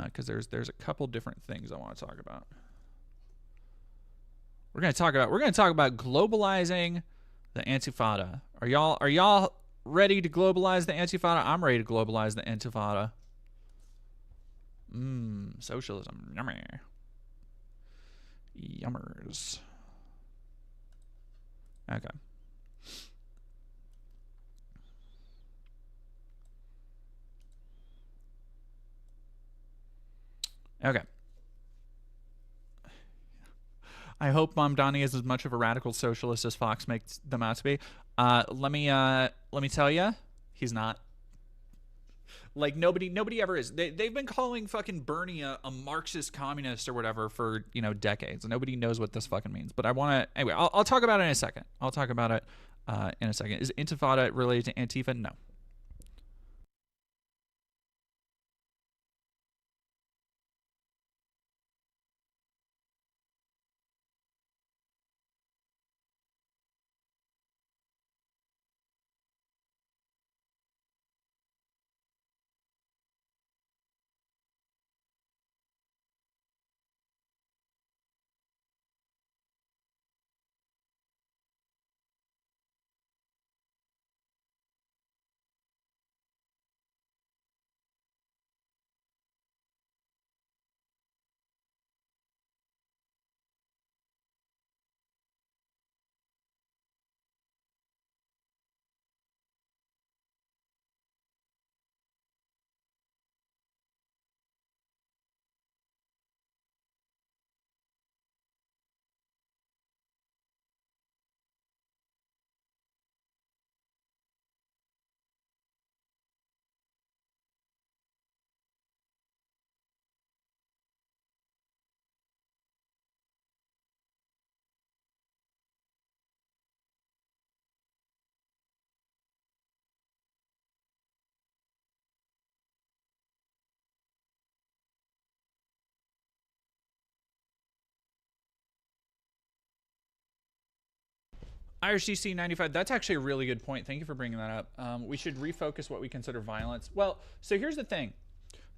Because there's a couple different things I want to talk about. We're gonna talk about globalizing the Antifada. Are y'all ready to globalize the Antifada? I'm ready to globalize the Antifada. Socialism, yummy, yummers. Okay. Okay. I hope Mamdani is as much of a radical socialist as Fox makes them out to be. Let me tell you, he's not. Like nobody ever is. They've been calling fucking Bernie a Marxist communist or whatever for decades. Nobody knows what this fucking means. But I want to anyway. I'll talk about it in a second. I'll talk about it in a second. Is Intifada related to Antifa? No. IRCC 95, that's actually a really good point. Thank you for bringing that up. We should refocus what we consider violence. Well, so here's the thing.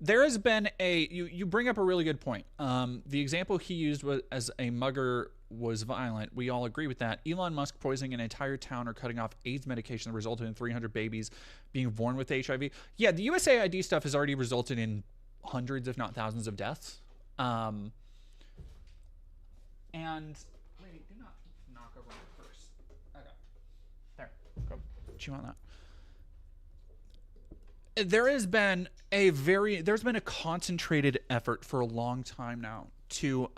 There has been you bring up a really good point. The example he used was as a mugger was violent. We all agree with that. Elon Musk poisoning an entire town or cutting off AIDS medication that resulted in 300 babies being born with HIV. Yeah, the USAID stuff has already resulted in hundreds, if not thousands, of deaths. And wait, do not knock over my purse. Okay, there, go chew on that. There's been a concentrated effort for a long time now to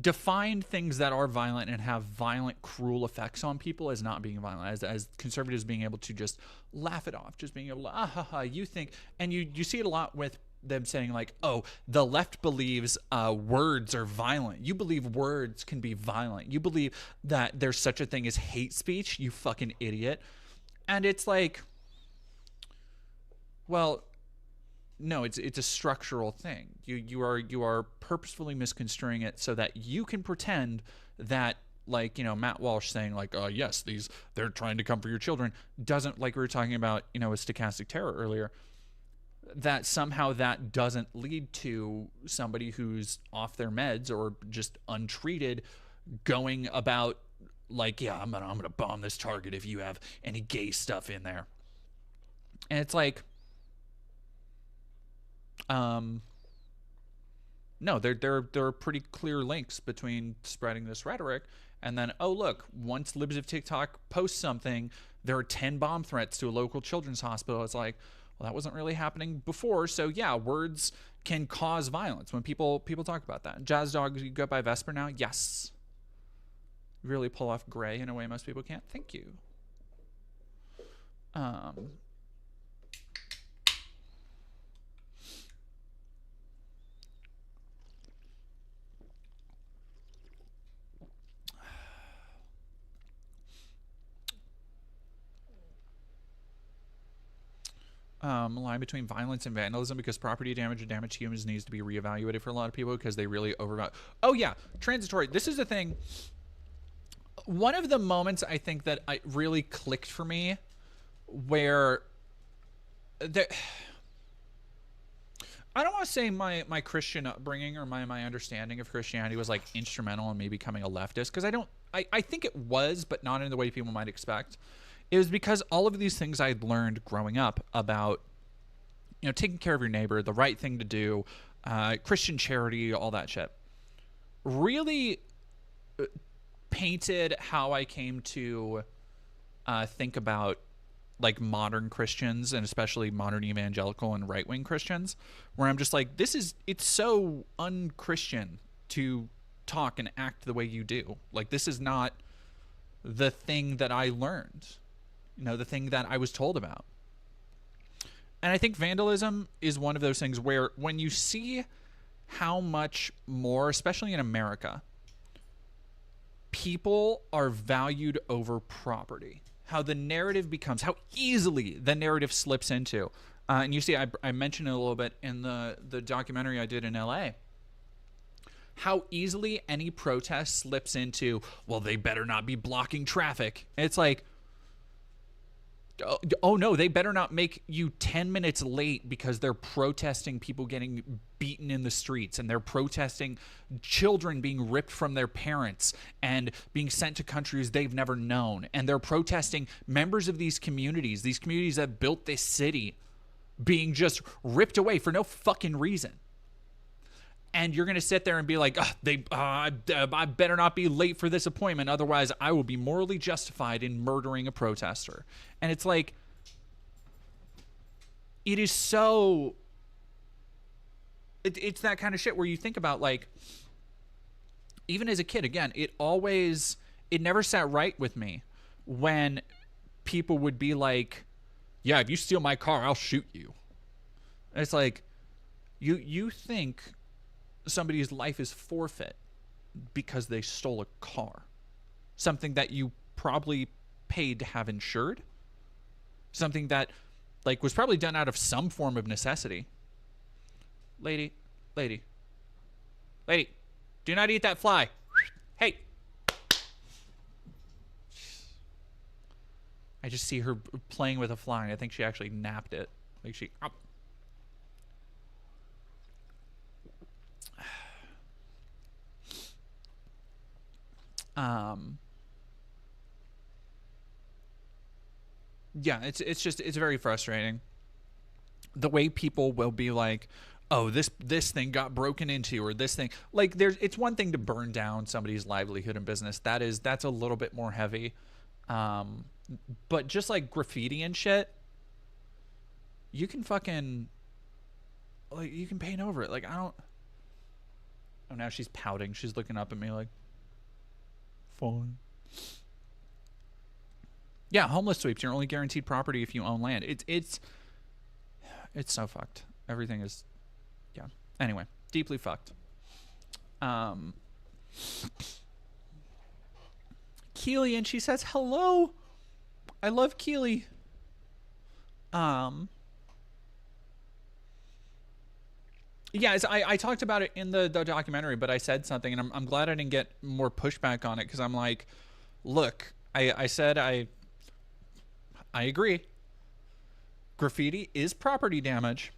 define things that are violent and have violent, cruel effects on people as not being violent, as conservatives being able to just laugh it off, just being able to, you think, and you see it a lot with them saying like, oh, the left believes words are violent. You believe words can be violent. You believe that there's such a thing as hate speech, you fucking idiot. And it's like, well, no, it's a structural thing. You are purposefully misconstruing it so that you can pretend that, like, Matt Walsh saying like, yes, they're trying to come for your children, doesn't, like we were talking about, with stochastic terror earlier, that somehow that doesn't lead to somebody who's off their meds or just untreated going about like, yeah, I'm gonna bomb this Target if you have any gay stuff in there. And it's like, no, there are pretty clear links between spreading this rhetoric and then, oh look, once Libs of TikTok posts something, there are 10 bomb threats to a local children's hospital. It's like, well, that wasn't really happening before. So yeah, words can cause violence when people talk about that. Jazz Dog, you go by Vesper now? Yes. Really pull off gray in a way most people can't. Thank you. Line between violence and vandalism, because property damage and damage to humans needs to be reevaluated for a lot of people because they really overvalue. Oh yeah, transitory. This is the thing. One of the moments I think that I really clicked for me, where I don't want to say my Christian upbringing or my understanding of Christianity was like instrumental in me becoming a leftist, because I think it was, but not in the way people might expect. It was because all of these things I'd learned growing up about, you know, taking care of your neighbor, the right thing to do, Christian charity, all that shit, really painted how I came to think about like modern Christians, and especially modern evangelical and right-wing Christians, where I'm just like, it's so un-Christian to talk and act the way you do. Like, this is not the thing that I learned, you know, the thing that I was told about. And I think vandalism is one of those things where when you see how much more, especially in America, people are valued over property, how the narrative becomes, how easily the narrative slips into. And you see, I mentioned it a little bit in the documentary I did in LA, how easily any protest slips into, well, they better not be blocking traffic. And it's like, oh no, they better not make you 10 minutes late because they're protesting people getting beaten in the streets, and they're protesting children being ripped from their parents and being sent to countries they've never known. And they're protesting members of these communities that built this city, being just ripped away for no fucking reason. And you're going to sit there and be like, I better not be late for this appointment, otherwise I will be morally justified in murdering a protester. And it's like, it is so... It's that kind of shit where you think about, like, even as a kid, again, it never sat right with me when people would be like, yeah, if you steal my car, I'll shoot you. And it's like, you think somebody's life is forfeit because they stole a car, something that you probably paid to have insured, something that like was probably done out of some form of necessity. Lady, do not eat that fly. Hey. I just see her playing with a fly, and I think she actually napped it. Like she... yeah, it's very frustrating the way people will be like, oh, this thing got broken into, or this thing, like, it's one thing to burn down somebody's livelihood and business. That's a little bit more heavy. But just like graffiti and shit, you can fucking, like, you can paint over it. Like, I don't... Oh, now she's pouting. She's looking up at me like, fine. Yeah, homeless sweeps. You're only guaranteed property if you own land. It's so fucked. Everything is, yeah. Anyway, deeply fucked. Keely, and she says, hello. I love Keely. Yeah, I talked about it in the documentary, but I said something, and I'm glad I didn't get more pushback on it, because I'm like, look, I said I agree. Graffiti is property damage,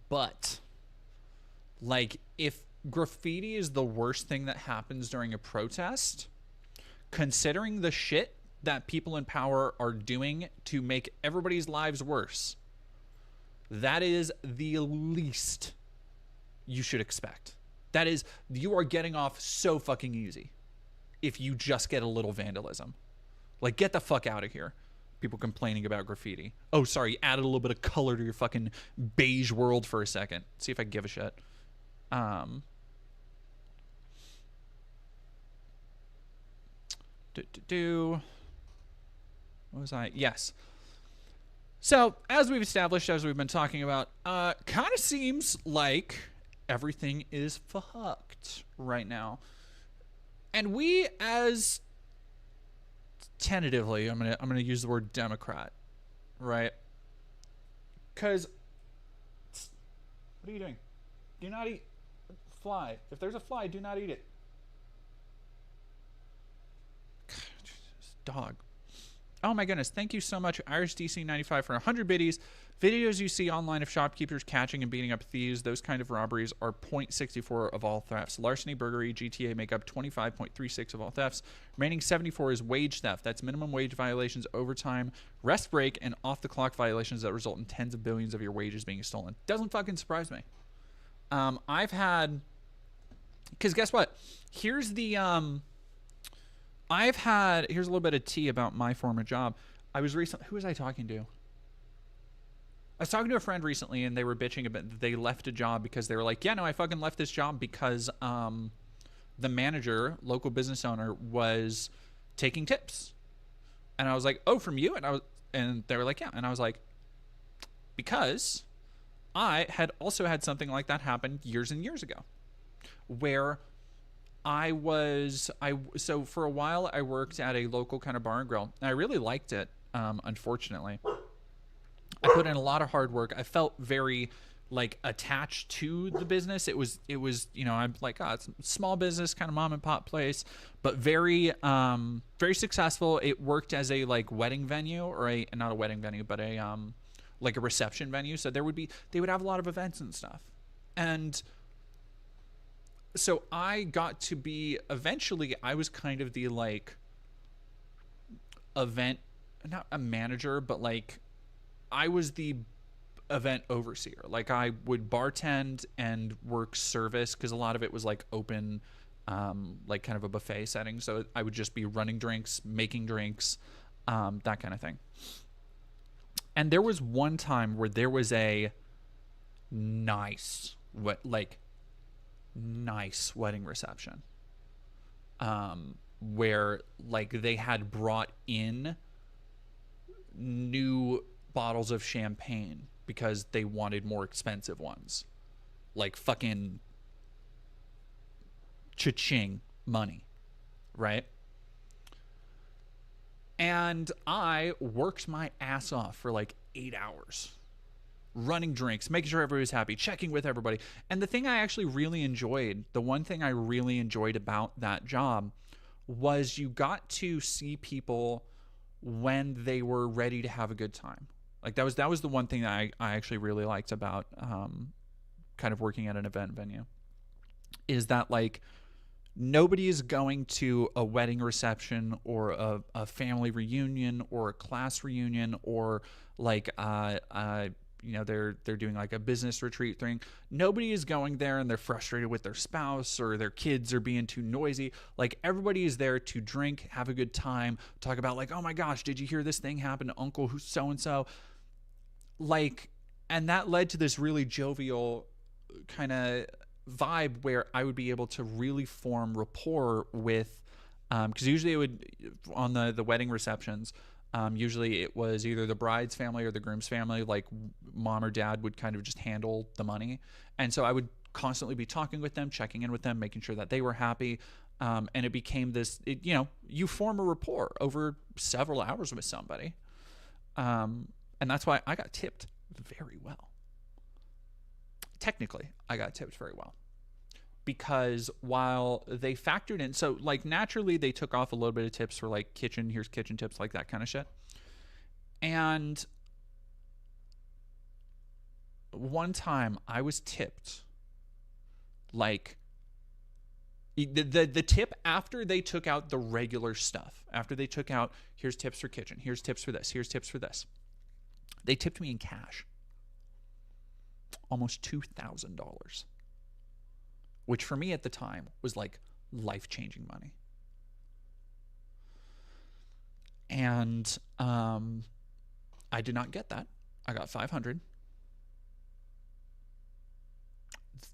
but like, if graffiti is the worst thing that happens during a protest, considering the shit that people in power are doing to make everybody's lives worse. That is the least you should expect. That is, you are getting off so fucking easy if you just get a little vandalism. Like, get the fuck out of here. People complaining about graffiti. Oh, sorry, added a little bit of color to your fucking beige world for a second. See if I give a shit. What was I? Yes. So, as we've established, as we've been talking about, kind of seems like everything is fucked right now. And we, as tentatively, I'm gonna use the word Democrat, right? Because, what are you doing? Do not eat fly. If there's a fly, do not eat it. Dog. Oh my goodness, thank you so much, IrishDC95, for 100 biddies. Videos you see online of shopkeepers catching and beating up thieves, those kind of robberies are 0.64 of all thefts. Larceny, burglary, GTA make up 25.36 of all thefts. Remaining 74 is wage theft. That's minimum wage violations, overtime, rest break, and off-the-clock violations that result in tens of billions of your wages being stolen. Doesn't fucking surprise me. I've had... Because guess what? Here's the... Here's a little bit of tea about my former job. I was recently... Who was I talking to? I was talking to a friend recently, and they were bitching about they left a job because they were like, yeah, no, I fucking left this job because the manager, local business owner, was taking tips. And I was like, oh, from you? And they were like, yeah. And I was like, because I had also had something like that happen years and years ago, where so for a while I worked at a local kind of bar and grill, and I really liked it. Unfortunately, I put in a lot of hard work. I felt very like attached to the business. It was, you know, I'm like, oh, it's a small business, kind of mom and pop place, but very, very successful. It worked as a like wedding venue, or not a wedding venue, but like a reception venue. So they would have a lot of events and stuff. And so I got to be, eventually I was kind of the like event, not a manager, but like I was the event overseer. Like I would bartend and work service, because a lot of it was like open, like kind of a buffet setting. So I would just be running drinks, making drinks, that kind of thing. And there was one time where there was a nice wedding reception, where like they had brought in new bottles of champagne because they wanted more expensive ones, like fucking cha-ching money, right? And I worked my ass off for like 8 hours running drinks, making sure everybody was happy, checking with everybody. And the thing I actually really enjoyed, the one thing I really enjoyed about that job, was you got to see people when they were ready to have a good time. Like that was the one thing that I actually really liked about kind of working at an event venue, is that like nobody is going to a wedding reception or a family reunion or a class reunion or like you know, they're doing like a business retreat thing. Nobody is going there and they're frustrated with their spouse or their kids are being too noisy. Like everybody is there to drink, have a good time, talk about like, oh my gosh, did you hear this thing happen to Uncle who's so-and-so? Like, and that led to this really jovial kind of vibe where I would be able to really form rapport with, because usually it would, on the wedding receptions, usually it was either the bride's family or the groom's family, like mom or dad would kind of just handle the money. And so I would constantly be talking with them, checking in with them, making sure that they were happy. And it became this, you know, you form a rapport over several hours with somebody. And that's why I got tipped very well. Technically, I got tipped very well. Because while they factored in, so like naturally they took off a little bit of tips for like here's kitchen tips, like that kind of shit. And one time I was tipped like The tip after they took out the regular stuff, after they took out, here's tips for kitchen, here's tips for this, here's tips for this, they tipped me in cash. Almost $2,000. Which for me at the time was like life-changing money. And I did not get that. I got $500.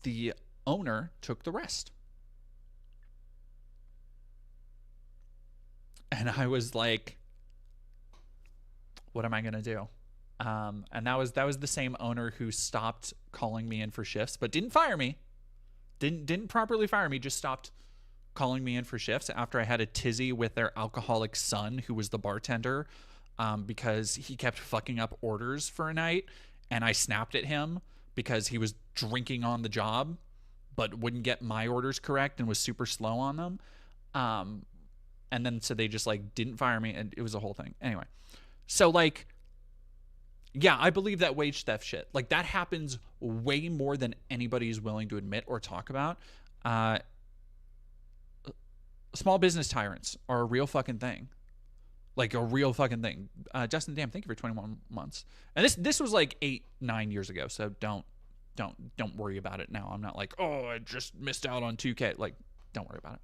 The owner took the rest. And I was like, what am I going to do? And that was the same owner who stopped calling me in for shifts, but didn't fire me. Didn't properly fire me, just stopped calling me in for shifts after I had a tizzy with their alcoholic son, who was the bartender, because he kept fucking up orders for a night, and I snapped at him because he was drinking on the job, but wouldn't get my orders correct and was super slow on them. And then so they just like didn't fire me, and it was a whole thing. Anyway, so like, yeah, I believe that wage theft shit, like that happens way more than anybody is willing to admit or talk about. Small business tyrants are a real fucking thing. Like a real fucking thing. Justin, damn, thank you for 21 months. And this was like 8-9 years ago, so don't worry about it now. I'm not like, oh, I just missed out on 2K. Like, don't worry about it.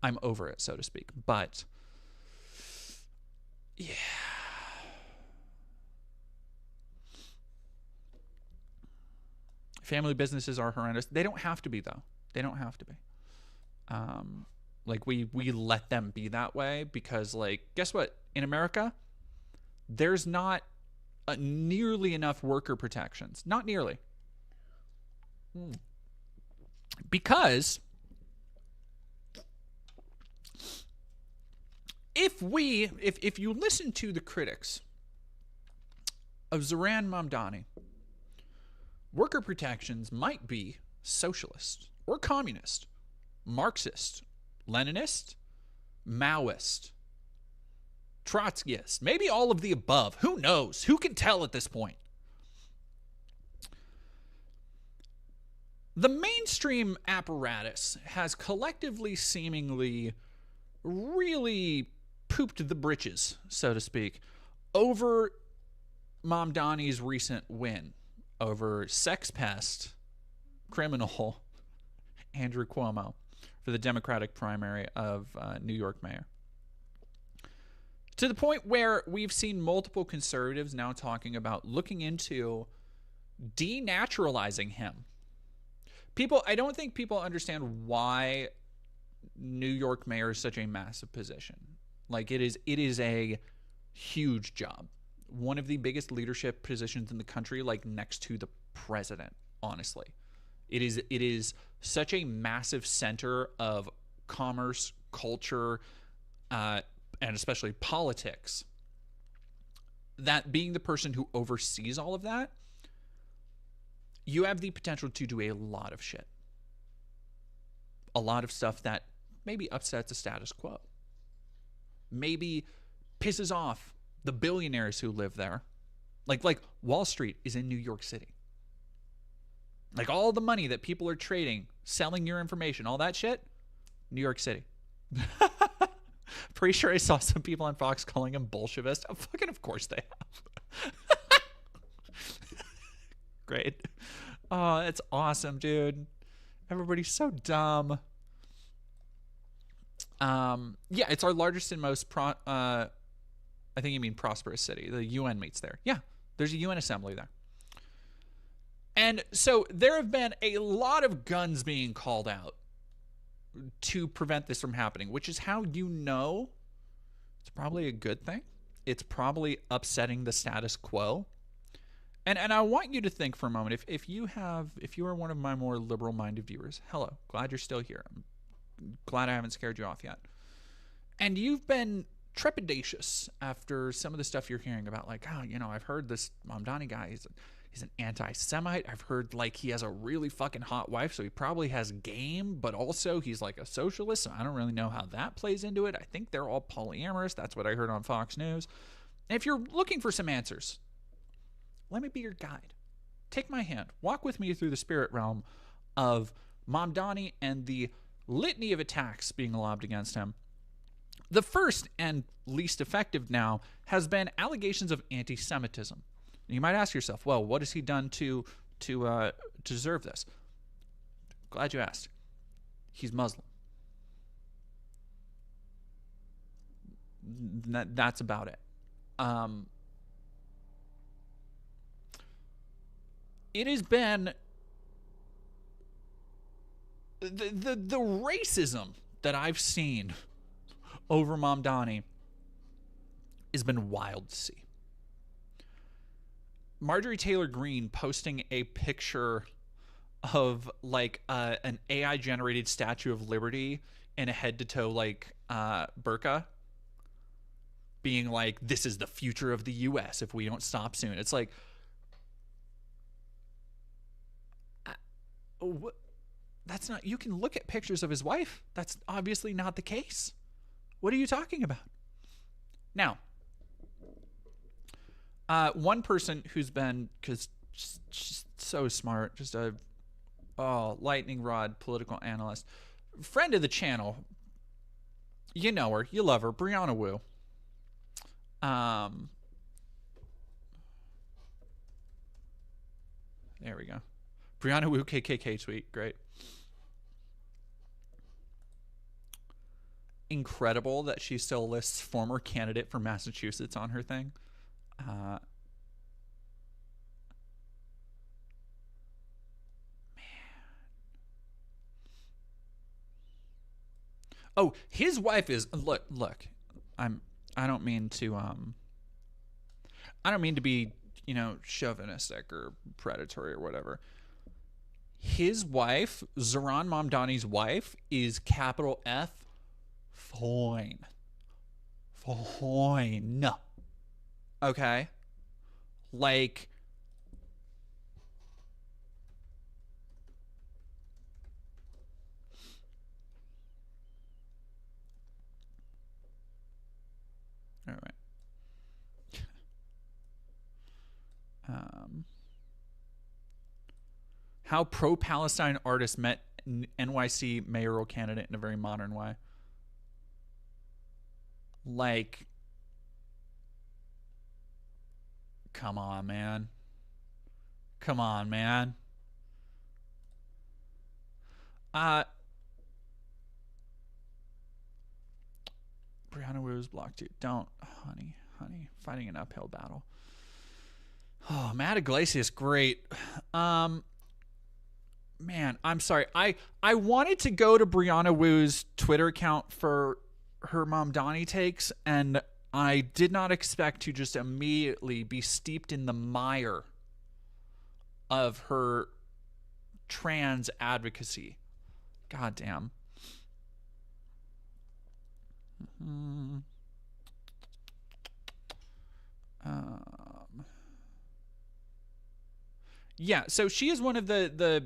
I'm over it, so to speak. But yeah. Family businesses are horrendous. They don't have to be, though. They don't have to be. Like we let them be that way because, like, guess what? In America, there's not nearly enough worker protections. Not nearly. Because if you listen to the critics of Zohran Mamdani, worker protections might be socialist or communist, Marxist, Leninist, Maoist, Trotskyist, maybe all of the above. Who knows? Who can tell at this point? The mainstream apparatus has collectively seemingly really pooped the britches, so to speak, over Mamdani's recent win over sex pest criminal Andrew Cuomo for the Democratic primary of New York mayor. To the point where we've seen multiple conservatives now talking about looking into denaturalizing him. I don't think people understand why New York mayor is such a massive position. Like it is a huge job. One of the biggest leadership positions in the country, like next to the president, honestly. It is such a massive center of commerce, culture, and especially politics, that being the person who oversees all of that, you have the potential to do a lot of shit. A lot of stuff that maybe upsets the status quo. Maybe pisses off the billionaires who live there. Like Wall Street is in New York City. Like all the money that people are trading, selling your information, all that shit, New York City. Pretty sure I saw some people on Fox calling him Bolshevist. Oh, fucking of course they have. Great. Oh, that's awesome, dude. Everybody's so dumb. Yeah, it's our largest and most I think you mean prosperous city. The UN meets there. Yeah, there's a UN assembly there. And so there have been a lot of guns being called out to prevent this from happening, which is how you know it's probably a good thing. It's probably upsetting the status quo. And I want you to think for a moment, if you are one of my more liberal-minded viewers, hello, glad you're still here. I'm glad I haven't scared you off yet. And you've been trepidatious after some of the stuff you're hearing about, like, oh, I've heard this Mamdani guy, he's an anti-Semite. I've heard, like, he has a really fucking hot wife, so he probably has game, but also he's, like, a socialist, so I don't really know how that plays into it. I think they're all polyamorous. That's what I heard on Fox News. And if you're looking for some answers, let me be your guide. Take my hand. Walk with me through the spirit realm of Mamdani and the litany of attacks being lobbed against him. The first and least effective now has been allegations of anti-Semitism. You might ask yourself, well, what has he done to deserve this? Glad you asked. He's Muslim. That's about it. It has been the racism that I've seen over Mamdani has been wild to see. Marjorie Taylor Greene posting a picture of like an AI generated Statue of Liberty in a head to toe like burqa, being like, this is the future of the US if we don't stop soon. It's like, that's not, you can look at pictures of his wife. That's obviously not the case. What are you talking about? Now, one person who's been, because she's so smart, just a lightning rod political analyst, friend of the channel, you know her, you love her, Brianna Wu. There we go. Brianna Wu KKK tweet, great. Incredible that she still lists former candidate for Massachusetts on her thing. Man. Oh, his wife is look. I don't mean to be, chauvinistic or predatory or whatever. His wife, Zohran Mamdani's wife, is capital F fine. Fine. Okay? Like, all right. How pro-Palestine artists met NYC mayoral candidate in a very modern way. Like, come on, man. Come on, man. Brianna Wu is blocked too. Don't, honey. Fighting an uphill battle. Oh, Matt Iglesias, great. Man, I'm sorry. I wanted to go to Brianna Wu's Twitter account for her Mamdani takes, and I did not expect to just immediately be steeped in the mire of her trans advocacy. God damn. Yeah, so she is one of the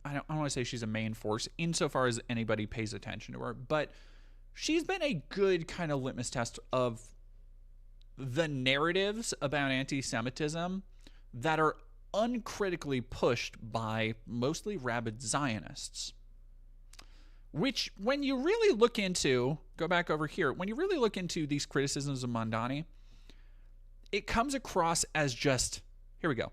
I don't want to say she's a main force insofar as anybody pays attention to her, but she's been a good kind of litmus test of the narratives about anti-Semitism that are uncritically pushed by mostly rabid Zionists. Which, when you really look into, go back over here, when you really look into these criticisms of Mamdani, it comes across as just, here we go.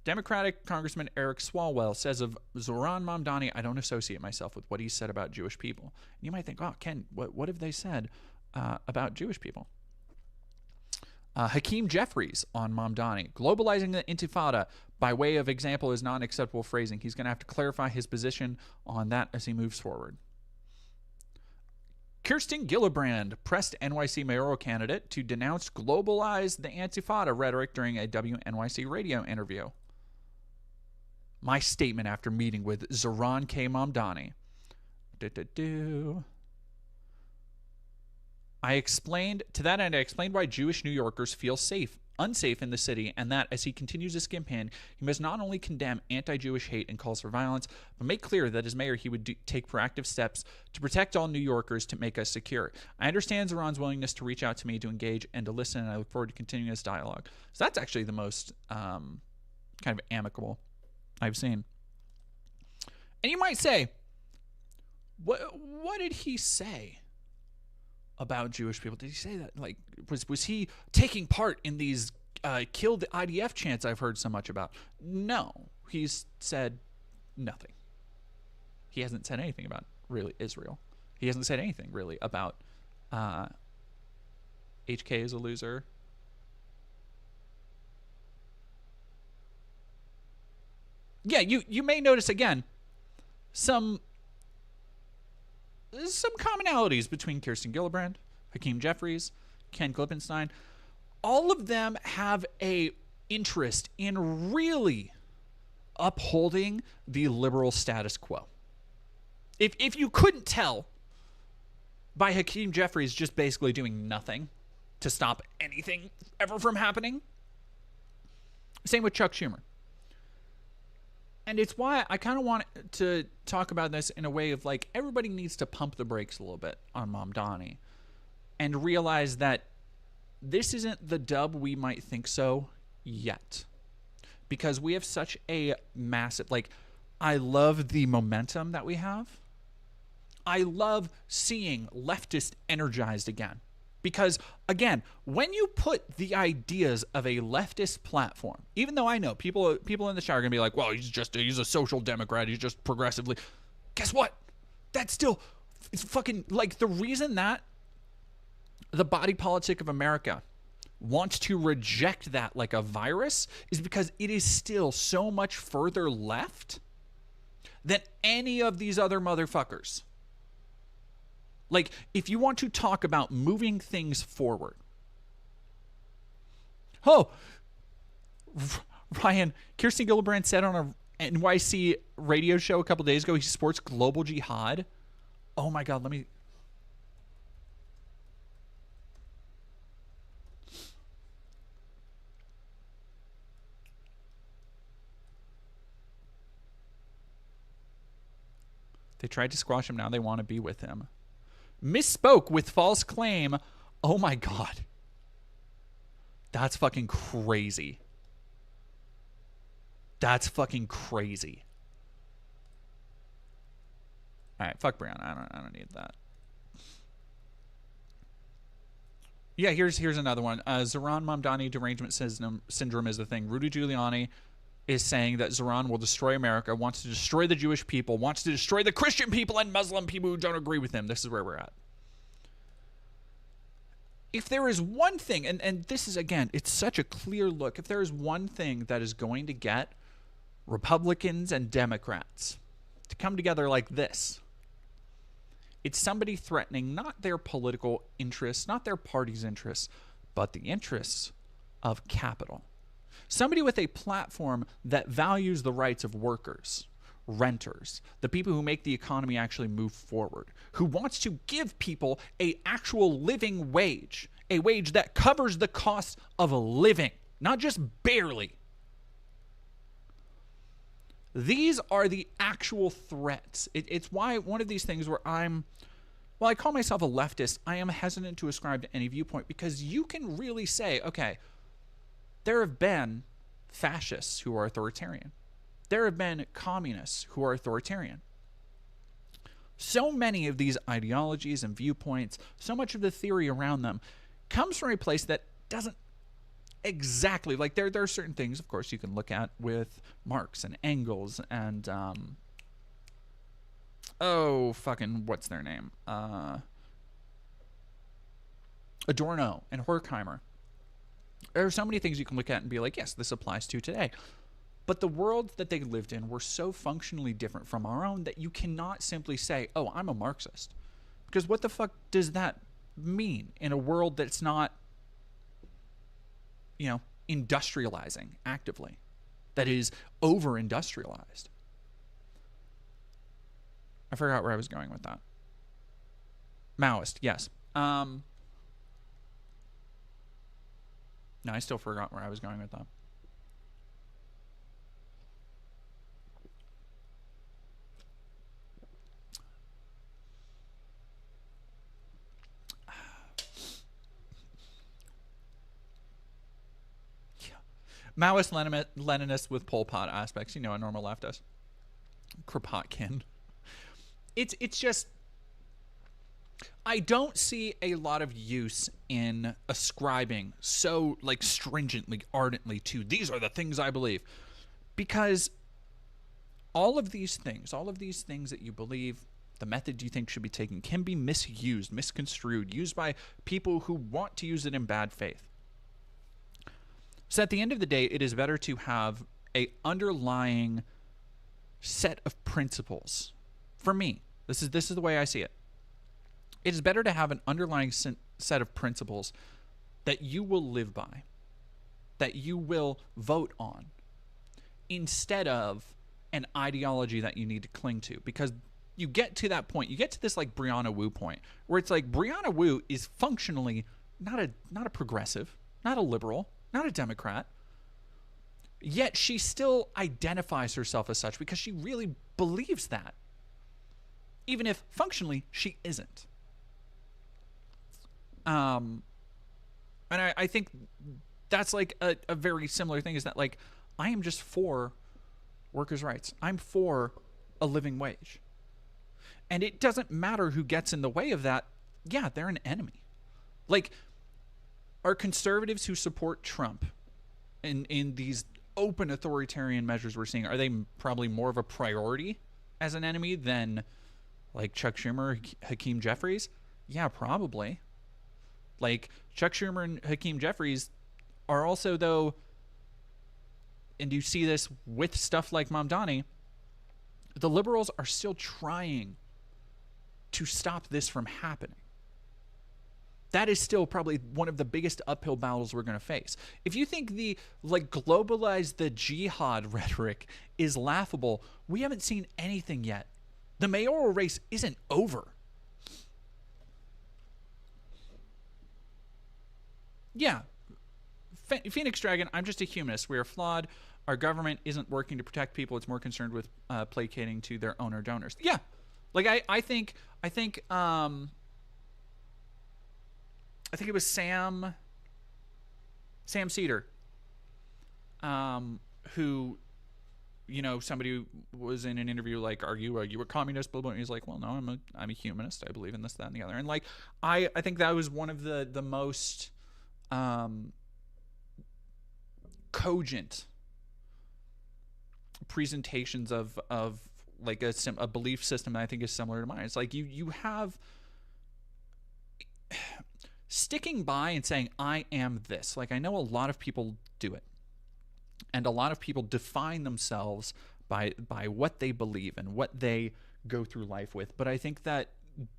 Democratic Congressman Eric Swalwell says of Zohran Mamdani, I don't associate myself with what he said about Jewish people. And you might think, oh, Ken, what have they said about Jewish people? Hakeem Jeffries on Mamdani. Globalizing the Intifada by way of example is not acceptable phrasing. He's going to have to clarify his position on that as he moves forward. Kirsten Gillibrand pressed NYC mayoral candidate to denounce globalize the Antifada rhetoric during a WNYC radio interview. My statement after meeting with Zohran K. Mamdani. I explained why Jewish New Yorkers feel unsafe in the city, and that as he continues his campaign, he must not only condemn anti-Jewish hate and calls for violence, but make clear that as mayor he would take proactive steps to protect all New Yorkers to make us secure. I understand Zohran's willingness to reach out to me to engage and to listen, and I look forward to continuing this dialogue. So that's actually the most kind of amicable I've seen. And you might say, what did he say about Jewish people? Did he say that? Like, was he taking part in these kill the IDF chants I've heard so much about? No, he's said nothing. He hasn't said anything about really Israel. He hasn't said anything really about HK is a loser. Yeah, you may notice again some commonalities between Kirsten Gillibrand, Hakeem Jeffries, Ken Klippenstein. All of them have a interest in really upholding the liberal status quo. If you couldn't tell by Hakeem Jeffries just basically doing nothing to stop anything ever from happening, same with Chuck Schumer. And it's why I kind of want to talk about this in a way of like, everybody needs to pump the brakes a little bit on Mamdani and realize that this isn't the dub we might think so yet. Because we have such a massive, like, I love the momentum that we have. I love seeing leftists energized again. Because, again, when you put the ideas of a leftist platform, even though I know people in the shower are going to be like, well, he's a social democrat, he's just progressively. Guess what? That's still, it's fucking, like, the reason that the body politic of America wants to reject that like a virus is because it is still so much further left than any of these other motherfuckers. Like, if you want to talk about moving things forward. Oh, Ryan, Kirsten Gillibrand said on a NYC radio show a couple days ago he supports global jihad. Oh my God, let me... They tried to squash him, now they want to be with him. Misspoke with false claim. Oh my God. That's fucking crazy. That's fucking crazy. All right, fuck Brianna. I don't need that. Yeah, here's another one. Zohran Mamdani derangement syndrome is the thing. Rudy Giuliani is saying that Zohran will destroy America, wants to destroy the Jewish people, wants to destroy the Christian people and Muslim people who don't agree with him. This is where we're at. If there is one thing, and this is, again, it's such a clear look. If there is one thing that is going to get Republicans and Democrats to come together like this, it's somebody threatening not their political interests, not their party's interests, but the interests of capital. Somebody with a platform that values the rights of workers, renters, the people who make the economy actually move forward, who wants to give people an actual living wage, a wage that covers the cost of a living, not just barely. These are the actual threats. It's why one of these things where while I call myself a leftist, I am hesitant to ascribe to any viewpoint because you can really say, okay, there have been fascists who are authoritarian. There have been communists who are authoritarian. So many of these ideologies and viewpoints, so much of the theory around them comes from a place that doesn't exactly, like there are certain things, of course, you can look at with Marx and Engels and, what's their name? Adorno and Horkheimer. There are so many things you can look at and be like, yes, this applies to today. But the world that they lived in were so functionally different from our own that you cannot simply say, oh, I'm a Marxist. Because what the fuck does that mean in a world that's not, industrializing actively, that is over-industrialized? I forgot where I was going with that. Maoist, yes. No, I still forgot where I was going with that. Maoist Leninist with Pol Pot aspects, a normal leftist. Kropotkin. It's just, I don't see a lot of use in ascribing so like stringently, ardently to these are the things I believe, because all of these things that you believe, the method you think should be taken, can be misused, misconstrued, used by people who want to use it in bad faith. So at the end of the day, it is better to have a underlying set of principles. For me, this is the way I see it. It is better to have an underlying set of principles that you will live by, that you will vote on, instead of an ideology that you need to cling to. Because you get to that point, you get to this like Brianna Wu point, where it's like Brianna Wu is functionally not a progressive, not a liberal, not a Democrat, yet she still identifies herself as such because she really believes that, even if functionally she isn't. And I think that's like a very similar thing, is that like I am just for workers' rights. I'm for a living wage. And it doesn't matter who gets in the way of that. Yeah, they're an enemy. Like, are conservatives who support Trump in these open authoritarian measures we're seeing, are they probably more of a priority as an enemy than like Chuck Schumer, Hakeem Jeffries? Yeah, probably. Like, Chuck Schumer and Hakeem Jeffries are also, though, and you see this with stuff like Mamdani, the liberals are still trying to stop this from happening. That is still probably one of the biggest uphill battles we're going to face. If you think the like globalize the jihad rhetoric is laughable, we haven't seen anything yet. The mayoral race isn't over. Yeah, Phoenix Dragon, I'm just a humanist. We are flawed. Our government isn't working to protect people. It's more concerned with placating to their owner donors. Yeah, like I think it was Sam Cedar, who, you know, somebody was in an interview like, are you a communist? Blah, blah. And he's like, well, no, I'm a humanist. I believe in this, that, and the other. And like, I think that was one of the most cogent presentations of like a belief system that I think is similar to mine. It's like you have sticking by and saying, I am this. Like, I know a lot of people do it, and a lot of people define themselves by what they believe and what they go through life with. But I think that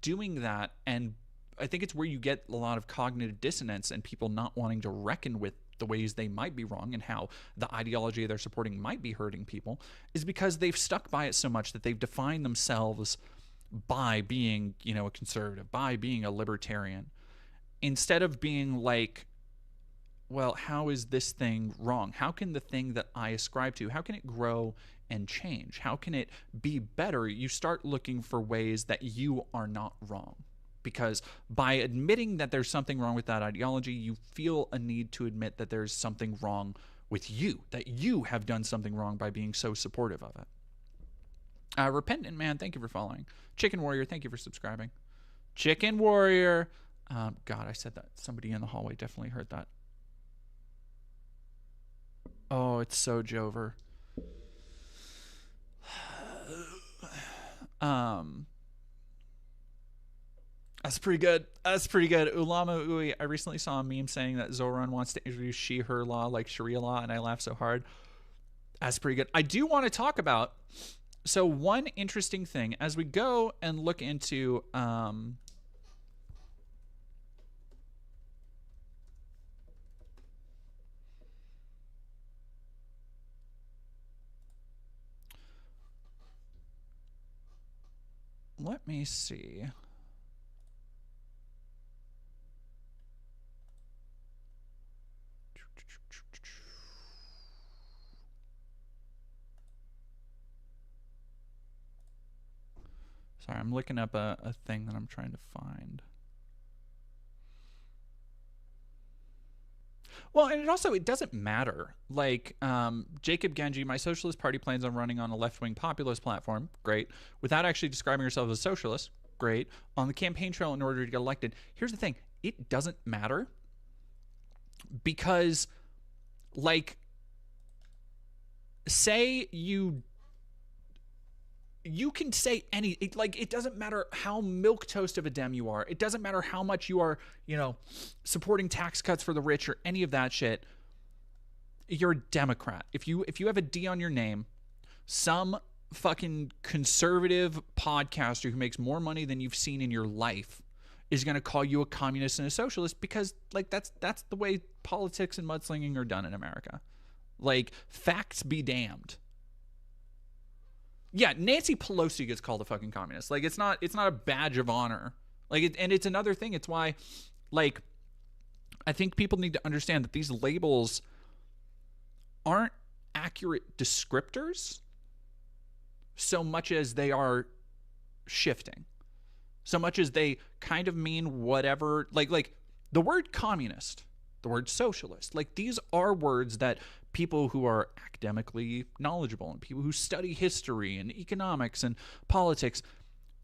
doing that, and I think it's where you get a lot of cognitive dissonance and people not wanting to reckon with the ways they might be wrong and how the ideology they're supporting might be hurting people, is because they've stuck by it so much that they've defined themselves by being, you know, a conservative, by being a libertarian, instead of being like, well, how is this thing wrong? How can the thing that I ascribe to, how can it grow and change? How can it be better? You start looking for ways that you are not wrong. Because by admitting that there's something wrong with that ideology, you feel a need to admit that there's something wrong with you, that you have done something wrong by being so supportive of it. Repentant Man, thank you for following. Chicken Warrior, thank you for subscribing. Chicken Warrior. God, I said that. Somebody in the hallway definitely heard that. Oh, it's so Jover. That's pretty good. That's pretty good. Ulama Ui, I recently saw a meme saying that Zohran wants to introduce she-her law like Sharia law, and I laughed so hard. That's pretty good. I do want to talk about, so one interesting thing, as we go and look into let me see. Sorry, I'm looking up a thing that I'm trying to find. Well, and it doesn't matter. Like, Jacob Genji, my Socialist Party plans on running on a left-wing populist platform. Great. Without actually describing yourself as a socialist. Great. On the campaign trail in order to get elected. Here's the thing. It doesn't matter because, like, say you can say like, it doesn't matter how milquetoast of a Dem you are. It doesn't matter how much you are, supporting tax cuts for the rich or any of that shit. You're a Democrat. If you have a D on your name, some fucking conservative podcaster who makes more money than you've seen in your life is going to call you a communist and a socialist because, like, that's the way politics and mudslinging are done in America. Like, facts be damned. Yeah, Nancy Pelosi gets called a fucking communist. Like, it's not a badge of honor. Like, and it's another thing. It's why, like, I think people need to understand that these labels aren't accurate descriptors so much as they are shifting. So much as they kind of mean whatever, like the word communist, the word socialist, like, these are words that people who are academically knowledgeable and people who study history and economics and politics,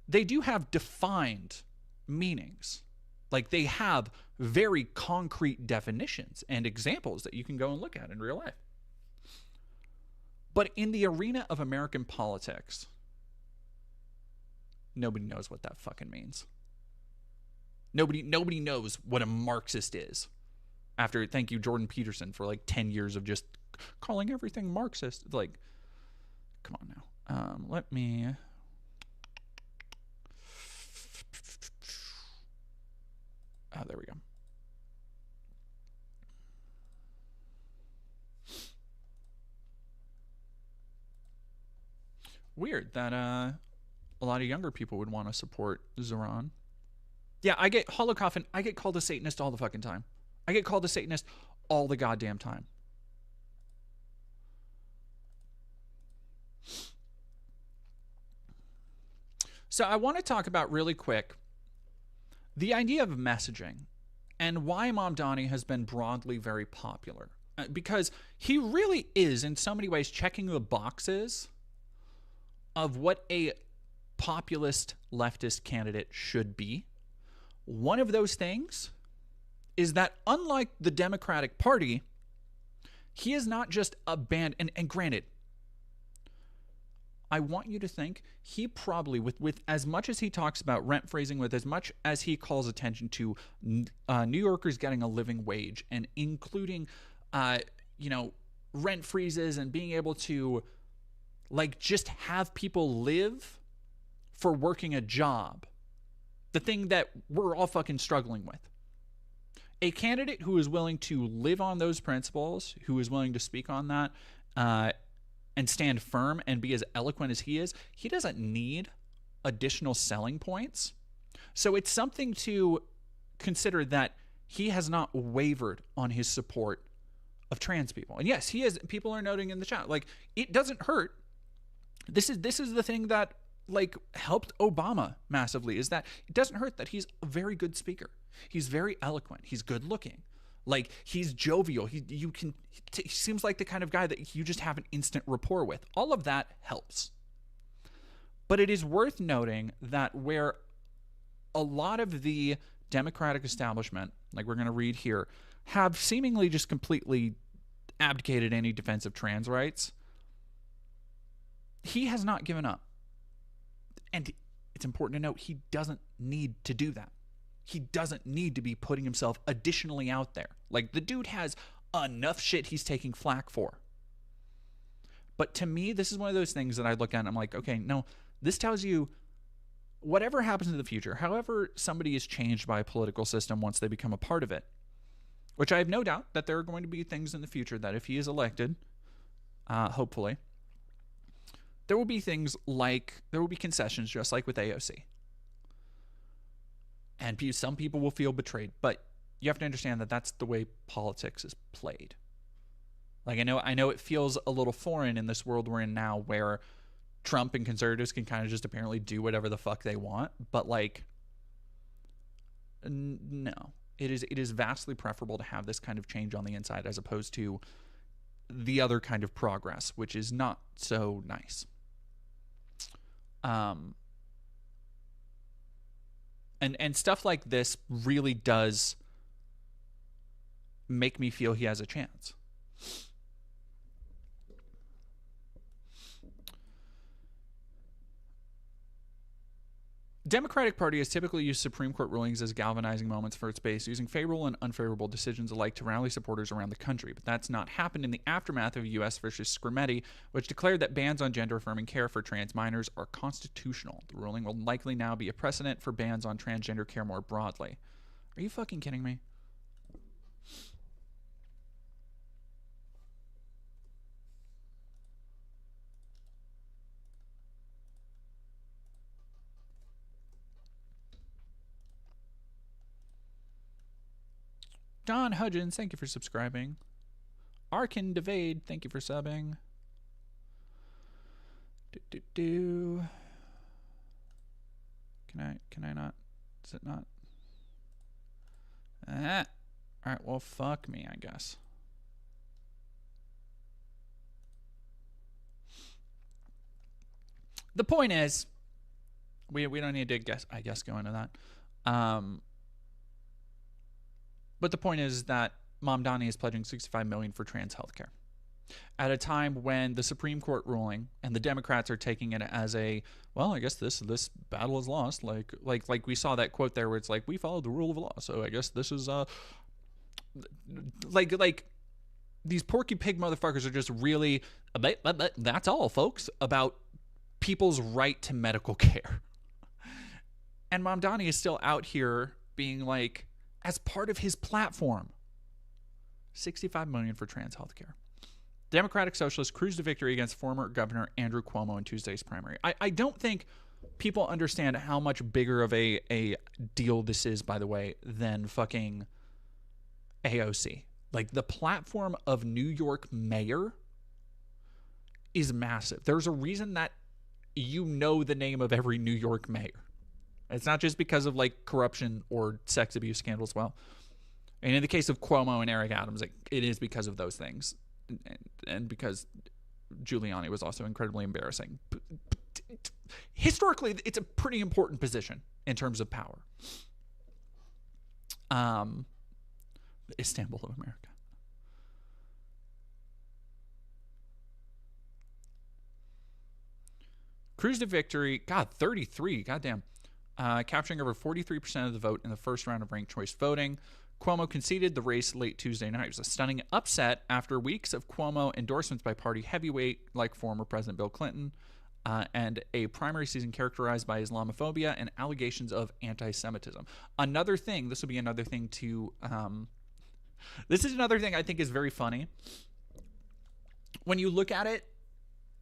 they do have defined meanings. Like, they have very concrete definitions and examples that you can go and look at in real life. But in the arena of American politics, nobody knows what that fucking means. Nobody knows what a Marxist is. After, thank you, Jordan Peterson, for like 10 years of just calling everything Marxist. Like, come on now. Let me... Oh, there we go. Weird that a lot of younger people would want to support Zohran. Yeah, I get Holocaust. I get called a Satanist all the fucking time. I get called a Satanist all the goddamn time. So I want to talk about really quick the idea of messaging and why Mamdani has been broadly very popular. Because he really is, in so many ways, checking the boxes of what a populist leftist candidate should be. One of those things is that, unlike the Democratic Party, he is not just a band. And granted, I want you to think he probably, with as much as he talks about rent freezing, with as much as he calls attention to New Yorkers getting a living wage, and including, rent freezes and being able to, like, just have people live for working a job, the thing that we're all fucking struggling with. A candidate who is willing to live on those principles, who is willing to speak on that, and stand firm and be as eloquent as he is, he doesn't need additional selling points. So it's something to consider that he has not wavered on his support of trans people. And yes, he is. People are noting in the chat, like, it doesn't hurt. This is the thing that, like, helped Obama massively, is that it doesn't hurt that he's a very good speaker. He's very eloquent. He's good looking. Like, he's jovial. He seems like the kind of guy that you just have an instant rapport with. All of that helps. But it is worth noting that where a lot of the Democratic establishment, like we're going to read here, have seemingly just completely abdicated any defense of trans rights, he has not given up. And it's important to note, he doesn't need to do that. He doesn't need to be putting himself additionally out there. Like, the dude has enough shit he's taking flack for. But to me, this is one of those things that I look at and I'm like, okay, no, this tells you whatever happens in the future, however somebody is changed by a political system once they become a part of it, which I have no doubt that there are going to be things in the future that if he is elected, hopefully, there will be things like, there will be concessions just like with AOC. And some people will feel betrayed, but you have to understand that that's the way politics is played. Like, I know it feels a little foreign in this world we're in now, where Trump and conservatives can kind of just apparently do whatever the fuck they want, but, like, no, It is vastly preferable to have this kind of change on the inside as opposed to the other kind of progress, which is not so nice. And stuff like this really does make me feel he has a chance. Democratic Party has typically used Supreme Court rulings as galvanizing moments for its base, using favorable and unfavorable decisions alike to rally supporters around the country. But that's not happened in the aftermath of U.S. versus Scrimetti, which declared that bans on gender-affirming care for trans minors are constitutional. The ruling will likely now be a precedent for bans on transgender care more broadly. Are you fucking kidding me? Don Hudgens, thank you for subscribing. Arkin Devade, thank you for subbing. Can I not? Is it not? Alright, well, fuck me, I guess. The point is, we don't need to go into that. But the point is that Mamdani is pledging $65 million for trans healthcare at a time when the Supreme Court ruling and the Democrats are taking it as a, well, I guess this battle is lost. Like we saw that quote there where it's like, we followed the rule of law, so I guess this is like these Porky Pig motherfuckers are just really, that's all, folks, about people's right to medical care. And Mamdani is still out here being like, as part of his platform, $65 million for trans healthcare. Democratic Socialists cruised to victory against former Governor Andrew Cuomo in Tuesday's primary. I don't think people understand how much bigger of a deal this is, by the way, than fucking AOC. Like, the platform of New York mayor is massive. There's a reason that you know the name of every New York mayor. It's not just because of, like, corruption or sex abuse scandals. Well, and in the case of Cuomo and Eric Adams, it is because of those things. And because Giuliani was also incredibly embarrassing. Historically, it's a pretty important position in terms of power. Istanbul of America. Cruise to victory. God, 33. Goddamn. Capturing over 43% of the vote in the first round of ranked choice voting. Cuomo conceded the race late Tuesday night. It was a stunning upset after weeks of Cuomo endorsements by party heavyweight like former President Bill Clinton, and a primary season characterized by Islamophobia and allegations of anti-Semitism. Another thing, this will be another thing to, this is another thing I think is very funny. When you look at it,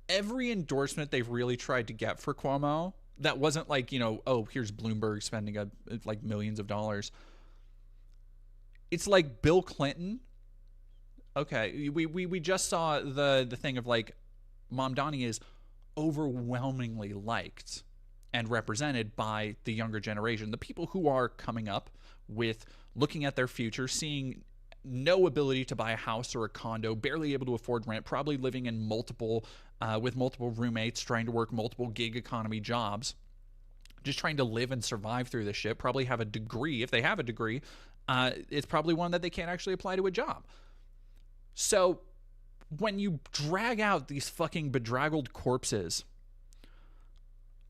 every endorsement they've really tried to get for Cuomo, that wasn't like, you know, oh, here's Bloomberg spending like millions of dollars. It's like Bill Clinton. Okay, we just saw the thing of like Mamdani is overwhelmingly liked and represented by the younger generation, the people who are coming up with looking at their future, seeing no ability to buy a house or a condo, barely able to afford rent, probably living in multiple with multiple roommates, trying to work multiple gig economy jobs, just trying to live and survive through this shit, probably have a degree. If they have a degree, it's probably one that they can't actually apply to a job. So when you drag out these fucking bedraggled corpses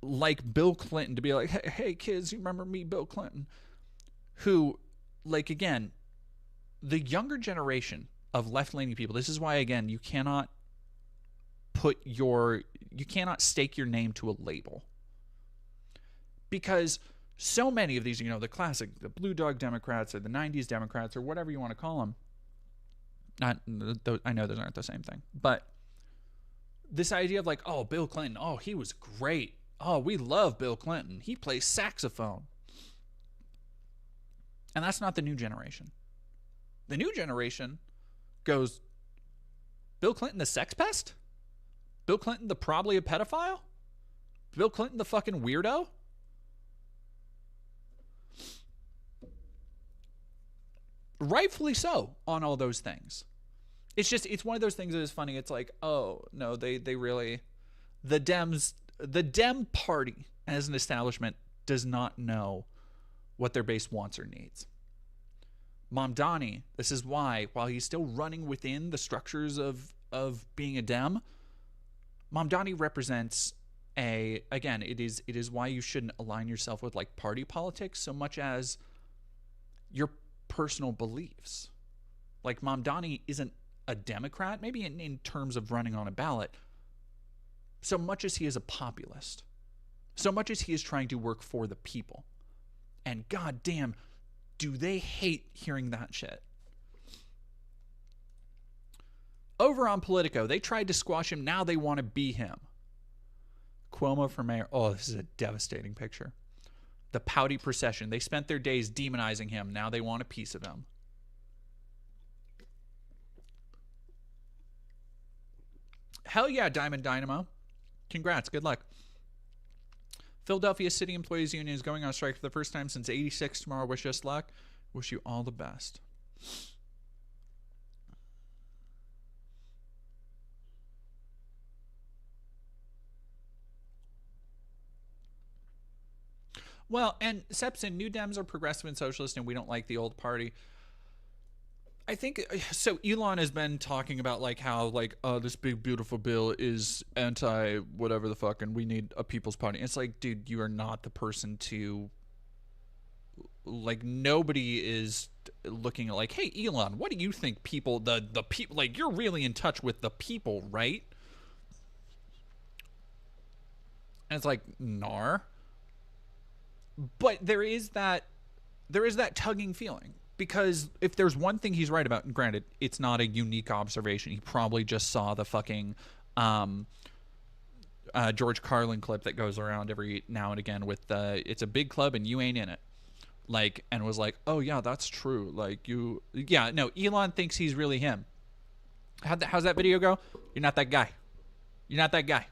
like Bill Clinton to be like, hey kids, you remember me, Bill Clinton, who, like, again, the younger generation of left-leaning people, this is why, again, you cannot stake your name to a label. Because so many of these, you know, the classic, the Blue Dog Democrats or the 90s Democrats or whatever you want to call them, I know those aren't the same thing, but this idea of like, oh, Bill Clinton, oh, he was great. Oh, we love Bill Clinton. He plays saxophone. And that's not the new generation. The new generation goes, Bill Clinton the sex pest? Bill Clinton the probably a pedophile? Bill Clinton the fucking weirdo? rightfully so on all those things. It's one of those things that is funny. It's like, oh no, they really, the Dem party as an establishment does not know what their base wants or needs. Mamdani, this is why, while he's still running within the structures of being a Dem, Mamdani represents again, it is why you shouldn't align yourself with like party politics so much as your personal beliefs. Like Mamdani isn't a Democrat, maybe in terms of running on a ballot, so much as he is a populist, so much as he is trying to work for the people. And goddamn, do they hate hearing that shit. Over on Politico, they tried to squash him. Now they want to be him. Cuomo for mayor. Oh, this is a devastating picture. The pouty procession. They spent their days demonizing him. Now they want a piece of him. Hell yeah, Diamond Dynamo. Congrats. Good luck. Philadelphia City Employees Union is going on strike for the first time since '86 tomorrow. Wish us luck. Wish you all the best. Well, and Sepson, New Dems are progressive and socialist, and we don't like the old party. I think so. Elon has been talking about like how like this big beautiful bill is anti whatever the fuck, and we need a people's party. It's like, dude, you are not the person to like. Nobody is looking at like, hey, Elon, what do you think? People, the people, like you're really in touch with the people, right? And it's like, nar. But there is that tugging feeling. Because if there's one thing he's right about, and granted, it's not a unique observation. He probably just saw the fucking George Carlin clip that goes around every now and again with it's a big club and you ain't in it. Like, and was like, oh yeah, that's true. Like no, Elon thinks he's really him. How's that video go? You're not that guy. You're not that guy.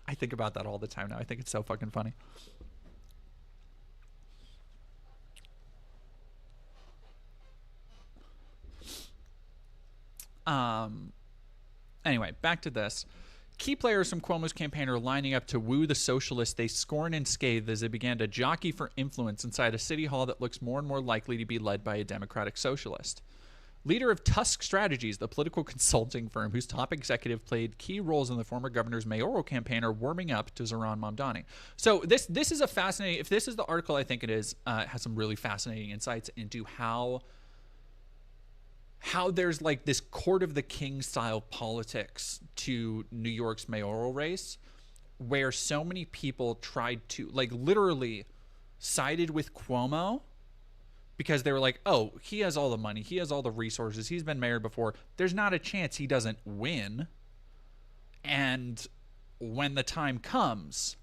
I think about that all the time now. I think it's so fucking funny. Anyway, back to this. Key players from Cuomo's campaign are lining up to woo the socialists they scorn and scathe as they began to jockey for influence inside a city hall that looks more and more likely to be led by a Democratic socialist. Leader of Tusk Strategies, the political consulting firm whose top executive played key roles in the former governor's mayoral campaign, are warming up to Zohran Mamdani. So this is a fascinating, if this is the article I think it is, it has some really fascinating insights into how there's like this court of the king style politics to New York's mayoral race, where so many people tried to, like, literally sided with Cuomo because they were like, oh, he has all the money, he has all the resources, he's been mayor before, there's not a chance he doesn't win. And when the time comes,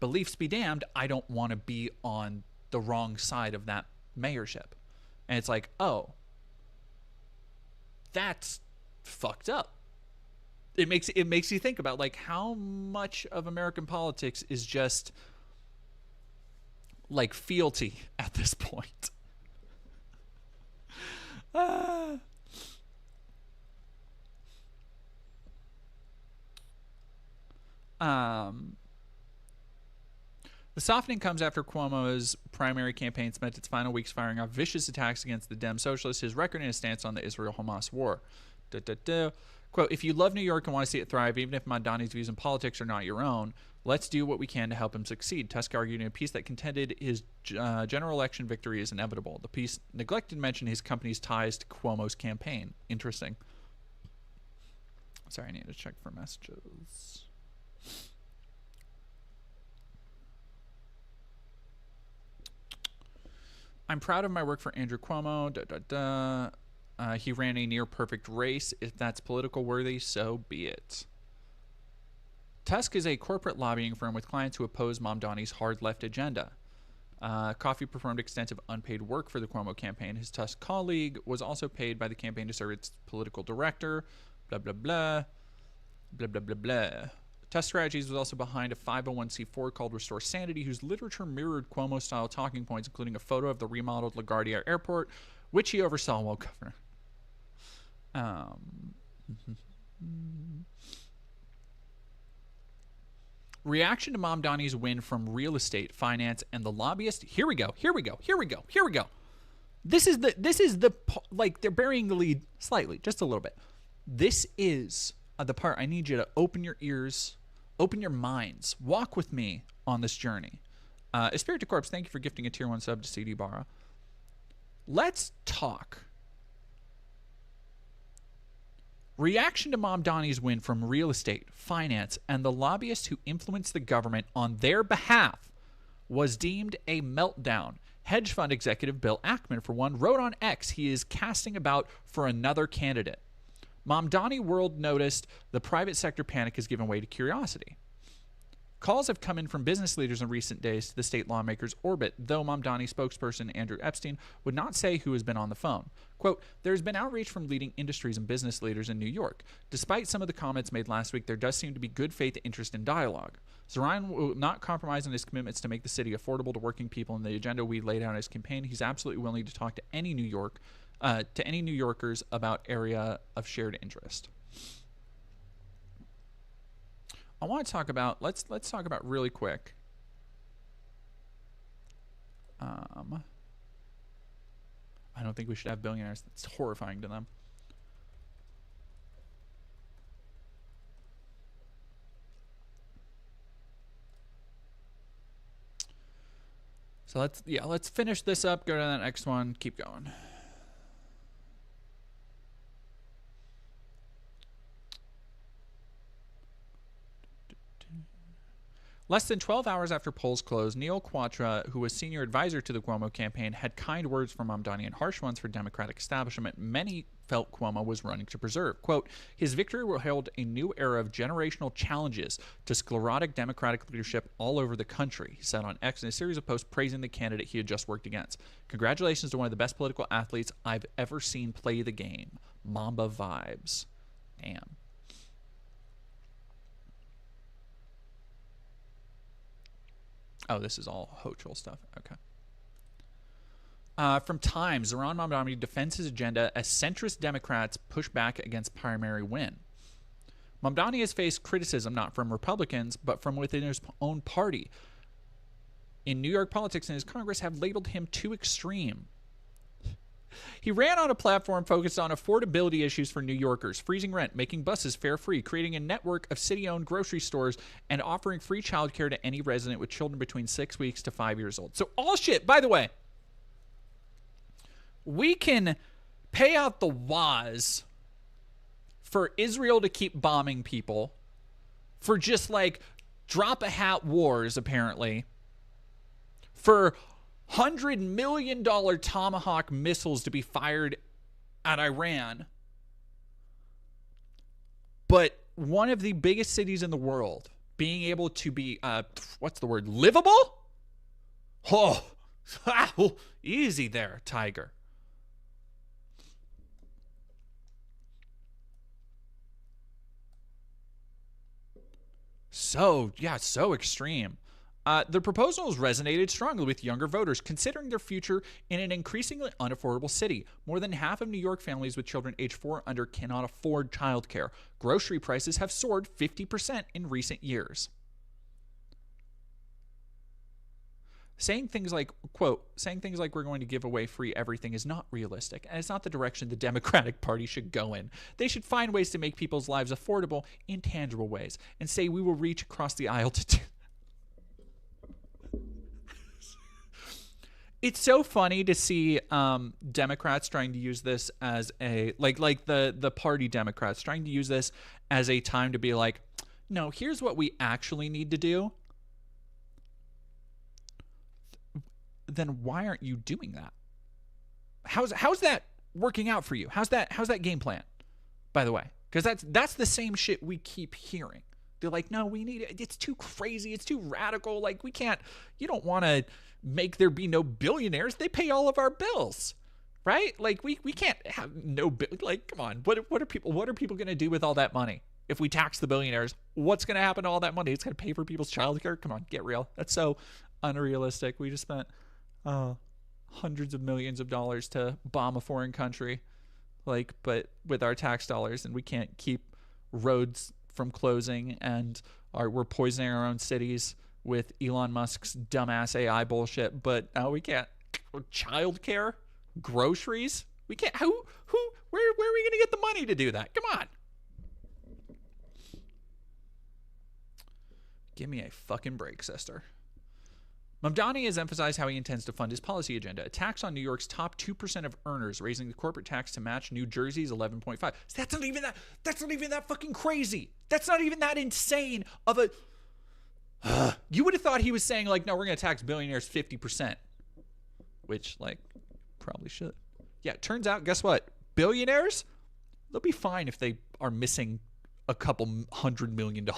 beliefs be damned, I don't want to be on the wrong side of that mayorship. And it's like, oh, that's fucked up. It makes you think about like how much of American politics is just like fealty at this point. The softening comes after Cuomo's primary campaign spent its final weeks firing off vicious attacks against the Dem socialists, his record, and his stance on the Israel-Hamas war. Quote, if you love New York and want to see it thrive, even if Mamdani's views in politics are not your own, let's do what we can to help him succeed. Tusk argued in a piece that contended his general election victory is inevitable. The piece neglected to mention his company's ties to Cuomo's campaign. Interesting. Sorry, I need to check for messages. I'm proud of my work for Andrew Cuomo. He ran a near-perfect race. If that's political worthy, so be it. Tusk is a corporate lobbying firm with clients who oppose Mamdani's hard-left agenda. Coffey performed extensive unpaid work for the Cuomo campaign. His Tusk colleague was also paid by the campaign to serve its political director. Blah, blah, blah. Blah, blah, blah, blah. Test Strategies was also behind a 501c4 called Restore Sanity, whose literature mirrored Cuomo-style talking points, including a photo of the remodeled LaGuardia Airport, which he oversaw while governor. Reaction to Mamdani's win from real estate, finance, and the lobbyist. Here we go. This is the like, they're burying the lead slightly, just a little bit. This is the part I need you to open your ears, open your minds, walk with me on this journey. Espiritu Corpse, thank you for gifting a tier 1 sub to CD Barra. Let's talk. Reaction to Mamdani's win from real estate, finance, and the lobbyists who influenced the government on their behalf was deemed a meltdown. Hedge fund executive Bill Ackman, for one, wrote on X he is casting about for another candidate. Mamdani World noticed the private sector panic has given way to curiosity. Calls have come in from business leaders in recent days to the state lawmakers' orbit, though Mamdani spokesperson Andrew Epstein would not say who has been on the phone. Quote, there's been outreach from leading industries and business leaders in New York. Despite some of the comments made last week, there does seem to be good faith interest in dialogue. Zohran will not compromise on his commitments to make the city affordable to working people in the agenda we laid out in his campaign. He's absolutely willing to talk to any New Yorkers about area of shared interest. I want to talk about, let's talk about really quick. I don't think we should have billionaires. That's horrifying to them. So let's finish this up, go to that next one, keep going. Less than 12 hours after polls closed, Neil Quatra, who was senior advisor to the Cuomo campaign, had kind words for Mamdani and harsh ones for Democratic establishment many felt Cuomo was running to preserve. Quote, his victory will herald a new era of generational challenges to sclerotic Democratic leadership all over the country, he said on X in a series of posts praising the candidate he had just worked against. Congratulations to one of the best political athletes I've ever seen play the game. Mamba vibes. Damn. Oh, this is all Hochul stuff. Okay. From Time, Zohran Mamdani defends his agenda as centrist Democrats push back against primary win. Mamdani has faced criticism not from Republicans, but from within his own party. In New York politics and his Congress have labeled him too extreme. He ran on a platform focused on affordability issues for New Yorkers, freezing rent, making buses fare-free, creating a network of city-owned grocery stores, and offering free childcare to any resident with children between 6 weeks to 5 years old. So all shit, by the way, we can pay out the waz for Israel to keep bombing people, for just like drop-a-hat wars, apparently, for $100 million Tomahawk missiles to be fired at Iran. But one of the biggest cities in the world being able to be, what's the word, livable? Oh, easy there, Tiger. So extreme. The proposals resonated strongly with younger voters, considering their future in an increasingly unaffordable city. More than half of New York families with children age 4 or under cannot afford childcare. Grocery prices have soared 50% in recent years. Saying things like, quote, saying things like we're going to give away free everything is not realistic, and it's not the direction the Democratic Party should go in. They should find ways to make people's lives affordable in tangible ways, and say we will reach across the aisle to do. It's so funny to see Democrats trying to use this as a, like the party Democrats trying to use this as a time to be like, no, here's what we actually need to do. Then why aren't you doing that? How's that working out for you? How's that game plan, by the way? Because that's the same shit we keep hearing. They're like, no, we need it. It's too crazy. It's too radical. Like, we can't, you don't want to make there be no billionaires. They pay all of our bills, right? Like, we can't have no bill. Like, come on. What are people going to do with all that money? if we tax the billionaires, what's going to happen to all that money? It's going to pay for people's childcare? Come on, get real. That's so unrealistic. We just spent hundreds of millions of dollars to bomb a foreign country, but with our tax dollars, and we can't keep roads from closing, and we're poisoning our own cities with Elon Musk's dumbass AI bullshit. But we can't. Childcare, groceries. We can't. Where are we going to get the money to do that? Come on. Give me a fucking break, sister. Mamdani has emphasized how he intends to fund his policy agenda. A tax on New York's top 2% of earners, raising the corporate tax to match New Jersey's 11.5. That's not even that fucking crazy. That's not even that insane of a... You would have thought he was saying, no, we're going to tax billionaires 50%. Which, probably should. Yeah, it turns out, guess what? Billionaires, they'll be fine if they are missing a couple $100 million.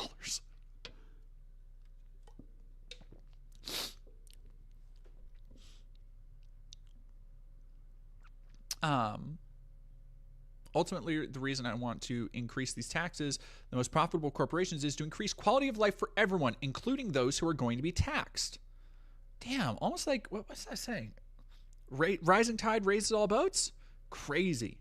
Ultimately, the reason I want to increase these taxes, the most profitable corporations, is to increase quality of life for everyone, including those who are going to be taxed. Damn, almost what's that saying? Rising tide raises all boats? Crazy.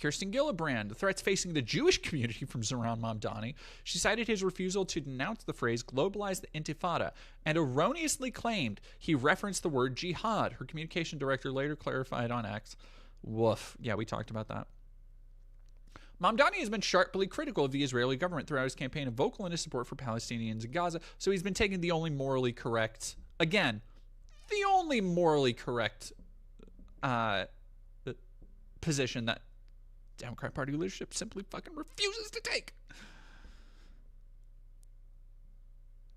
Kirsten Gillibrand, the threats facing the Jewish community from Zohran Mamdani. She cited his refusal to denounce the phrase globalize the intifada and erroneously claimed he referenced the word jihad. Her communication director later clarified on X. Woof. Yeah, we talked about that. Mamdani has been sharply critical of the Israeli government throughout his campaign and vocal in his support for Palestinians in Gaza. So he's been taking the only morally correct position that Democrat Party leadership simply fucking refuses to take.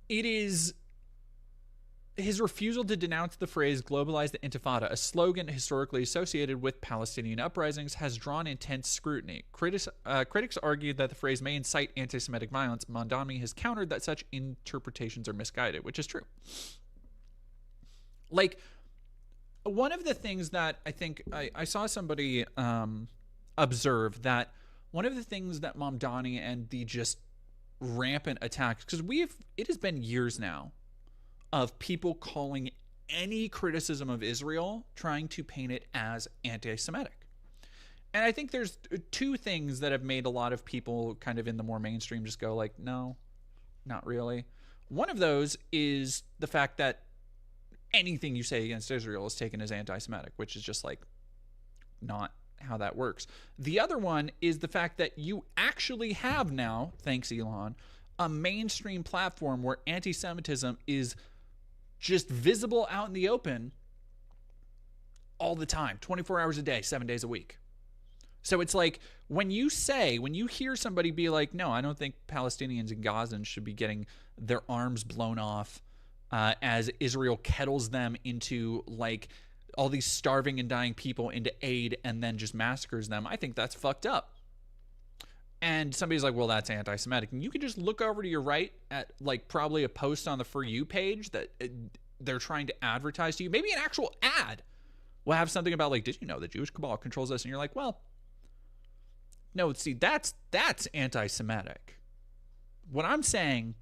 It is his refusal to denounce the phrase globalize the intifada, a slogan historically associated with Palestinian uprisings, has drawn intense scrutiny. Critics argue that the phrase may incite anti-Semitic violence. Mamdani has countered that such interpretations are misguided, which is true. One of the things that I think I saw somebody observe, that one of the things that Mamdani and the just rampant attacks, because it has been years now of people calling any criticism of Israel, trying to paint it as anti-Semitic. And I think there's two things that have made a lot of people kind of in the more mainstream just go no, not really. One of those is the fact that anything you say against Israel is taken as anti-Semitic, which is just not how that works. The other one is the fact that you actually have now, thanks Elon, a mainstream platform where anti-Semitism is just visible out in the open all the time, 24 hours a day, 7 days a week. So it's when you hear somebody be no, I don't think Palestinians and Gazans should be getting their arms blown off as Israel kettles them into all these starving and dying people into aid and then just massacres them. I think that's fucked up. And somebody's well, that's anti-Semitic. And you can just look over to your right at probably a post on the For You page that they're trying to advertise to you. Maybe an actual ad will have something about did you know the Jewish cabal controls us? And you're well, no, see, that's anti-Semitic. What I'm saying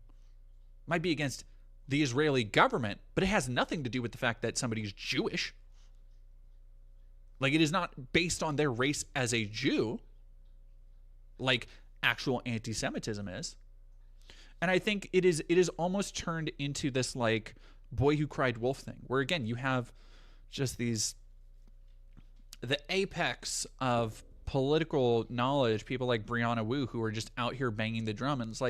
might be against the Israeli government, but it has nothing to do with the fact that somebody's Jewish. It is not based on their race as a Jew, actual anti-Semitism is. And I think it is almost turned into this boy who cried wolf thing, where again you have just the apex of political knowledge, people like Brianna Wu, who are just out here banging the drum, and it's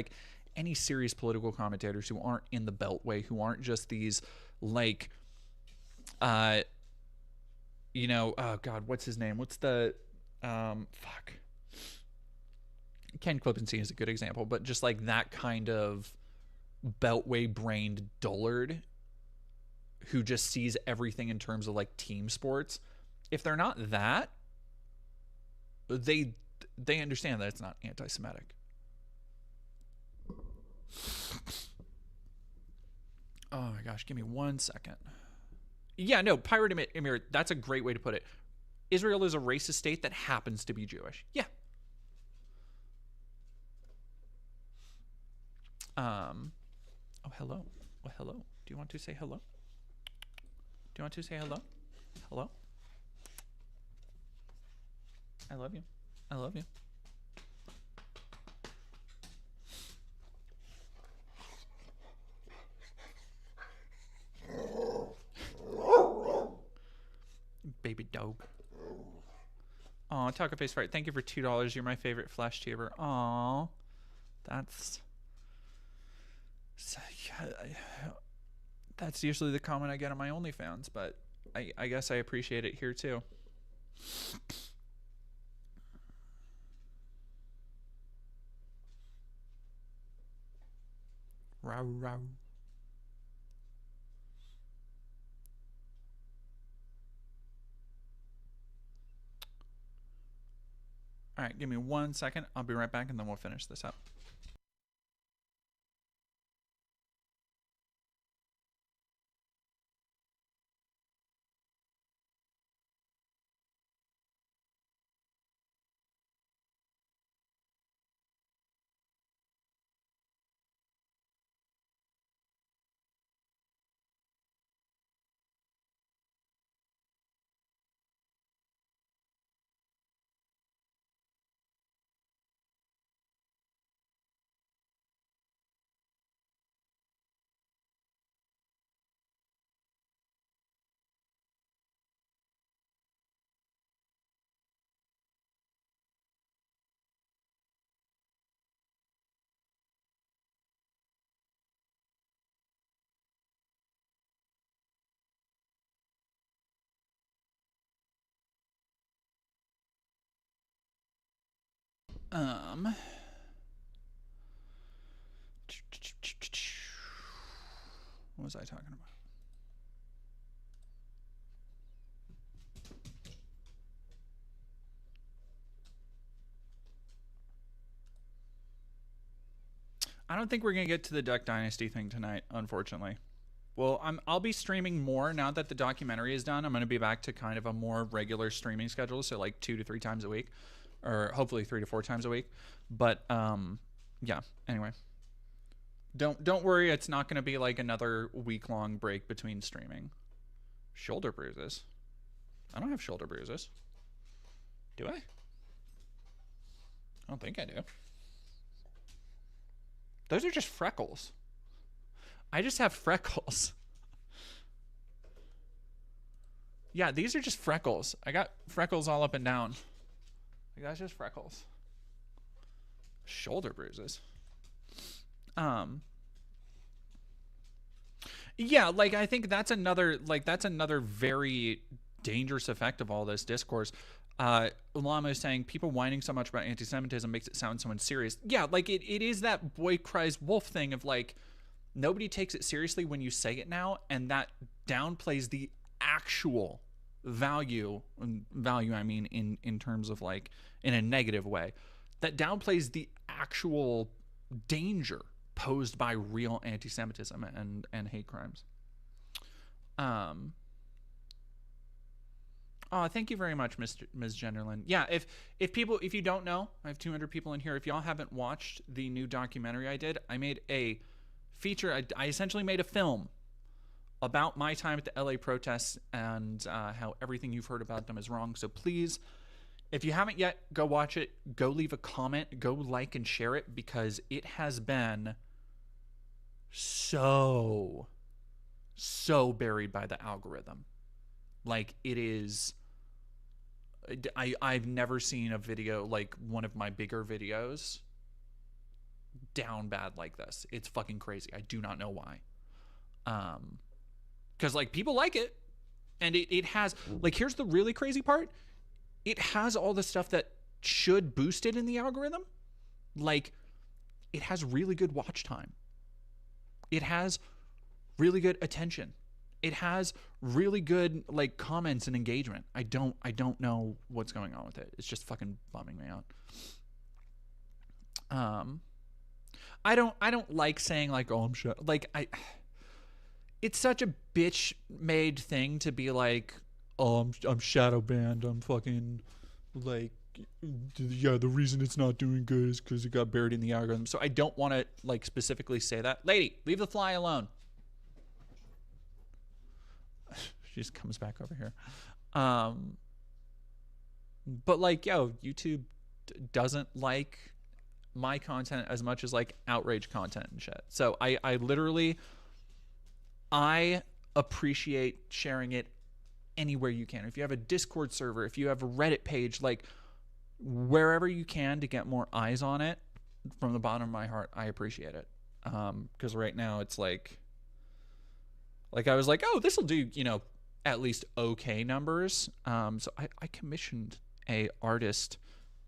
any serious political commentators who aren't in the Beltway, who aren't just these oh God, what's his name? What's the Ken Klippenstein is a good example, but just that kind of Beltway brained dullard who just sees everything in terms of team sports. If they're not that, they understand that it's not anti-Semitic. Oh my gosh, give me 1 second. Yeah, no, Pirate Emir, that's a great way to put it. Israel is a racist state that happens to be Jewish. Yeah. Oh, hello. Oh, hello. Do you want to say hello? Do you want to say hello? Hello? I love you. I love you. Baby dog. Aw, Taco Face Fight, thank you for $2. You're my favorite Flash tuber. Aw. That's usually the comment I get on my OnlyFans, but I guess I appreciate it here too. Row, row. All right, give me 1 second. I'll be right back, and then we'll finish this up. What was I talking about? I don't think we're gonna get to the Duck Dynasty thing tonight, unfortunately. Well, I'll be streaming more now that the documentary is done. I'm gonna be back to kind of a more regular streaming schedule, so like 2 to 3 times a week, or hopefully 3 to 4 times a week. But yeah. Anyway, don't worry. It's not gonna be like another week-long break between streaming. Shoulder bruises. I don't have shoulder bruises. Do I? I don't think I do. Those are just freckles. I just have freckles. Yeah, these are just freckles. I got freckles all up and down. Like, that's just freckles. Shoulder bruises. Yeah, like I think that's another very dangerous effect of all this discourse. Lama is saying people whining so much about anti-Semitism makes it sound so unserious. Yeah, like it is that boy cries wolf thing of like nobody takes it seriously when you say it now, and that downplays the actual value I mean in terms of like in a negative way. That downplays the actual danger posed by real anti-Semitism and hate crimes. Oh, thank you very much, Ms. Genderlin. Yeah, if you don't know, I have 200 people in here. If y'all haven't watched the new documentary I did, I made a feature. I essentially made a film about my time at the LA protests and how everything you've heard about them is wrong. So please, if you haven't yet, go watch it. Go leave a comment. Go like and share it, because it has been so buried by the algorithm. Like, it is... I've never seen a video, like one of my bigger videos, down bad like this. It's fucking crazy. I do not know why. Because like people like it, and it has, like, here's the really crazy part. It has all the stuff that should boost it in the algorithm. Like, it has really good watch time. It has really good attention. It has really good like comments and engagement. I don't know what's going on with it. It's just fucking bumming me out. I don't like saying like, oh, I'm shut. Like, it's such a bitch made thing to be like, oh, I'm shadow banned. I'm fucking like, yeah, the reason it's not doing good is because it got buried in the algorithm. So I don't want to like specifically say that. Lady, leave the fly alone. She just comes back over here. But like, yo, YouTube doesn't like my content as much as like outrage content and shit. So I literally, I appreciate sharing it anywhere you can. If you have a Discord server, if you have a Reddit page, like wherever you can to get more eyes on it, from the bottom of my heart, I appreciate it. Because right now it's like I was like, oh, this will do, you know, at least okay numbers. So I commissioned a artist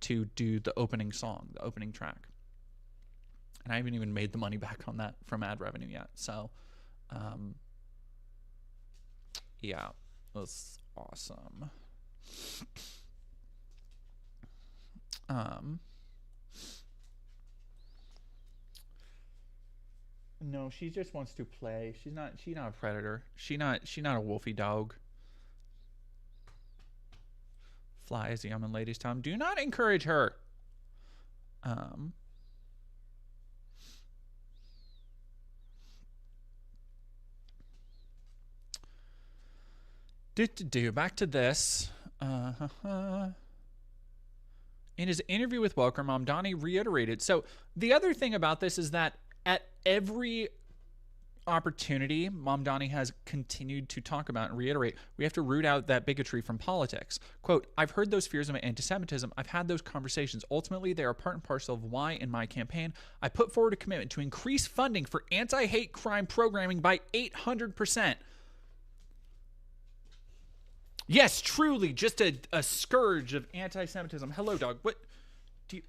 to do the opening song, the opening track. And I haven't even made the money back on that from ad revenue yet. So, yeah, that's awesome. No, she just wants to play. She's not a predator. She not a wolfy dog. Fly is the young ladies' time. Do not encourage her. Back to this. In his interview with Zohran Mamdani reiterated. So the other thing about this is that at every opportunity Mamdani has continued to talk about and reiterate, we have to root out that bigotry from politics. Quote, I've heard those fears of anti-Semitism. I've had those conversations. Ultimately, they are part and parcel of why in my campaign I put forward a commitment to increase funding for anti-hate crime programming by 800%. Yes, truly, just a scourge of anti-Semitism. Hello, dog. What do you...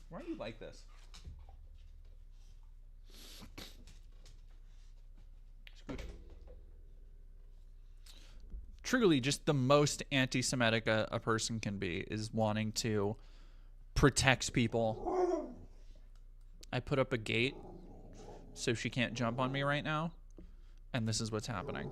Why are you like this? Truly, just the most anti-Semitic a person can be is wanting to protect people. I put up a gate so she can't jump on me right now. And this is what's happening.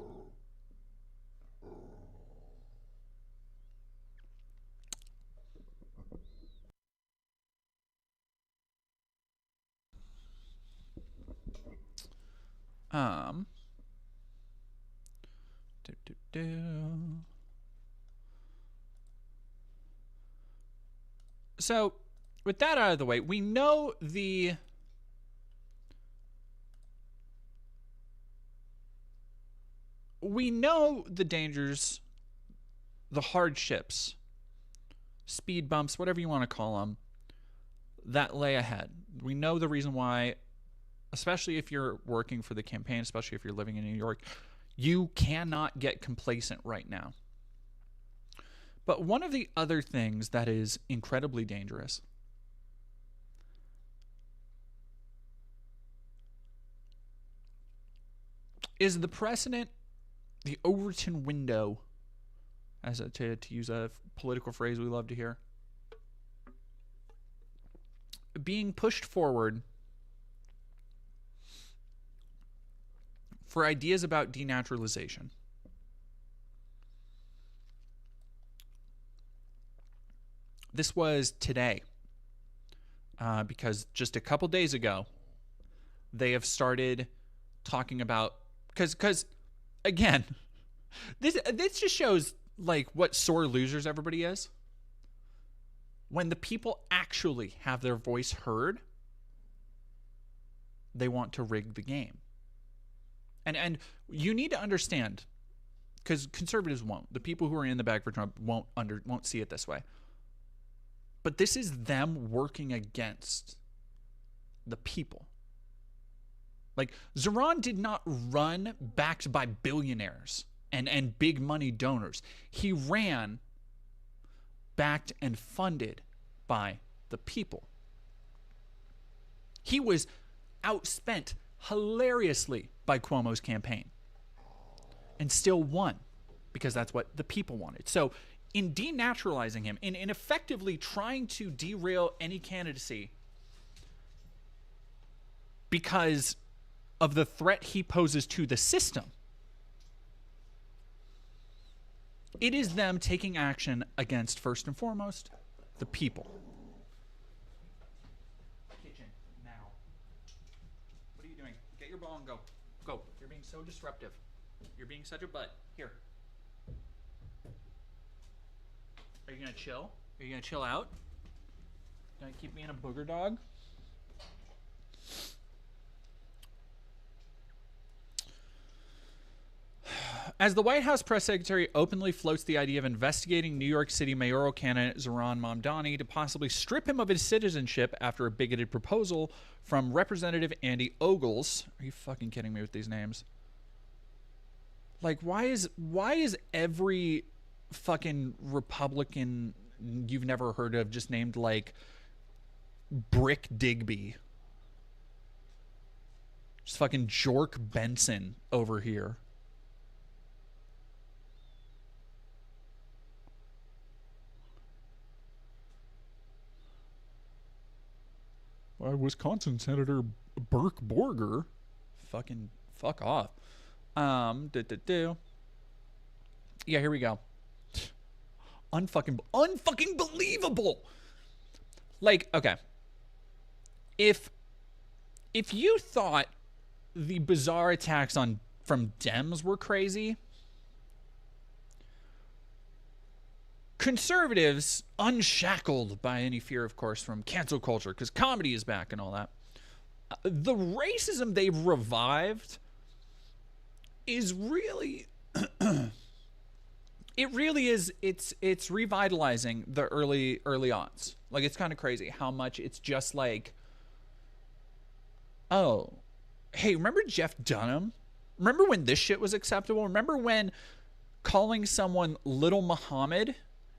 So, with that out of the way, we know the dangers, the hardships, speed bumps, whatever you want to call them, that lay ahead. We know the reason why, especially if you're working for the campaign, especially if you're living in New York, you cannot get complacent right now. But one of the other things that is incredibly dangerous is the precedent, the Overton window, to use a political phrase we love to hear, being pushed forward for ideas about denaturalization. This was today, because just a couple days ago, they have started talking about, because again, this just shows like what sore losers everybody is. When the people actually have their voice heard, they want to rig the game. And you need to understand, because conservatives won't. The people who are in the bag for Trump won't see it this way. But this is them working against the people. Like, Zohran did not run backed by billionaires and big money donors. He ran backed and funded by the people. He was outspent hilariously by Cuomo's campaign and still won because that's what the people wanted. So in denaturalizing him, in effectively trying to derail any candidacy because of the threat he poses to the system, It is them taking action against, first and foremost, the people. Kitchen, now. What are you doing? Get your ball and go. Go. You're being so disruptive. You're being such a butt. Here. Are you going to chill? Are you going to chill out? Going to keep being a booger dog? As the White House press secretary openly floats the idea of investigating New York City mayoral candidate Zohran Mamdani to possibly strip him of his citizenship after a bigoted proposal from Representative Andy Ogles. Are you fucking kidding me with these names? Like, why is every fucking Republican you've never heard of just named like Brick Digby? Just fucking Jork Benson over here. Wisconsin Senator Burke Borger. Fucking fuck off. Yeah, here we go. Unfucking believable. Like, okay. If you thought the bizarre attacks from Dems were crazy, conservatives, unshackled by any fear, of course, from cancel culture, because comedy is back and all that, the racism they've revived is really it really is, it's revitalizing the early aughts. Like, it's kind of crazy how much it's just like, oh, hey, remember Jeff Dunham? Remember when this shit was acceptable? Remember when calling someone Little Muhammad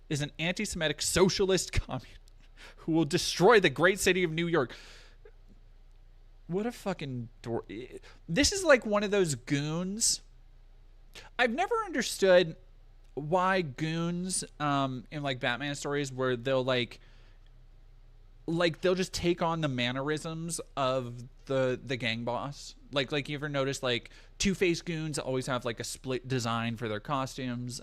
is an anti-Semitic socialist communist who will destroy the great city of New York? What a fucking door. This is like one of those goons. I've never understood why goons in like Batman stories where they'll like they'll just take on the mannerisms of the gang boss. Like you ever notice like Two-Face goons always have like a split design for their costumes.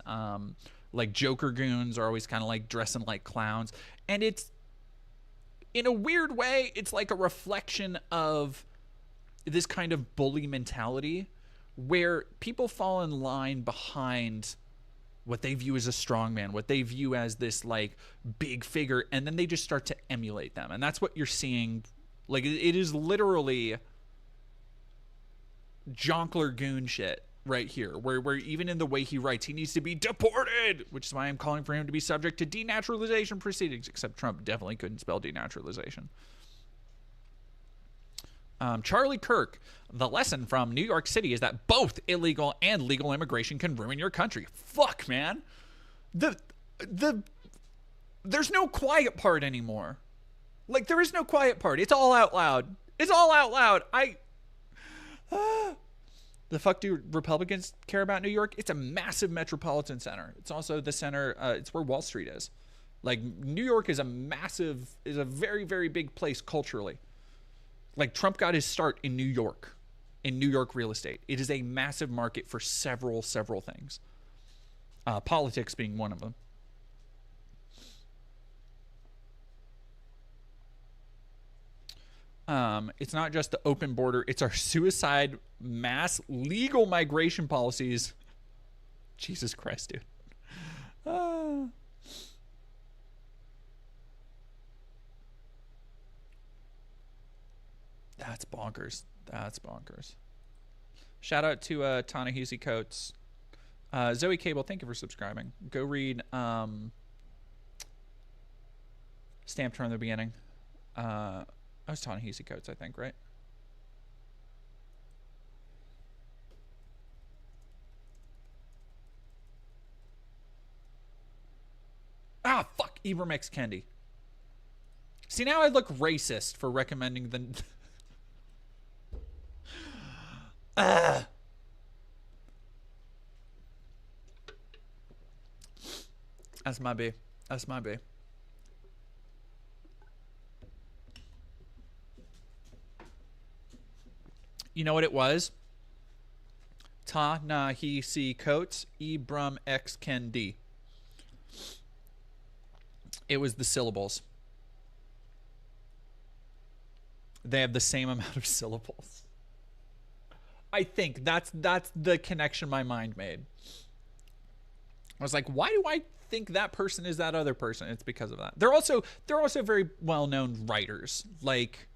Like Joker goons are always kind of like dressing like clowns. And it's, in a weird way, it's like a reflection of this kind of bully mentality where people fall in line behind what they view as a strongman, what they view as this like big figure, and then they just start to emulate them. And that's what you're seeing. Like, it is literally Jonkler goon shit right here, where even in the way he writes, he needs to be deported, which is why I'm calling for him to be subject to denaturalization proceedings, except Trump definitely couldn't spell denaturalization. Charlie Kirk, the lesson from New York City is that both illegal and legal immigration can ruin your country. Fuck, man. There's no quiet part anymore. Like, there is no quiet part. It's all out loud. It's all out loud. The fuck do Republicans care about New York? It's a massive metropolitan center. It's also the center, it's where Wall Street is. Like, New York is a very, very big place culturally. Like, Trump got his start in New York real estate. It is a massive market for several things. Politics being one of them. It's not just the open border, it's our suicide mass legal migration policies. Jesus Christ, dude. That's bonkers. That's bonkers. Shout out to Ta-Nehisi Coates. Zoe Cable, thank you for subscribing. Go read Stamped from the beginning. I was Ta-Nehisi Coates, I think, right? Ah, fuck. Ibram X. Kendi. See, now I look racist for recommending the... That's my B. That's my B. You know what it was? Ta na he si coats e brum x ken d. It was the syllables. They have the same amount of syllables. I think that's the connection my mind made. I was like, why do I think that person is that other person? It's because of that. They're also very well-known writers. Like,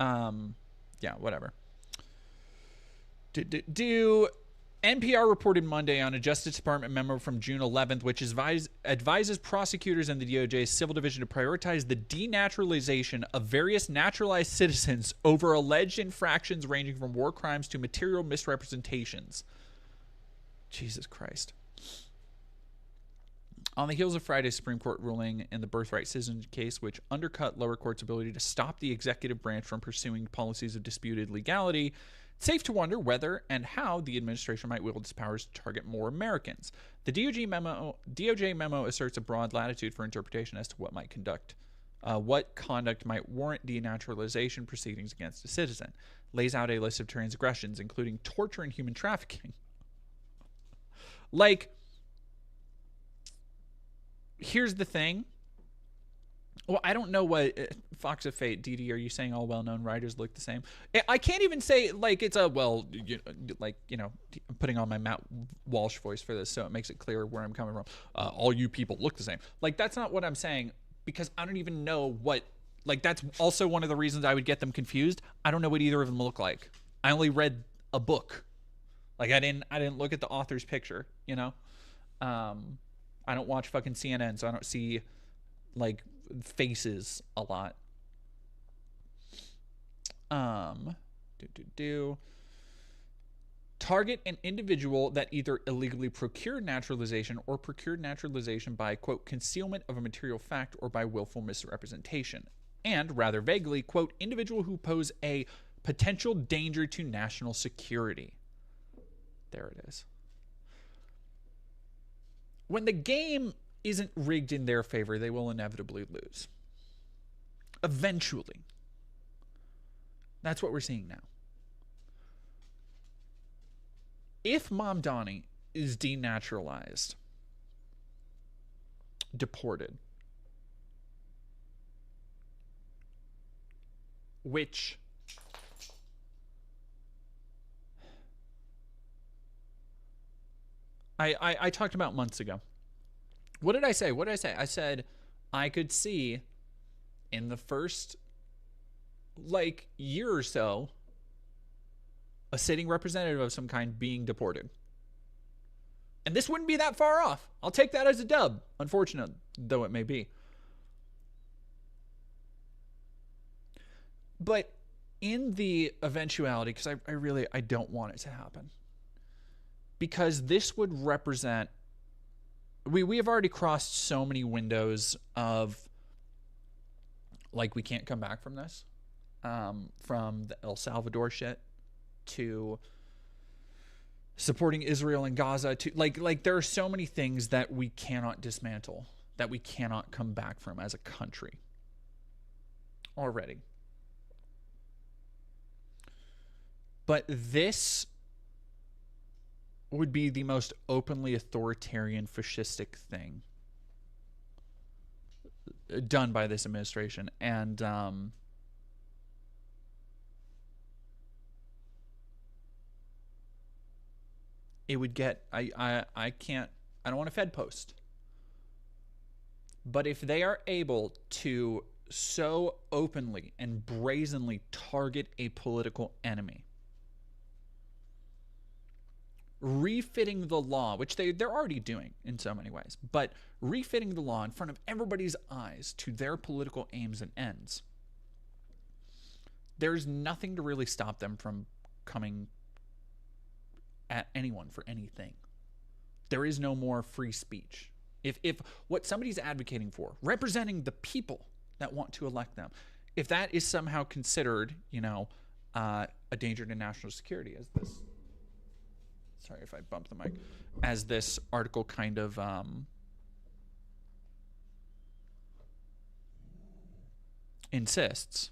yeah, whatever. NPR reported Monday on a Justice Department memo from June 11th, which advises prosecutors and the DOJ's Civil Division to prioritize the denaturalization of various naturalized citizens over alleged infractions ranging from war crimes to material misrepresentations. Jesus Christ. On the heels of Friday's Supreme Court ruling in the birthright citizen case, which undercut lower courts' ability to stop the executive branch from pursuing policies of disputed legality, it's safe to wonder whether and how the administration might wield its powers to target more Americans. The DOJ memo asserts a broad latitude for interpretation as to what conduct might warrant denaturalization proceedings against a citizen. Lays out a list of transgressions, including torture and human trafficking. Like, here's the thing. Well, I don't know what Fox of Fate, DD, are you saying all well-known writers look the same? I can't even say, like, it's a, well, I'm putting on my Matt Walsh voice for this so it makes it clear where I'm coming from. All you people look the same. Like, that's not what I'm saying, because I don't even know what, like, that's also one of the reasons I would get them confused. I don't know what either of them look like. I only read a book. Like, I didn't look at the author's picture, you know? I don't watch fucking CNN, so I don't see, like, faces a lot. Target an individual that either illegally procured naturalization or procured naturalization by, quote, concealment of a material fact or by willful misrepresentation. And, rather vaguely, quote, individual who pose a potential danger to national security. There it is. When the game isn't rigged in their favor, they will inevitably lose. Eventually. That's what we're seeing now. If Mamdani is denaturalized, deported, which I talked about months ago. What did I say? I said I could see in the first, like, year or so, a sitting representative of some kind being deported. And this wouldn't be that far off. I'll take that as a dub, unfortunate though it may be. But in the eventuality, because I don't want it to happen, because this would represent, we have already crossed so many windows of, like, we can't come back from this, from the El Salvador shit to supporting Israel and Gaza to, like there are so many things that we cannot dismantle, that we cannot come back from as a country already. But this would be the most openly authoritarian, fascistic thing done by this administration. And it would get, I don't want a Fed post, but if they are able to so openly and brazenly target a political enemy, refitting the law, which they're already doing in so many ways, but refitting the law in front of everybody's eyes to their political aims and ends, there's nothing to really stop them from coming at anyone for anything. There is no more free speech. If what somebody's advocating for, representing the people that want to elect them, if that is somehow considered, a danger to national security, as this, sorry if I bumped the mic, as this article kind of insists,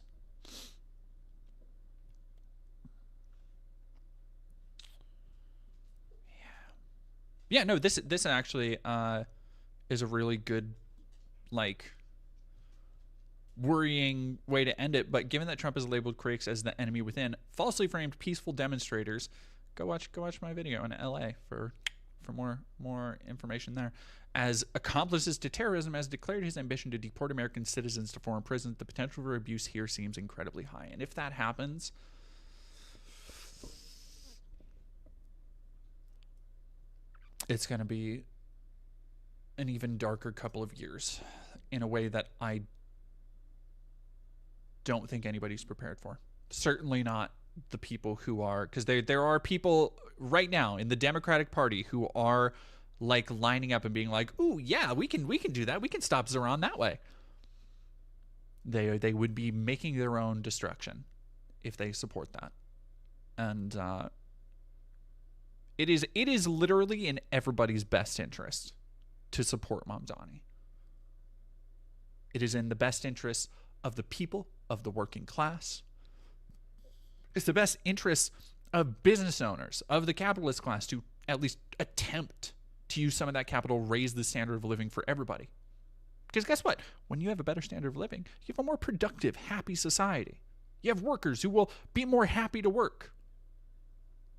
Yeah, no, this actually is a really good, like, worrying way to end it. But given that Trump has labeled critics as the enemy within, falsely framed peaceful demonstrators, go watch my video in LA for more information there. As accomplices to terrorism, has declared his ambition to deport American citizens to foreign prisons. The potential for abuse here seems incredibly high. And if that happens, it's going to be an even darker couple of years in a way that I don't think anybody's prepared for. Certainly not the people who are, because there are people right now in the Democratic Party who are like lining up and being like, "Ooh, yeah, we can do that. We can stop Zohran that way." They would be making their own destruction if they support that, and it is literally in everybody's best interest to support Mamdani. It is in the best interest of the people, of the working class. It's the best interest of business owners, of the capitalist class, to at least attempt to use some of that capital, raise the standard of living for everybody. Because guess what? When you have a better standard of living, you have a more productive, happy society. You have workers who will be more happy to work.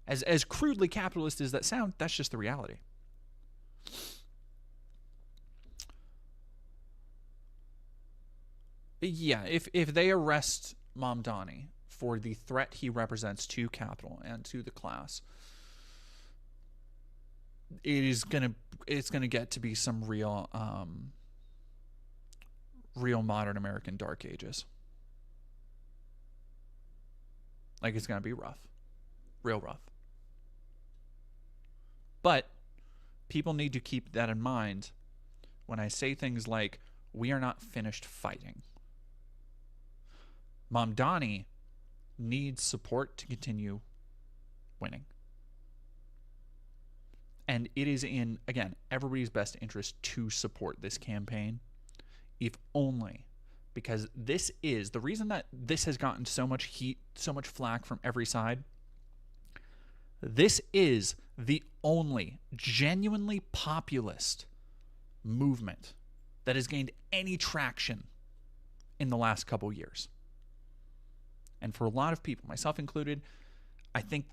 As crudely capitalist as that sounds, that's just the reality. Yeah, if they arrest Mamdani for the threat he represents to capital and to the class, it's gonna get to be some real modern American dark ages. Like, it's gonna be rough, real rough. But people need to keep that in mind when I say things like, we are not finished fighting. Mamdani needs support to continue winning. And it is in, again, everybody's best interest to support this campaign, if only because this is the reason that this has gotten so much heat, so much flack from every side. This is the only genuinely populist movement that has gained any traction in the last couple years. And for a lot of people, myself included, I think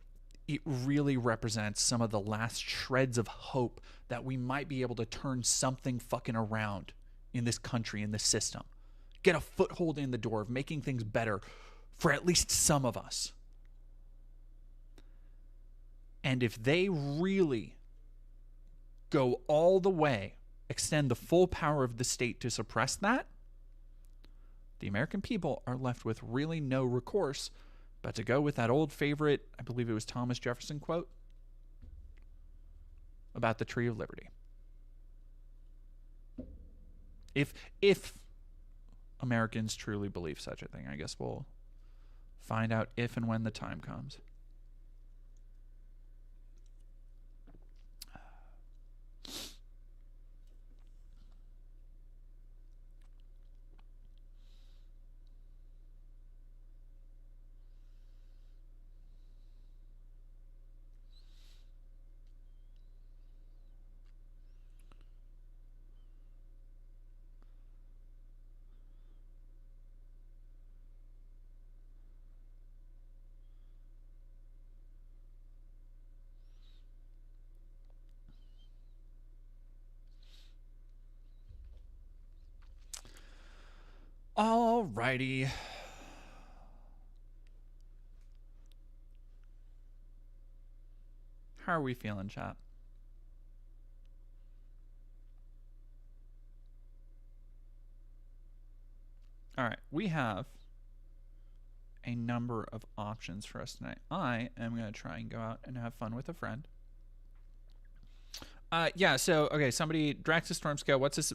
it really represents some of the last shreds of hope that we might be able to turn something fucking around in this country, in this system. Get a foothold in the door of making things better for at least some of us. And if they really go all the way, extend the full power of the state to suppress that, the American people are left with really no recourse but to go with that old favorite, I believe it was Thomas Jefferson quote, about the Tree of Liberty. If Americans truly believe such a thing, I guess we'll find out if and when the time comes. Alrighty. How are we feeling, chat? All right, we have a number of options for us tonight. I am going to try and go out and have fun with a friend. Yeah, so, okay, somebody, Draxus Stormscale, what's this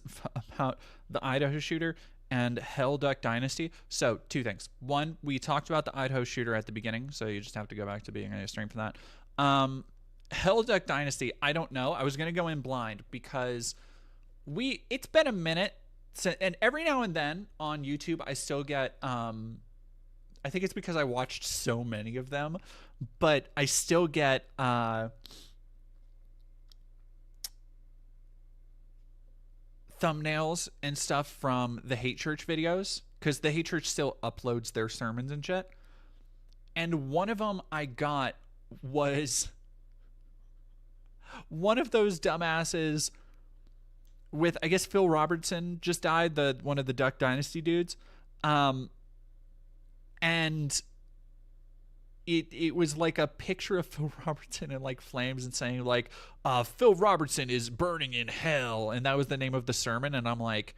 about the Idaho shooter and Hellduck Dynasty? So, two things. One, we talked about the Idaho shooter at the beginning, so you just have to go back to being a stream for that. Hellduck Dynasty, I don't know. I was going to go in blind because it's been a minute, and every now and then on YouTube, I still get, I think it's because I watched so many of them, but I still get, thumbnails and stuff from the Hate Church videos, because the Hate Church still uploads their sermons and shit. And one of them I got was one of those dumbasses with, I guess Phil Robertson just died, one of the Duck Dynasty dudes. And it was like a picture of Phil Robertson in like flames and saying like, Phil Robertson is burning in hell. And that was the name of the sermon. And I'm like,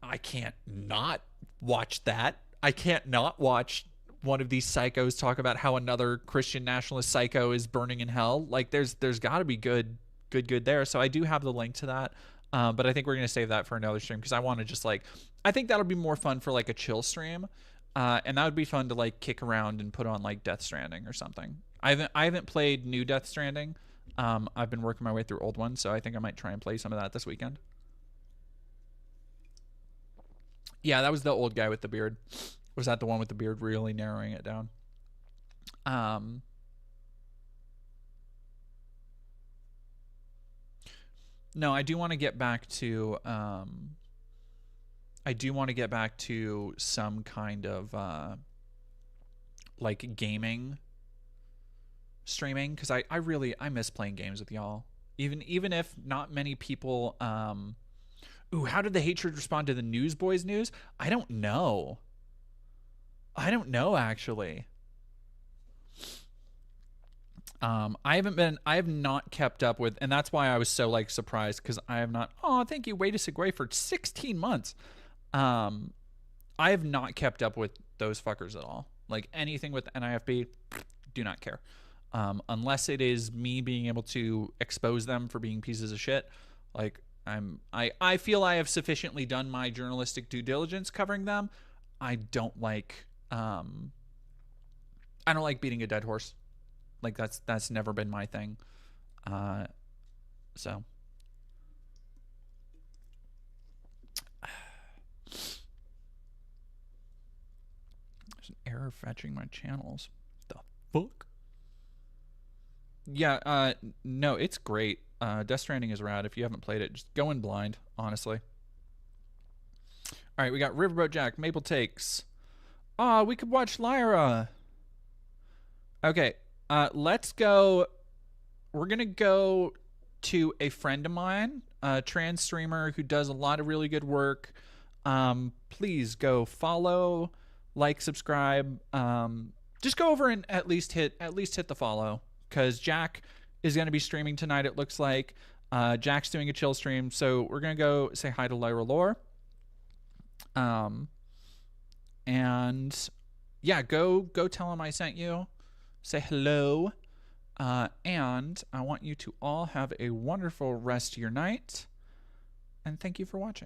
I can't not watch that. I can't not watch one of these psychos talk about how another Christian nationalist psycho is burning in hell. Like there's got to be good there. So I do have the link to that. But I think we're going to save that for another stream, because I want to just like, I think that'll be more fun for like a chill stream. And that would be fun to like kick around and put on like Death Stranding or something. I haven't played new Death Stranding. I've been working my way through old ones, so I think I might try and play some of that this weekend. Yeah, that was the old guy with the beard. Was that the one with the beard really narrowing it down? No, I do want to get back to some kind of like gaming streaming, because I miss playing games with y'all. Even if not many people ooh, how did the Hate Church respond to the Newsboys news? I don't know actually. I have not kept up with, and that's why I was so like surprised, because I have not. Oh, thank you, Way to Segway, for 16 months. I have not kept up with those fuckers at all. Like anything with NIFB, do not care. Unless it is me being able to expose them for being pieces of shit. Like I feel I have sufficiently done my journalistic due diligence covering them. I don't like beating a dead horse. Like that's never been my thing. So there's an error fetching my channels. The fuck? Yeah, no, it's great. Death Stranding is rad. If you haven't played it, just go in blind, honestly. All right, we got Riverboat Jack, Maple Takes. We could watch Lyra. Okay, let's go. We're going to go to a friend of mine, a trans streamer who does a lot of really good work. Please go follow, like, subscribe. Just go over and at least hit the follow, because Jack is going to be streaming tonight, it looks like. Jack's doing a chill stream, so we're going to go say hi to Lyra Lore. And yeah, go tell him I sent you. Say hello. And I want you to all have a wonderful rest of your night. And thank you for watching.